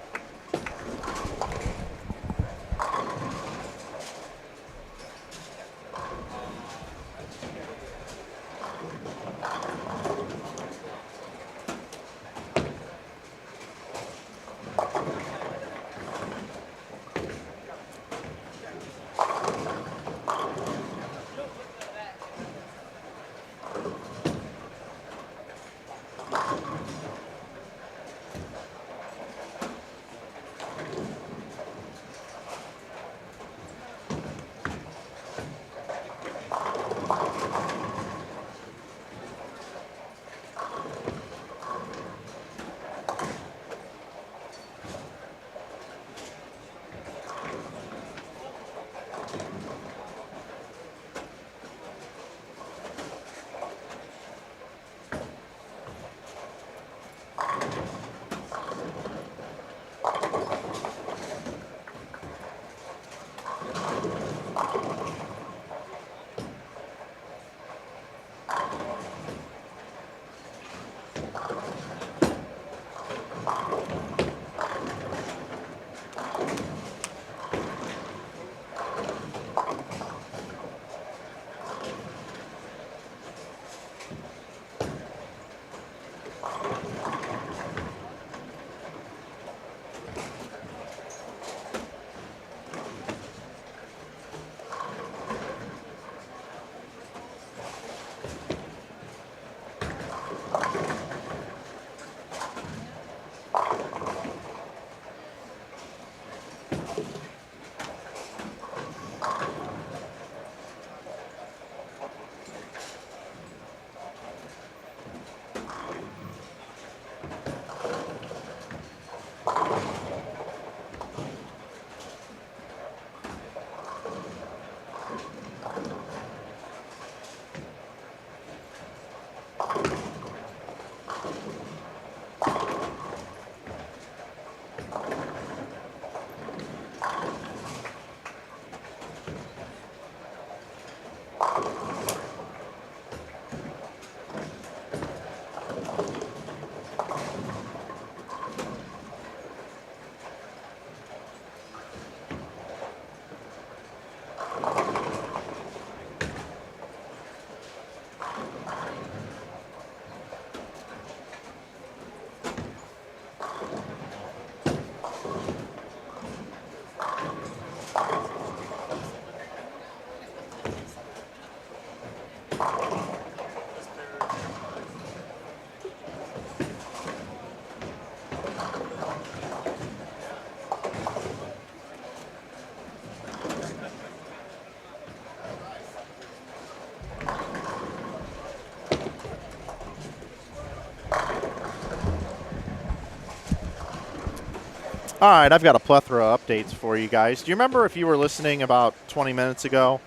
Speaker 1: All right, I've got a plethora of updates for you guys. Do you remember if you were listening about 20 minutes ago,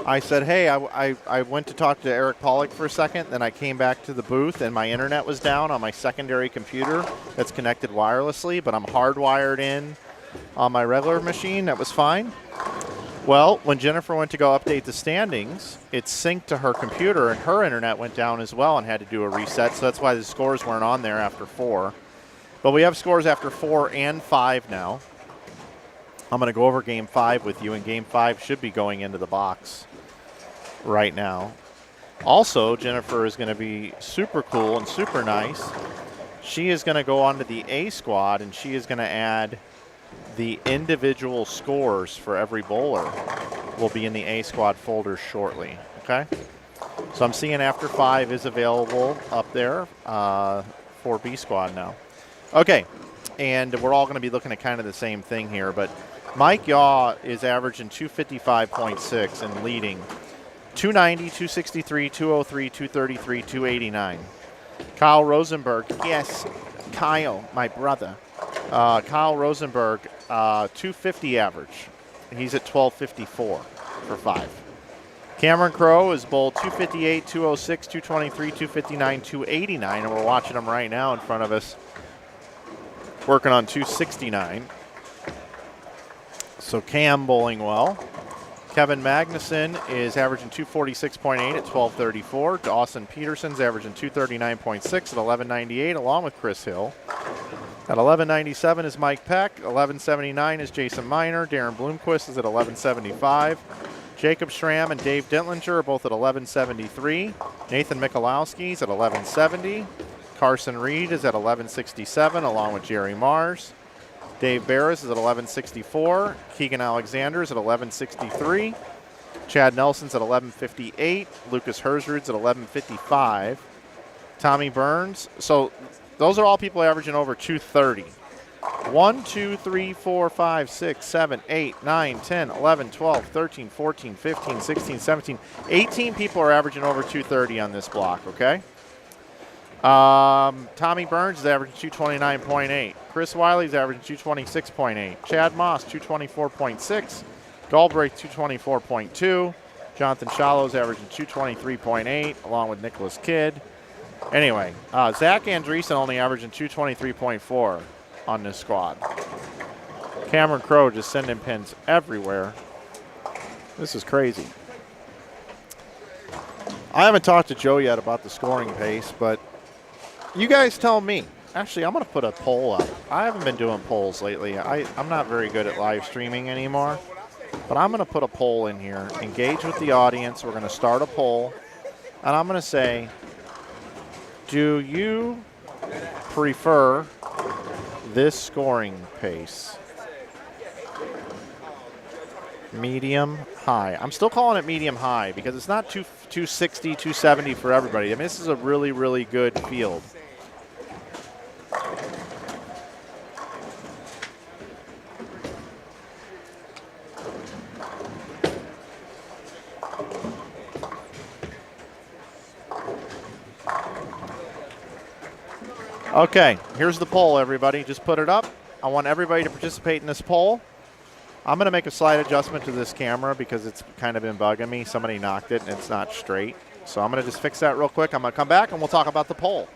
Speaker 1: I said, hey, I went to talk to Eric Pollock for a second, then I came back to the booth and my internet was down on my secondary computer that's connected wirelessly, but I'm hardwired in on my regular machine. That was fine. Well, when Jennifer went to go update the standings, it synced to her computer and her internet went down as well and had to do a reset, so that's why the scores weren't on there after 4. But we have scores after 4 and 5 now. I'm going to go over Game 5 with you, and Game 5 should be going into the box right now. Also, Jennifer is going to be super cool and super nice. She is going to go onto the A squad, and she is going to add the individual scores for every bowler will be in the A squad folder shortly, okay? So I'm seeing after 5 is available up there for B squad now. Okay, and we're all going to be looking at kind of the same thing here, but Mike Yaw is averaging 255.6 and leading 290, 263, 203, 233, 289. Kyle Rosenberg, yes, Kyle, my brother. Kyle Rosenberg, 250 average. He's at 1254 for 5. Cameron Crowe is bowled 258, 206, 223, 259, 289, and we're watching him right now in front of us, working on 269. So Cam bowling well. Kevin Magnuson is averaging 246.8 at 1234. Dawson Peterson's averaging 239.6 at 1198, along with Chris Hill. At 1197 is Mike Peck. 1179 is Jason Miner. Darren Bloomquist is at 1175. Jacob Schramm and Dave Dentlinger are both at 1173. Nathan Michalowski is at 1170. Carson Reed is at 1167, along with Jerry Mars. Dave Barris is at 1164. Keegan Alexander is at 1163. Chad Nelson's at 1158. Lucas Herzrud's at 1155. Tommy Burns. So those are all people averaging over 230. 1, 2, 3, 4, 5, 6, 7, 8, 9, 10, 11, 12, 13, 14, 15, 16, 17. 18 people are averaging over 230 on this block, okay? Tommy Burns is averaging 229.8. Chris Wiley's averaging 226.8. Chad Moss, 224.6. Galbraith, 224.2. Jonathan Shallow's averaging 223.8, along with Nicholas Kidd. Anyway, Zach Andreessen only averaging 223.4 on this squad. Cameron Crowe just sending pins everywhere. This is crazy. I haven't talked to Joe yet about the scoring pace, but you guys tell me. Actually, I'm going to put a poll up. I haven't been doing polls lately. I'm not very good at live streaming anymore, but I'm going to put a poll in here. Engage with the audience. We're going to start a poll, and I'm going to say, do you prefer this scoring pace? Medium, high. I'm still calling it medium high because it's not 260, 270 for everybody. I mean, this is a really, really good field. Okay, here's the poll, everybody. Just put it up. I want everybody to participate in this poll. I'm going to make a slight adjustment to this camera because it's kind of been bugging me. Somebody knocked it and it's not straight. So I'm going to just fix that real quick. I'm going to come back and we'll talk about the poll.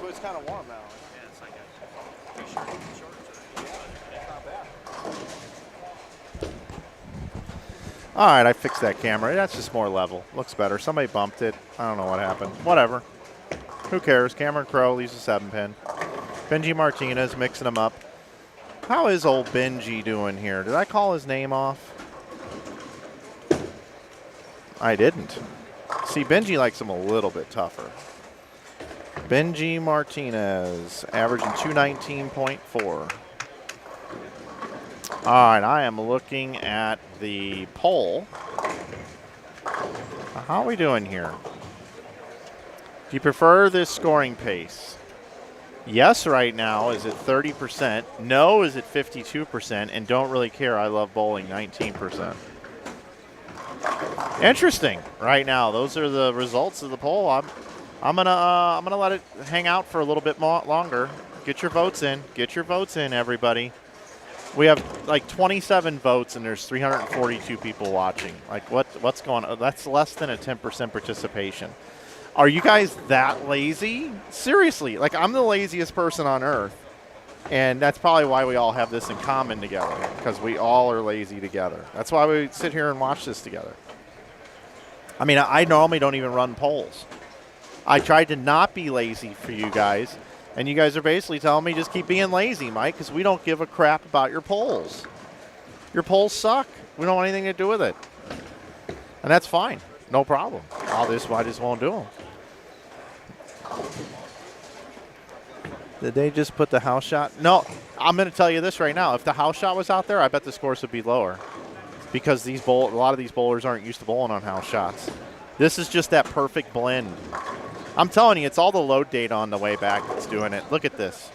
Speaker 1: It's kind of warm now.
Speaker 4: Yeah, it's like a t-shirt, shorts. It's not bad.
Speaker 1: All right, I fixed that camera. That's just more level. Looks better. Somebody bumped it. I don't know what happened. Whatever. Who cares? Cameron Crowe leaves a 7-pin. Benji Martinez mixing them up. How is old Benji doing here? Did I call his name off? I didn't. See, Benji likes him a little bit tougher. Benji Martinez, averaging 219.4. All right, I am looking at the poll. How are we doing here? Do you prefer this scoring pace? Yes right now is at 30%. No is at 52%. And don't really care, I love bowling, 19%. Interesting right now. Those are the results of the poll. I'm gonna let it hang out for a little bit more longer. Get your votes in. Get your votes in, everybody. We have like 27 votes and there's 342 people watching. Like what's going on? That's less than a 10% participation. Are you guys that lazy? Seriously, like I'm the laziest person on earth. And that's probably why we all have this in common together, because we all are lazy together. That's why we sit here and watch this together. I mean, I normally don't even run polls. I tried to not be lazy for you guys, and you guys are basically telling me just keep being lazy, Mike, because we don't give a crap about your polls. Your polls suck. We don't want anything to do with it. And that's fine. No problem. I just won't do them. Did they just put the house shot? No, I'm going to tell you this right now. If the house shot was out there, I bet the scores would be lower, because a lot of these bowlers aren't used to bowling on house shots. This is just that perfect blend. I'm telling you, it's all the load data on the way back that's doing it. Look at this.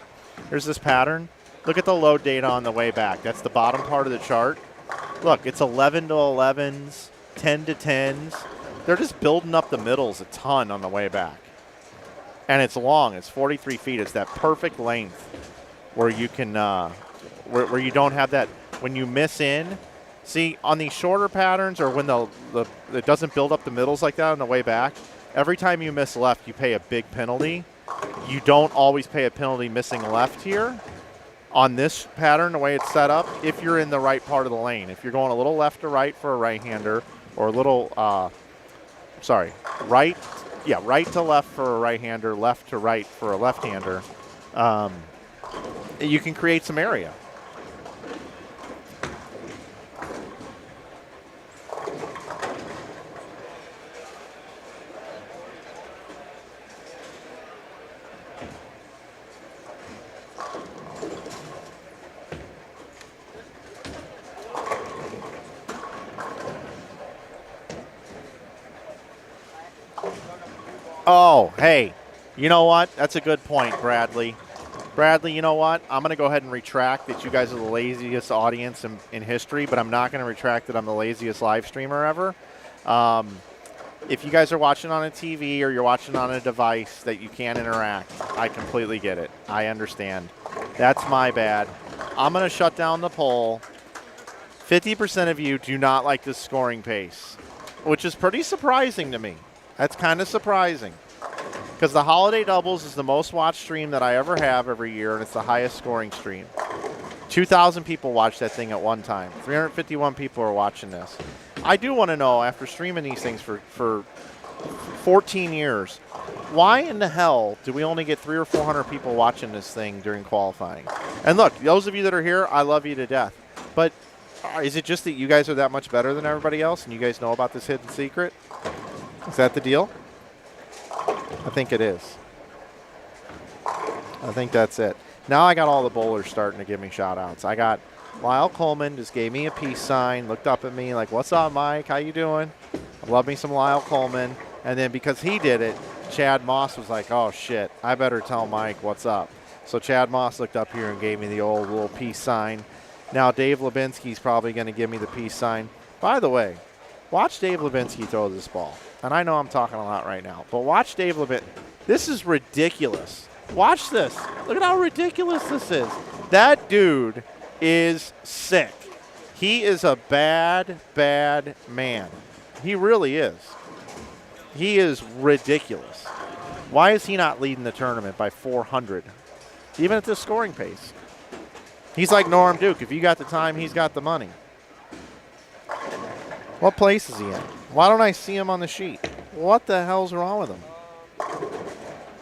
Speaker 1: Here's this pattern. Look at the load data on the way back. That's the bottom part of the chart. Look, it's 11 to 11s, 10 to 10s. They're just building up the middles a ton on the way back. And it's long. It's 43 feet. It's that perfect length where you can, where you don't have that, when you miss in. See, on these shorter patterns, or when it doesn't build up the middles like that on the way back, every time you miss left, you pay a big penalty. You don't always pay a penalty missing left here. On this pattern, the way it's set up, if you're in the right part of the lane. If you're going a little left to right for a right-hander, or a little, right to left for a right-hander, left to right for a left-hander, you can create some area. Oh, hey, you know what? That's a good point, Bradley. Bradley, you know what? I'm going to go ahead and retract that you guys are the laziest audience in history, but I'm not going to retract that I'm the laziest live streamer ever. If you guys are watching on a TV or you're watching on a device that you can't interact, I completely get it. I understand. That's my bad. I'm going to shut down the poll. 50% of you do not like this scoring pace, which is pretty surprising to me. That's kind of surprising, because the Holiday Doubles is the most watched stream that I ever have every year, and it's the highest scoring stream. 2,000 people watch that thing at one time. 351 people are watching this. I do want to know, after streaming these things for 14 years, why in the hell do we only get 300 or 400 people watching this thing during qualifying? And look, those of you that are here, I love you to death. But is it just that you guys are that much better than everybody else, and you guys know about this hidden secret? Is that the deal? I think it is. I think that's it. Now I got all the bowlers starting to give me shout-outs. I got Lyle Coleman just gave me a peace sign, looked up at me like, what's up, Mike? How you doing? I love me some Lyle Coleman. And then because he did it, Chad Moss was like, oh, shit, I better tell Mike what's up. So Chad Moss looked up here and gave me the old little peace sign. Now Dave Lubinsky's probably going to give me the peace sign. By the way, watch Dave Lubinsky throw this ball. And I know I'm talking a lot right now, but watch Dave Lubinsky. This is ridiculous. Watch this. Look at how ridiculous this is. That dude is sick. He is a bad, bad man. He really is. He is ridiculous. Why is he not leading the tournament by 400, even at this scoring pace? He's like Norm Duke. If you got the time, he's got the money. What place is he in? Why don't I see him on the sheet? What the hell's wrong with him?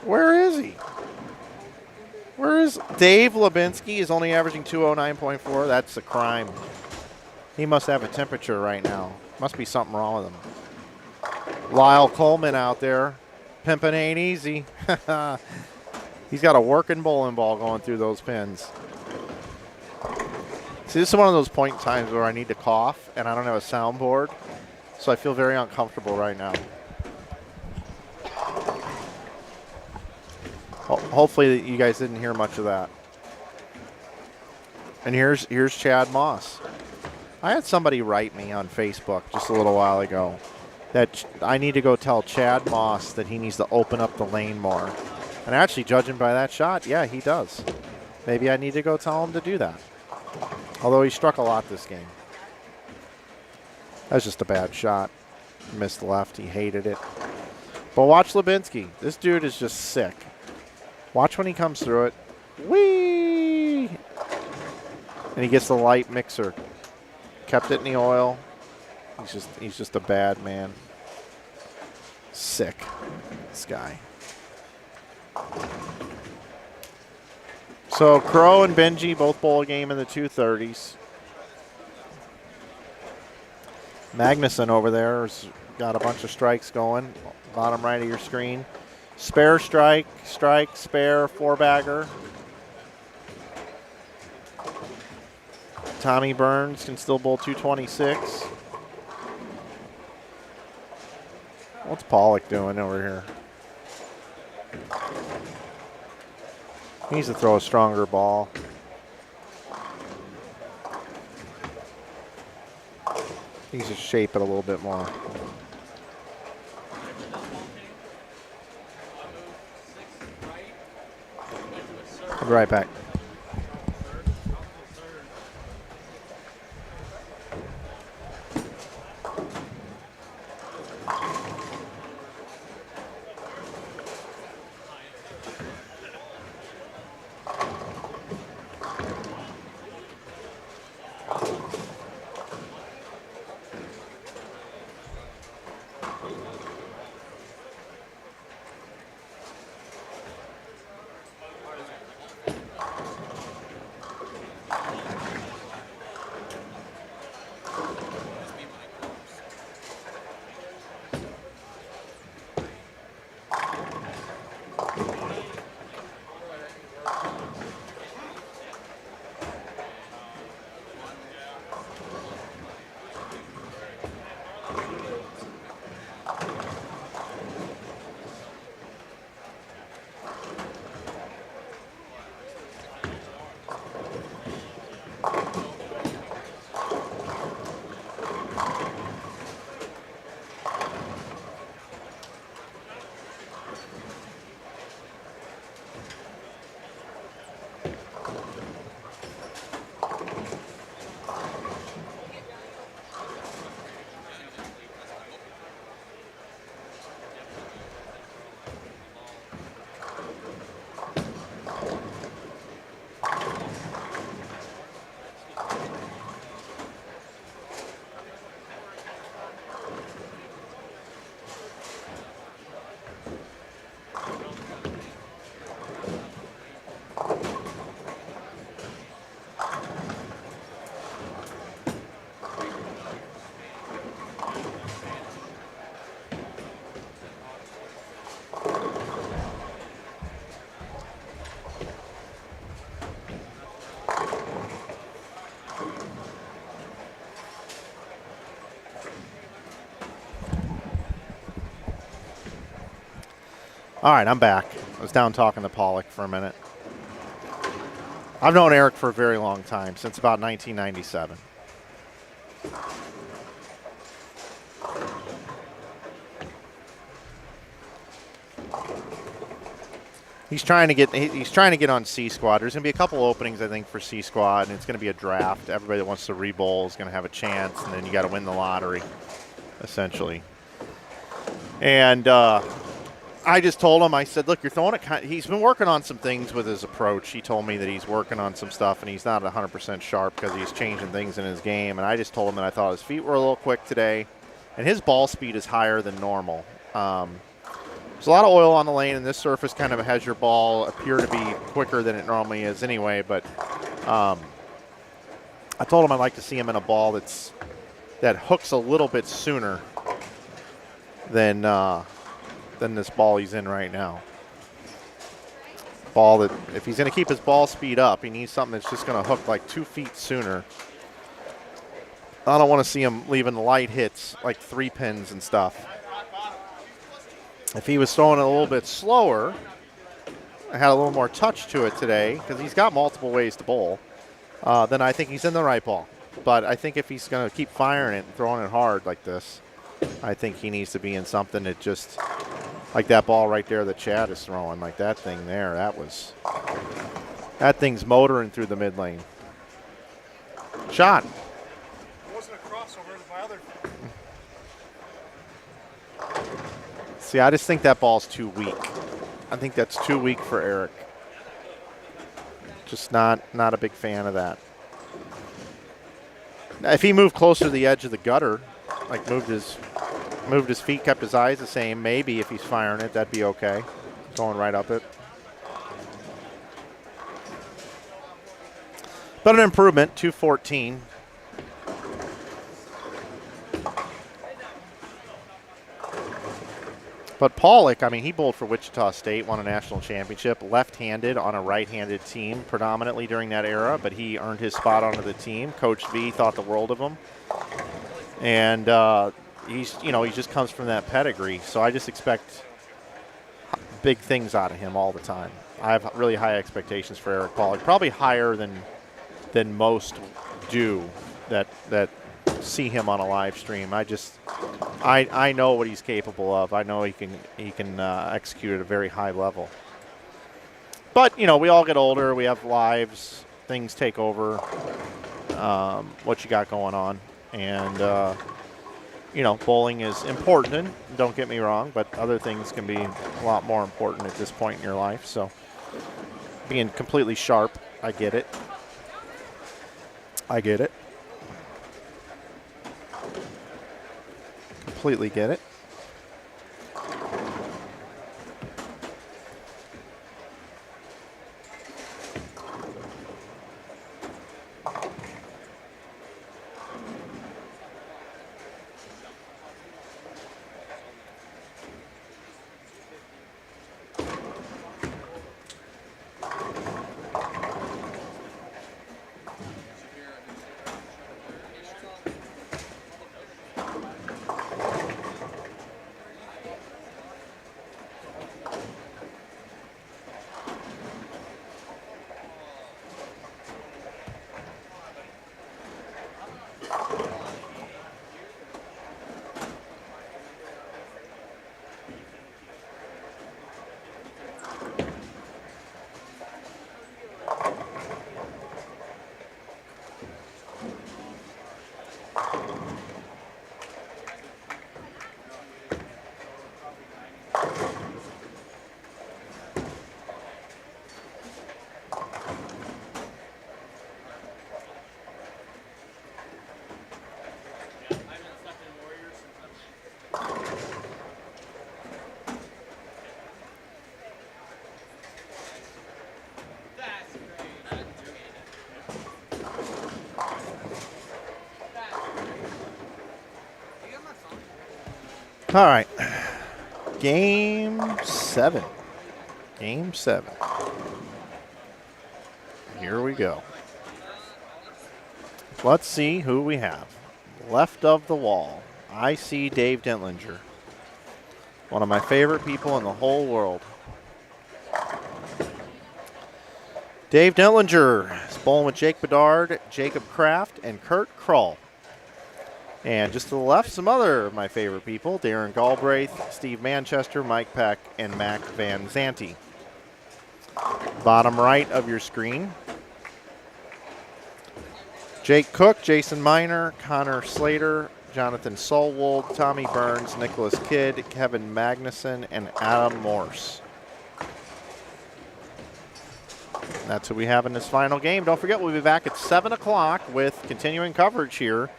Speaker 1: Where is he? Where is Dave Lubinsky? Is only averaging 209.4. That's a crime. He must have a temperature right now. Must be something wrong with him. Lyle Coleman out there. Pimping ain't easy. He's got a working bowling ball going through those pins. See, this is one of those point times where I need to cough, and I don't have a soundboard, so I feel very uncomfortable right now. Hopefully you guys didn't hear much of that. And here's Chad Moss. I had somebody write me on Facebook just a little while ago that I need to go tell Chad Moss that he needs to open up the lane more. And actually, judging by that shot, yeah, he does. Maybe I need to go tell him to do that. Although he struck a lot this game. That's just a bad shot. Missed left. He hated it. But watch Lubinsky. This dude is just sick. Watch when he comes through it. Whee! And he gets the light mixer. Kept it in the oil. He's just a bad man. Sick. This guy. So Crow and Benji both bowl a game in the 230s. Magnuson over there has got a bunch of strikes going. Bottom right of your screen. Spare strike, spare, four-bagger. Tommy Burns can still bowl 226. What's Pollock doing over here? He needs to throw a stronger ball. He needs to shape it a little bit more. I'll be right back. All right, I'm back. I was down talking to Pollock for a minute. I've known Eric for a very long time, since about 1997. He's trying to get on C Squad. There's going to be a couple openings, I think, for C Squad, and it's going to be a draft. Everybody that wants to re-bowl is going to have a chance, and then you got to win the lottery, essentially. And I just told him, I said, look, you're throwing it he's been working on some things with his approach. He told me that he's working on some stuff, and he's not 100% sharp because he's changing things in his game. And I just told him that I thought his feet were a little quick today, and his ball speed is higher than normal. There's a lot of oil on the lane, and this surface kind of has your ball appear to be quicker than it normally is anyway. But I told him I'd like to see him in a ball that hooks a little bit sooner than this ball he's in right now. Ball that, if he's going to keep his ball speed up, he needs something that's just going to hook like 2 feet sooner. I don't want to see him leaving light hits like 3 pins and stuff. If he was throwing it a little bit slower, I had a little more touch to it today because he's got multiple ways to bowl, then I think he's in the right ball. But I think if he's going to keep firing it and throwing it hard like this, I think he needs to be in something that just, like that ball right there that Chad is throwing, like that thing there, that thing's motoring through the mid lane. Shot.
Speaker 4: It wasn't a crossover as my other.
Speaker 1: See, I just think that ball's too weak. I think that's too weak for Eric. Just not a big fan of that. Now, if he moved closer to the edge of the gutter, like moved his feet, kept his eyes the same, maybe if he's firing it, that'd be okay. Going right up it. But an improvement, 214. But Pollock, I mean, he bowled for Wichita State, won a national championship, left-handed on a right-handed team predominantly during that era, but he earned his spot onto the team. Coach V thought the world of him. And he just comes from that pedigree, so I just expect big things out of him all the time. I have really high expectations for Eric Pollock, probably higher than most do that see him on a live stream. I know what he's capable of. I know he can execute at a very high level. But we all get older. We have lives. Things take over. What you got going on, and bowling is important. Don't get me wrong, but other things can be a lot more important at this point in your life. So being completely sharp, I get it. Completely get it. All right, Game 7. Here we go. Let's see who we have. Left of the wall, I see Dave Dentlinger, one of my favorite people in the whole world. Dave Dentlinger is bowling with Jake Bedard, Jacob Kraft, and Kurt Krull. And just to the left, some other of my favorite people, Darren Galbraith, Steve Manchester, Mike Peck, and Mac Van Zanti. Bottom right of your screen, Jake Cook, Jason Miner, Connor Slater, Jonathan Solwold, Tommy Burns, Nicholas Kidd, Kevin Magnuson, and Adam Morse. That's who we have in this final game. Don't forget, we'll be back at 7 o'clock with continuing coverage here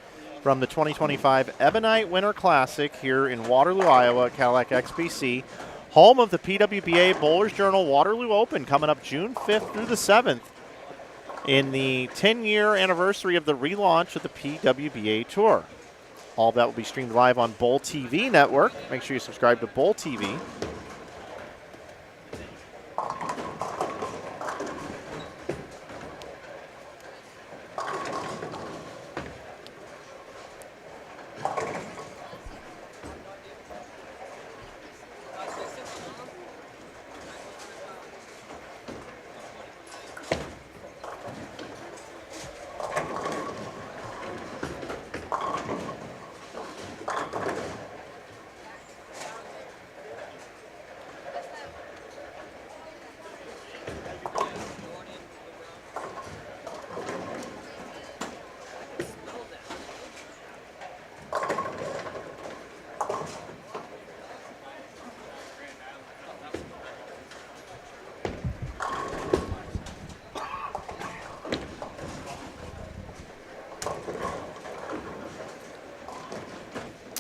Speaker 1: from the 2025 Ebonite Winter Classic here in Waterloo, Iowa, Cadillac XBC. Home of the PWBA Bowlers Journal Waterloo Open coming up June 5th through the 7th in the 10-year anniversary of the relaunch of the PWBA Tour. All of that will be streamed live on Bowl TV Network. Make sure you subscribe to Bowl TV.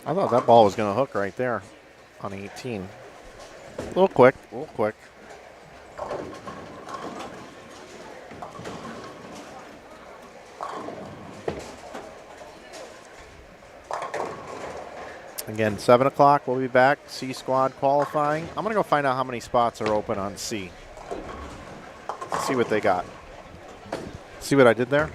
Speaker 1: I thought that ball was going to hook right there on 18. A little quick, a little quick. Again, 7 o'clock, we'll be back. C squad qualifying. I'm going to go find out how many spots are open on C. See what they got. See what I did there?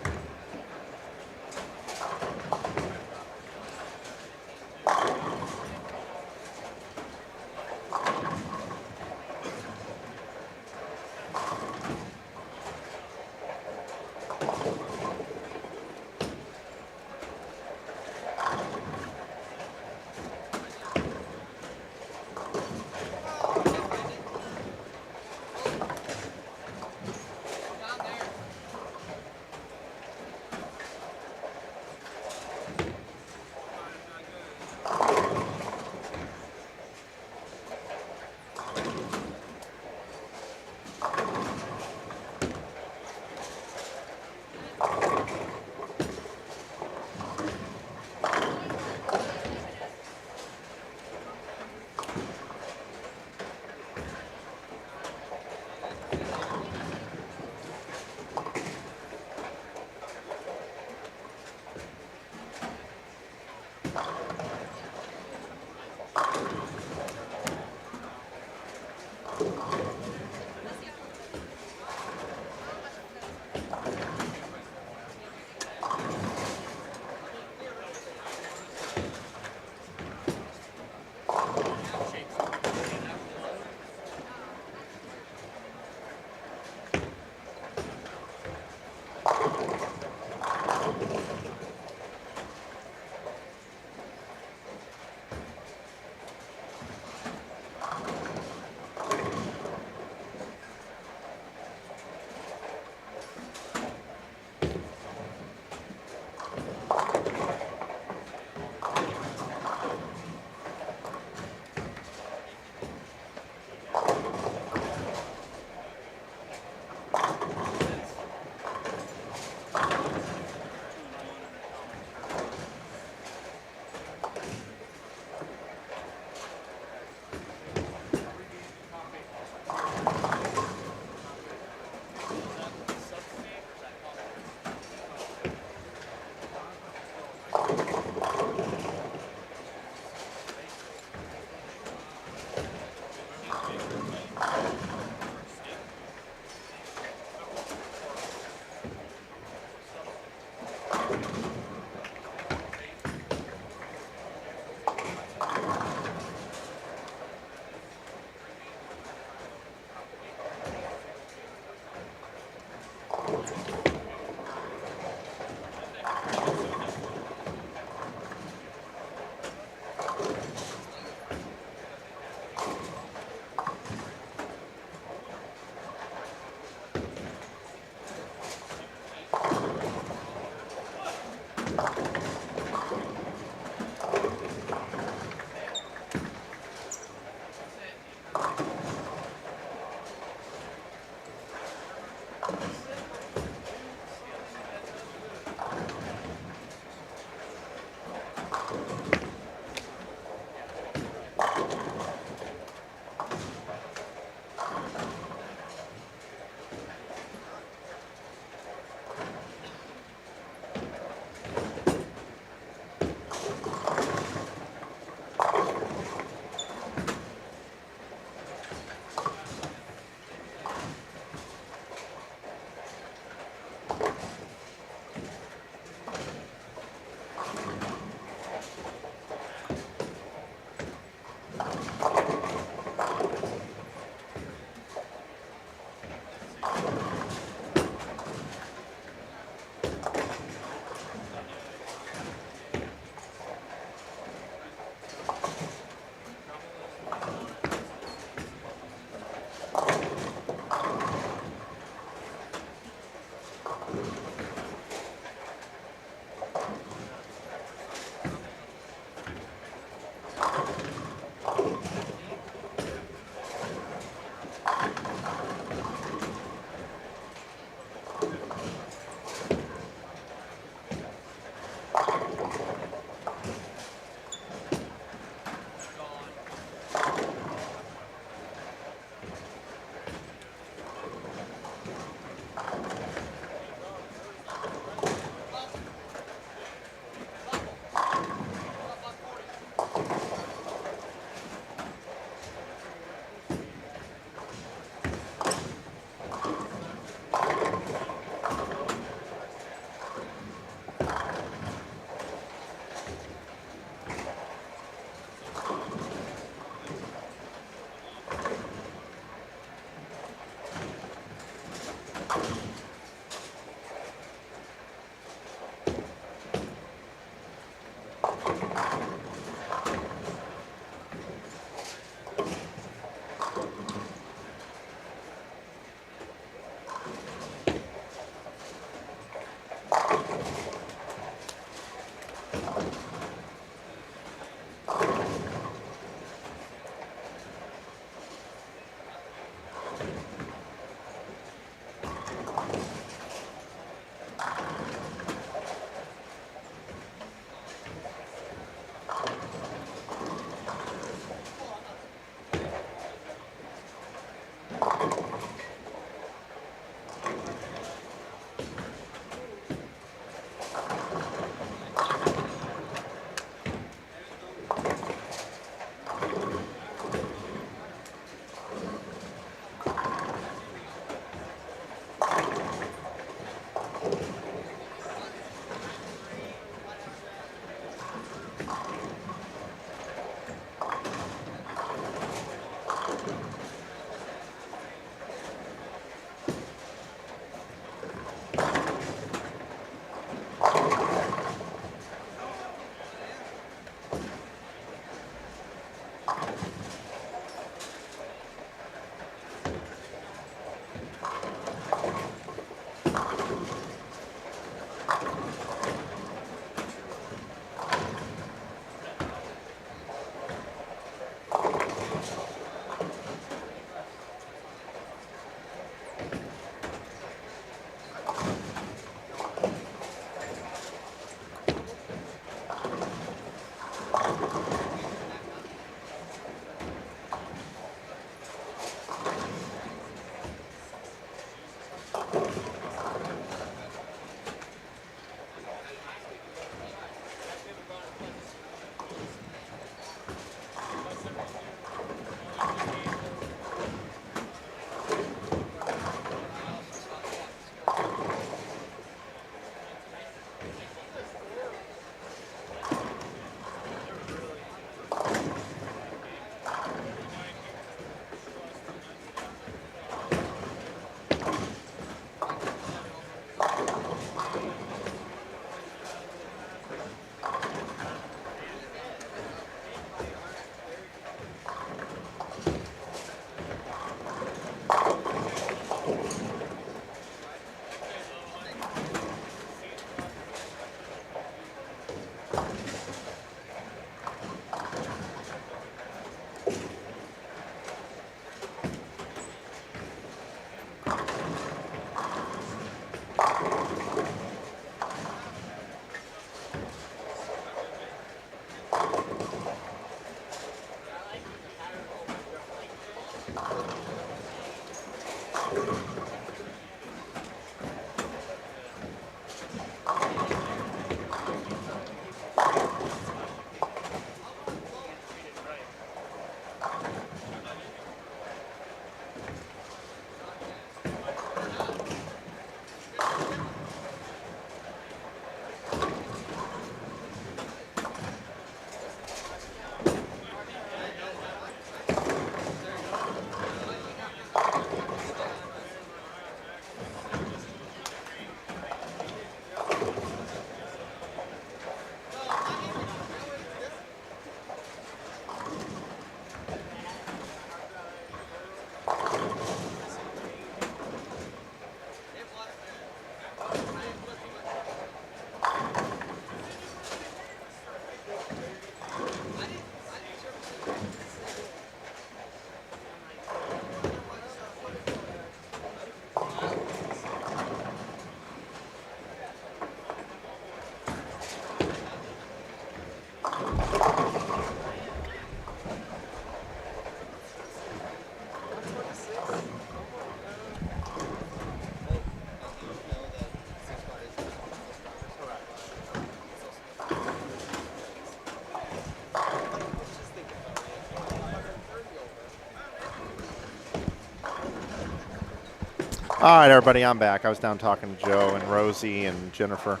Speaker 1: All right, everybody, I'm back. I was down talking to Joe and Rosie and Jennifer.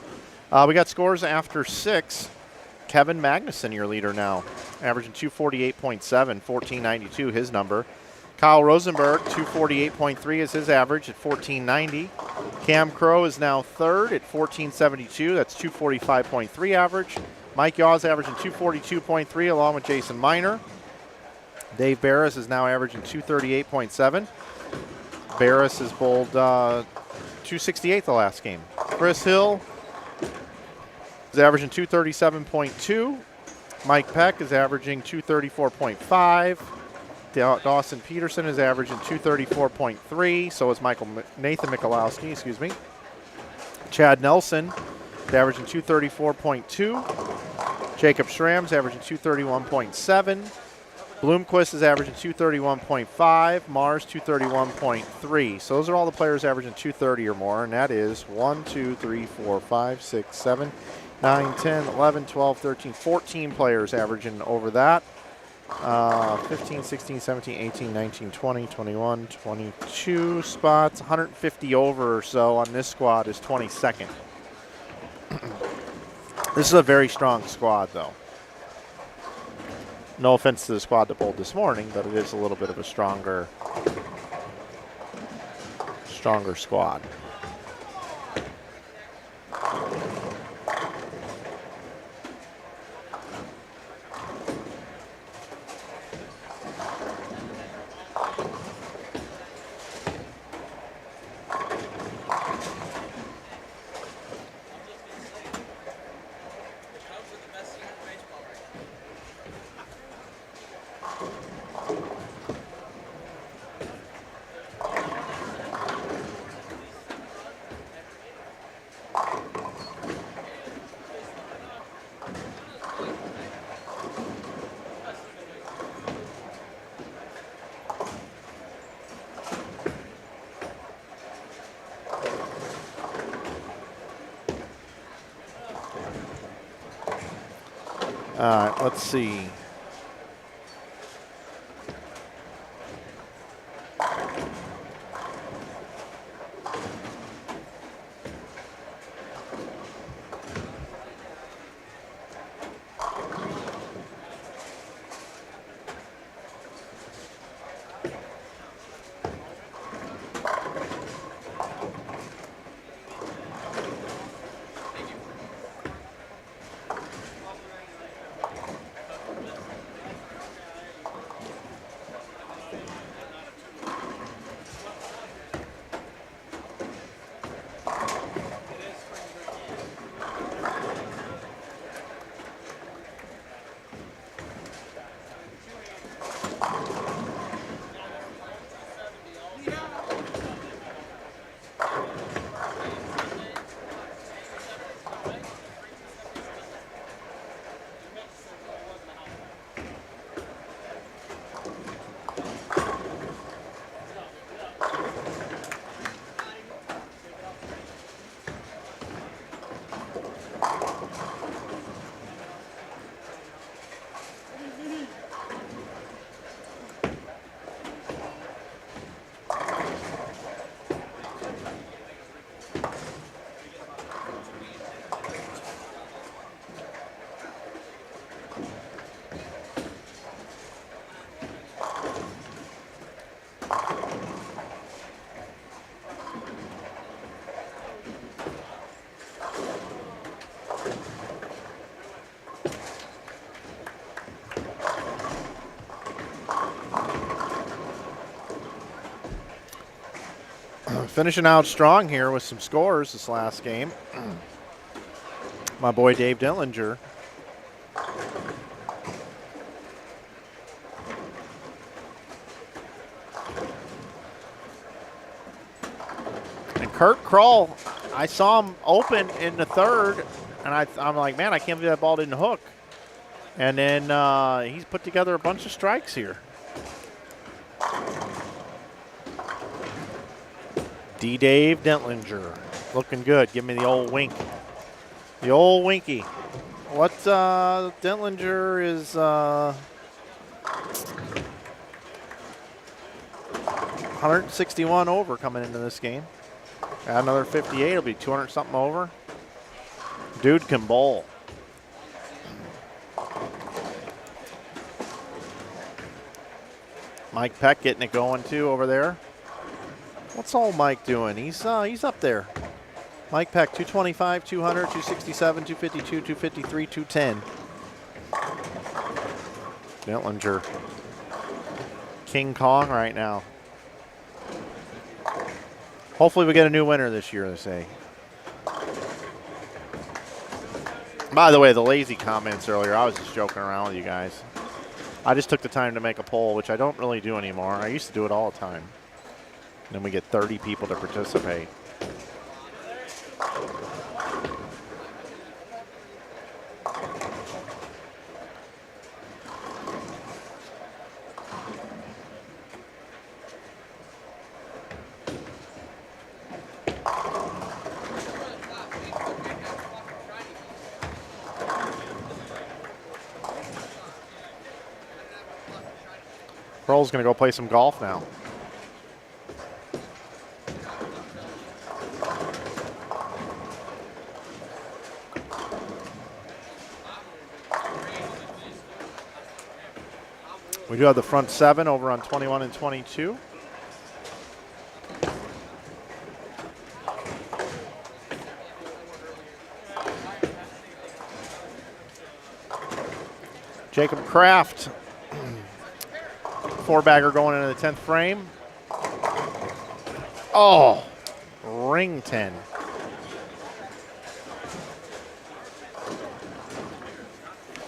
Speaker 1: We got scores after 6. Kevin Magnuson, your leader now, averaging 248.7, 1492, his number. Kyle Rosenberg, 248.3 is his average at 1490. Cam Crow is now third at 1472. That's 245.3 average. Mike Yaws averaging 242.3 along with Jason Miner. Dave Barris is now averaging 238.7. Barris has bowled 268 the last game. Chris Hill is averaging 237.2. Mike Peck is averaging 234.5. Dawson Peterson is averaging 234.3. So is Nathan Michalowski, excuse me. Chad Nelson is averaging 234.2. Jacob Schramm's averaging 231.7. Bloomquist is averaging 231.5. Mars 231.3. So those are all the players averaging 230 or more, and that is 1, 2, 3, 4, 5, 6, 7, 9, 10, 11, 12, 13, 14 players averaging over that. 15, 16, 17, 18, 19, 20, 21, 22 spots. 150 over or so on this squad is 22nd. This is a very strong squad, though. No offense to the squad that bowled this morning, but it is a little bit of a stronger squad. Let's see. Finishing out strong here with some scores this last game. My boy Dave Dillinger. And Kurt Kroll, I saw him open in the third, and I'm like, man, I can't believe that ball didn't hook. And then he's put together a bunch of strikes here. Dave Dentlinger, looking good. Give me the old wink. The old winky. What Dentlinger is 161 over coming into this game. Add another 58, it'll be 200 something over. Dude can bowl. Mike Peck getting it going too over there. What's old Mike doing? He's up there. Mike Peck, 225, 200, 267, 252, 253, 210. Dillinger, King Kong right now. Hopefully we get a new winner this year, they say. By the way, the lazy comments earlier, I was just joking around with you guys. I just took the time to make a poll, which I don't really do anymore. I used to do it all the time. And then we get 30 people to participate. Pearl's going to go play some golf now. We do have the front seven over on 21 and 22. Jacob Kraft. Four-bagger going into the 10th frame. Oh, ring 10.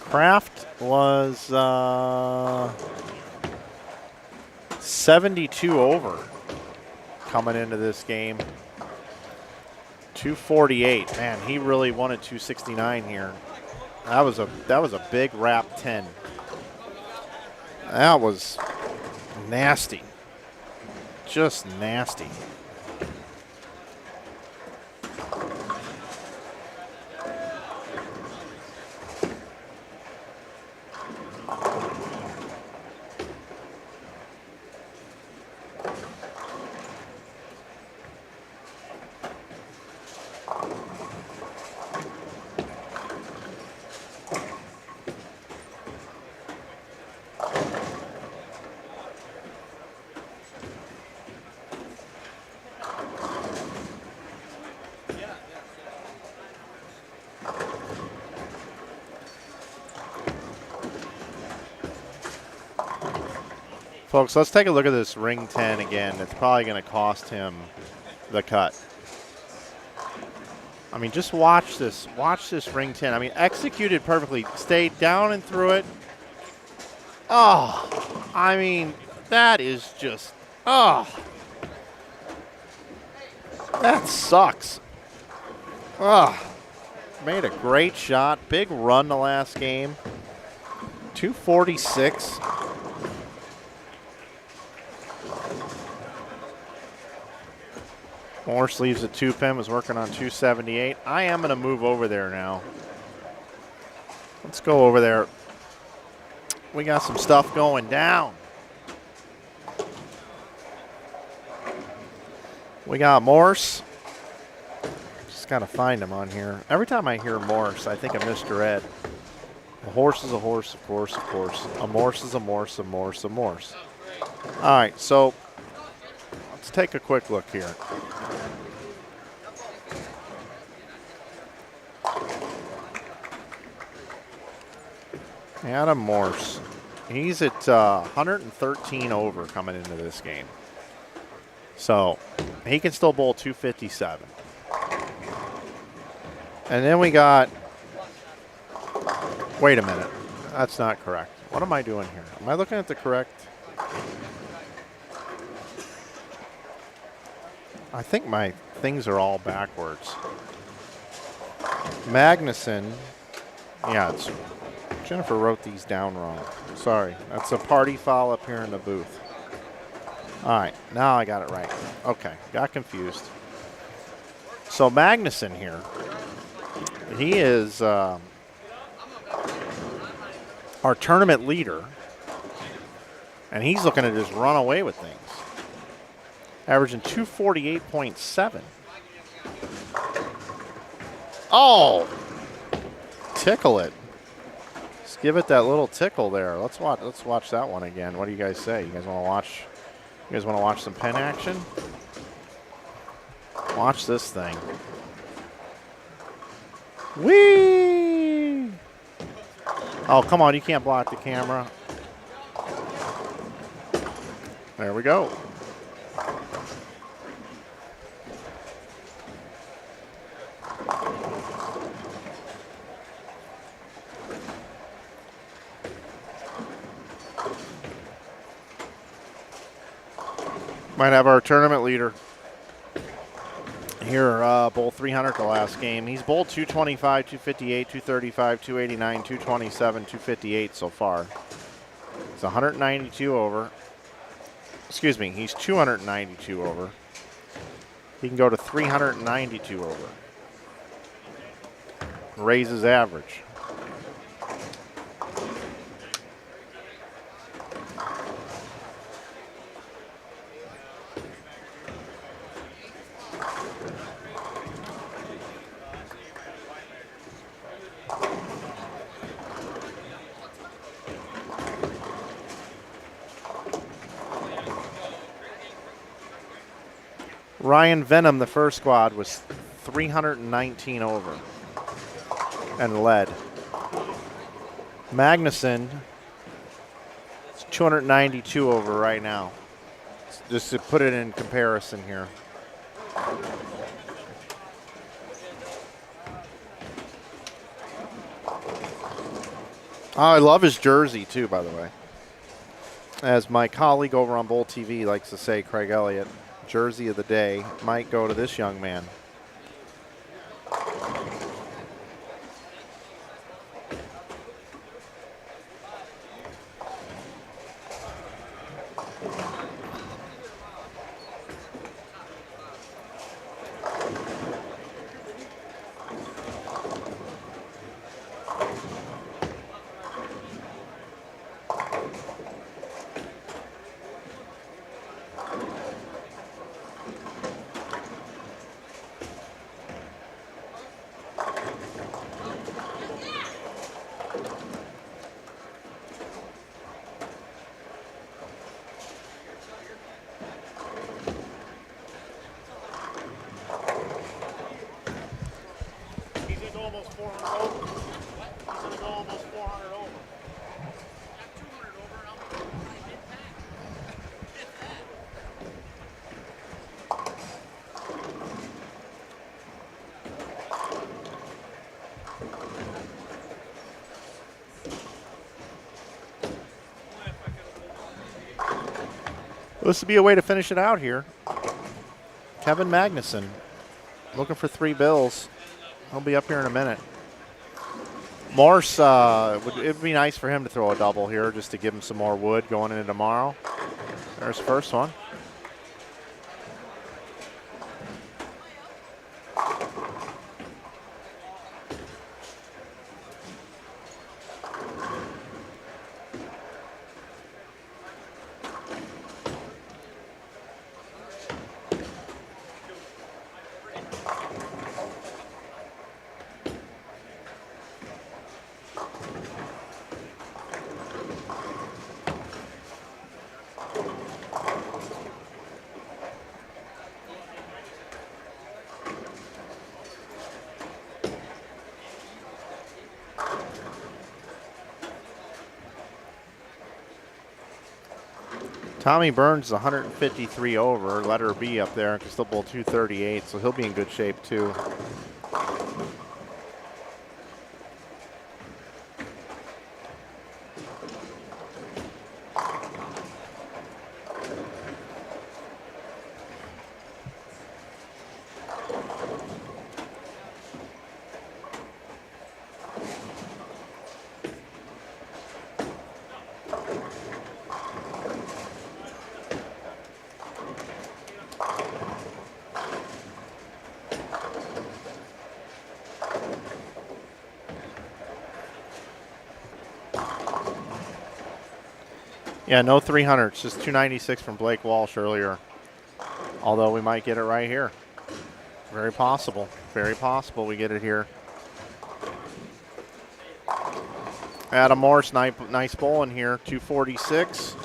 Speaker 1: Kraft was 72 over coming into this game. 248. Man, he really wanted 269 here. That was a big wrap 10. That was nasty. Just nasty. Folks, let's take a look at this ring 10 again. It's probably going to cost him the cut. I mean, just watch this. Watch this ring 10. I mean, executed perfectly. Stayed down and through it. Oh, I mean, that is just, oh. That sucks. Oh, made a great shot. Big run the last game. 246. Morse leaves a 2-pin, was working on 278. I am going to move over there now. Let's go over there. We got some stuff going down. We got Morse. Just got to find him on here. Every time I hear Morse, I think of Mr. Ed. A horse is a horse, of course, of course. A Morse is a Morse, a Morse, a Morse. All right, so let's take a quick look here. Adam Morse, he's at 113 over coming into this game. So he can still bowl 257. And then we got, wait a minute, that's not correct. What am I doing here? Am I looking at the correct? I think my things are all backwards. Magnuson, yeah, it's, Jennifer wrote these down wrong. Sorry, that's a party foul up here in the booth. All right, now I got it right. Okay, got confused. So Magnuson here, he is our tournament leader, and he's looking to just run away with things. averaging 248.7. Oh, tickle it. Just give it that little tickle there. Let's watch that one again. What do you guys say? You guys want to watch? You guys want to watch some pin action? Watch this thing. Whee! Oh, come on, you can't block the camera. There we go. Might have our tournament leader here, bowl 300 the last game. He's bowled 225, 258, 235, 289, 227, 258 so far. It's 192 over. Excuse me, he's 292 over. He can go to 392 over. Raise his average. Ryan Venom, the first squad, was 319 over and led. Magnuson is 292 over right now. Just to put it in comparison here. Oh, I love his jersey too, by the way. As my colleague over on Bowl TV likes to say, Craig Elliott, jersey of the day might go to this young man.
Speaker 4: almost 400 over. He's going to go almost 400 over.
Speaker 1: This would be a way to finish it out here. Kevin Magnuson looking for 3 bills. He'll be up here in a minute. Morse, it'd be nice for him to throw a double here just to give him some more wood going into tomorrow. There's the first one. Tommy Burns is 153 over, letter B up there, can still bowl 238, so he'll be in good shape too. Yeah, no 300s, just 296 from Blake Walsh earlier. Although we might get it right here. Very possible. Very possible we get it here. Adam Morse, nice bowl in here, 246.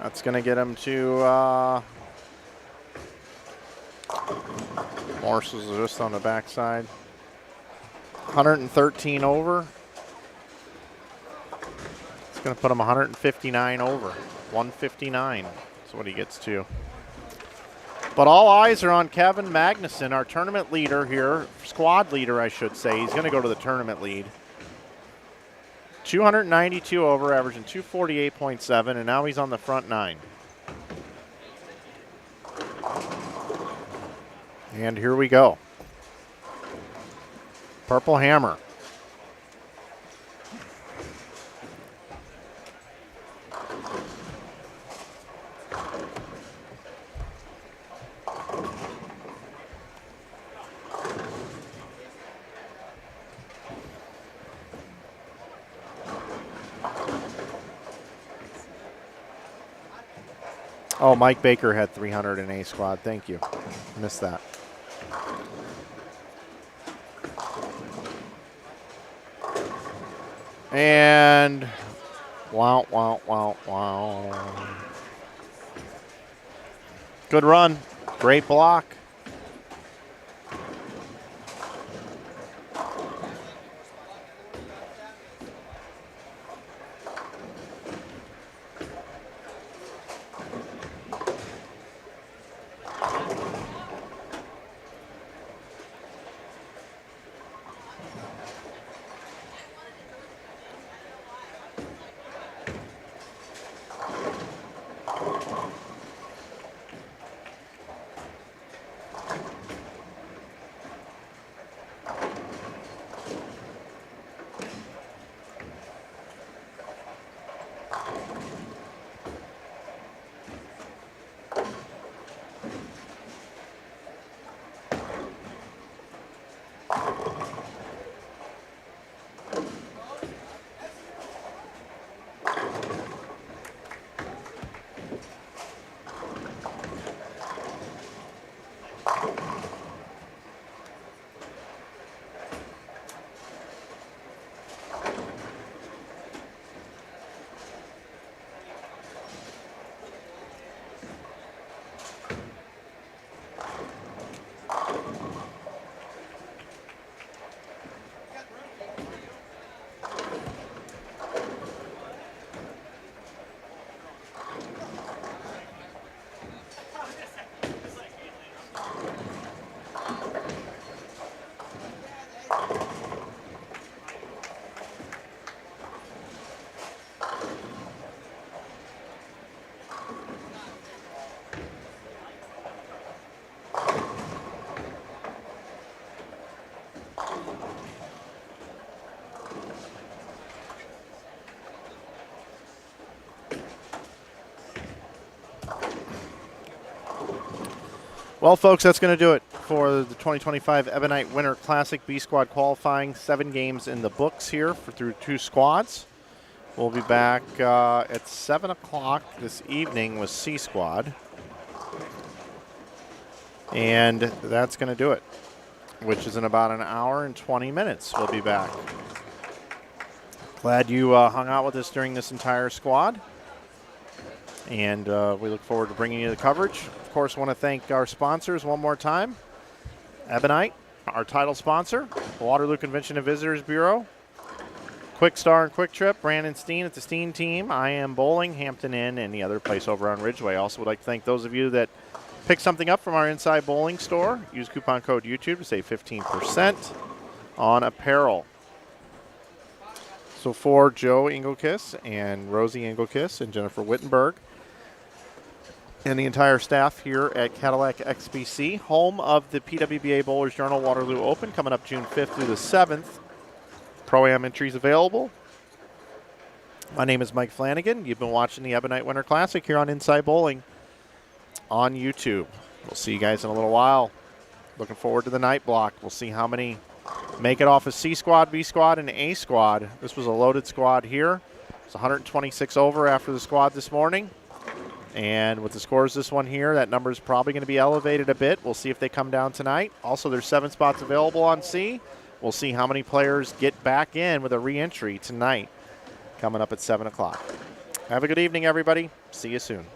Speaker 1: That's going to get him to, Morse is just on the backside. 113 over. It's going to put him 159 over. 159 is what he gets to. But all eyes are on Kevin Magnuson, our tournament leader here, squad leader, I should say. He's going to go to the tournament lead. 292 over, averaging 248.7, and now he's on the front nine. And here we go. Purple Hammer. Oh, Mike Baker had 300 in A squad. Thank you. Missed that. And wow, wow, wow, wow. Good run. Great block. Well, folks, that's going to do it for the 2025 Ebonite Winter Classic B Squad qualifying. 7 games in the books here through 2 squads. We'll be back at 7 o'clock this evening with C Squad. And that's going to do it, which is in about an hour and 20 minutes. We'll be back. Glad you hung out with us during this entire squad. And we look forward to bringing you the coverage. Of course, want to thank our sponsors one more time. Ebonite, our title sponsor. Waterloo Convention and Visitors Bureau. Kwik Star and Kwik Trip. Brandon Steen at the Steen team. I Am Bowling, Hampton Inn, and the other place over on Ridgeway. Also would like to thank those of you that picked something up from our Inside Bowling store. Use coupon code YouTube to save 15% on apparel. So for Joe Engelkiss and Rosie Engelkiss and Jennifer Wittenberg, and the entire staff here at Cadillac XBC, home of the PWBA Bowlers Journal Waterloo Open, coming up June 5th through the 7th. Pro-Am entries available. My name is Mike Flanagan. You've been watching the Ebonite Winter Classic here on Inside Bowling on YouTube. We'll see you guys in a little while. Looking forward to the night block. We'll see how many make it off of C Squad, B Squad, and A Squad. This was a loaded squad here. It's 126 over after the squad this morning. And with the scores this one here, that number is probably going to be elevated a bit. We'll see if they come down tonight. Also, there's 7 spots available on C. We'll see how many players get back in with a re-entry tonight coming up at 7 o'clock. Have a good evening, everybody. See you soon.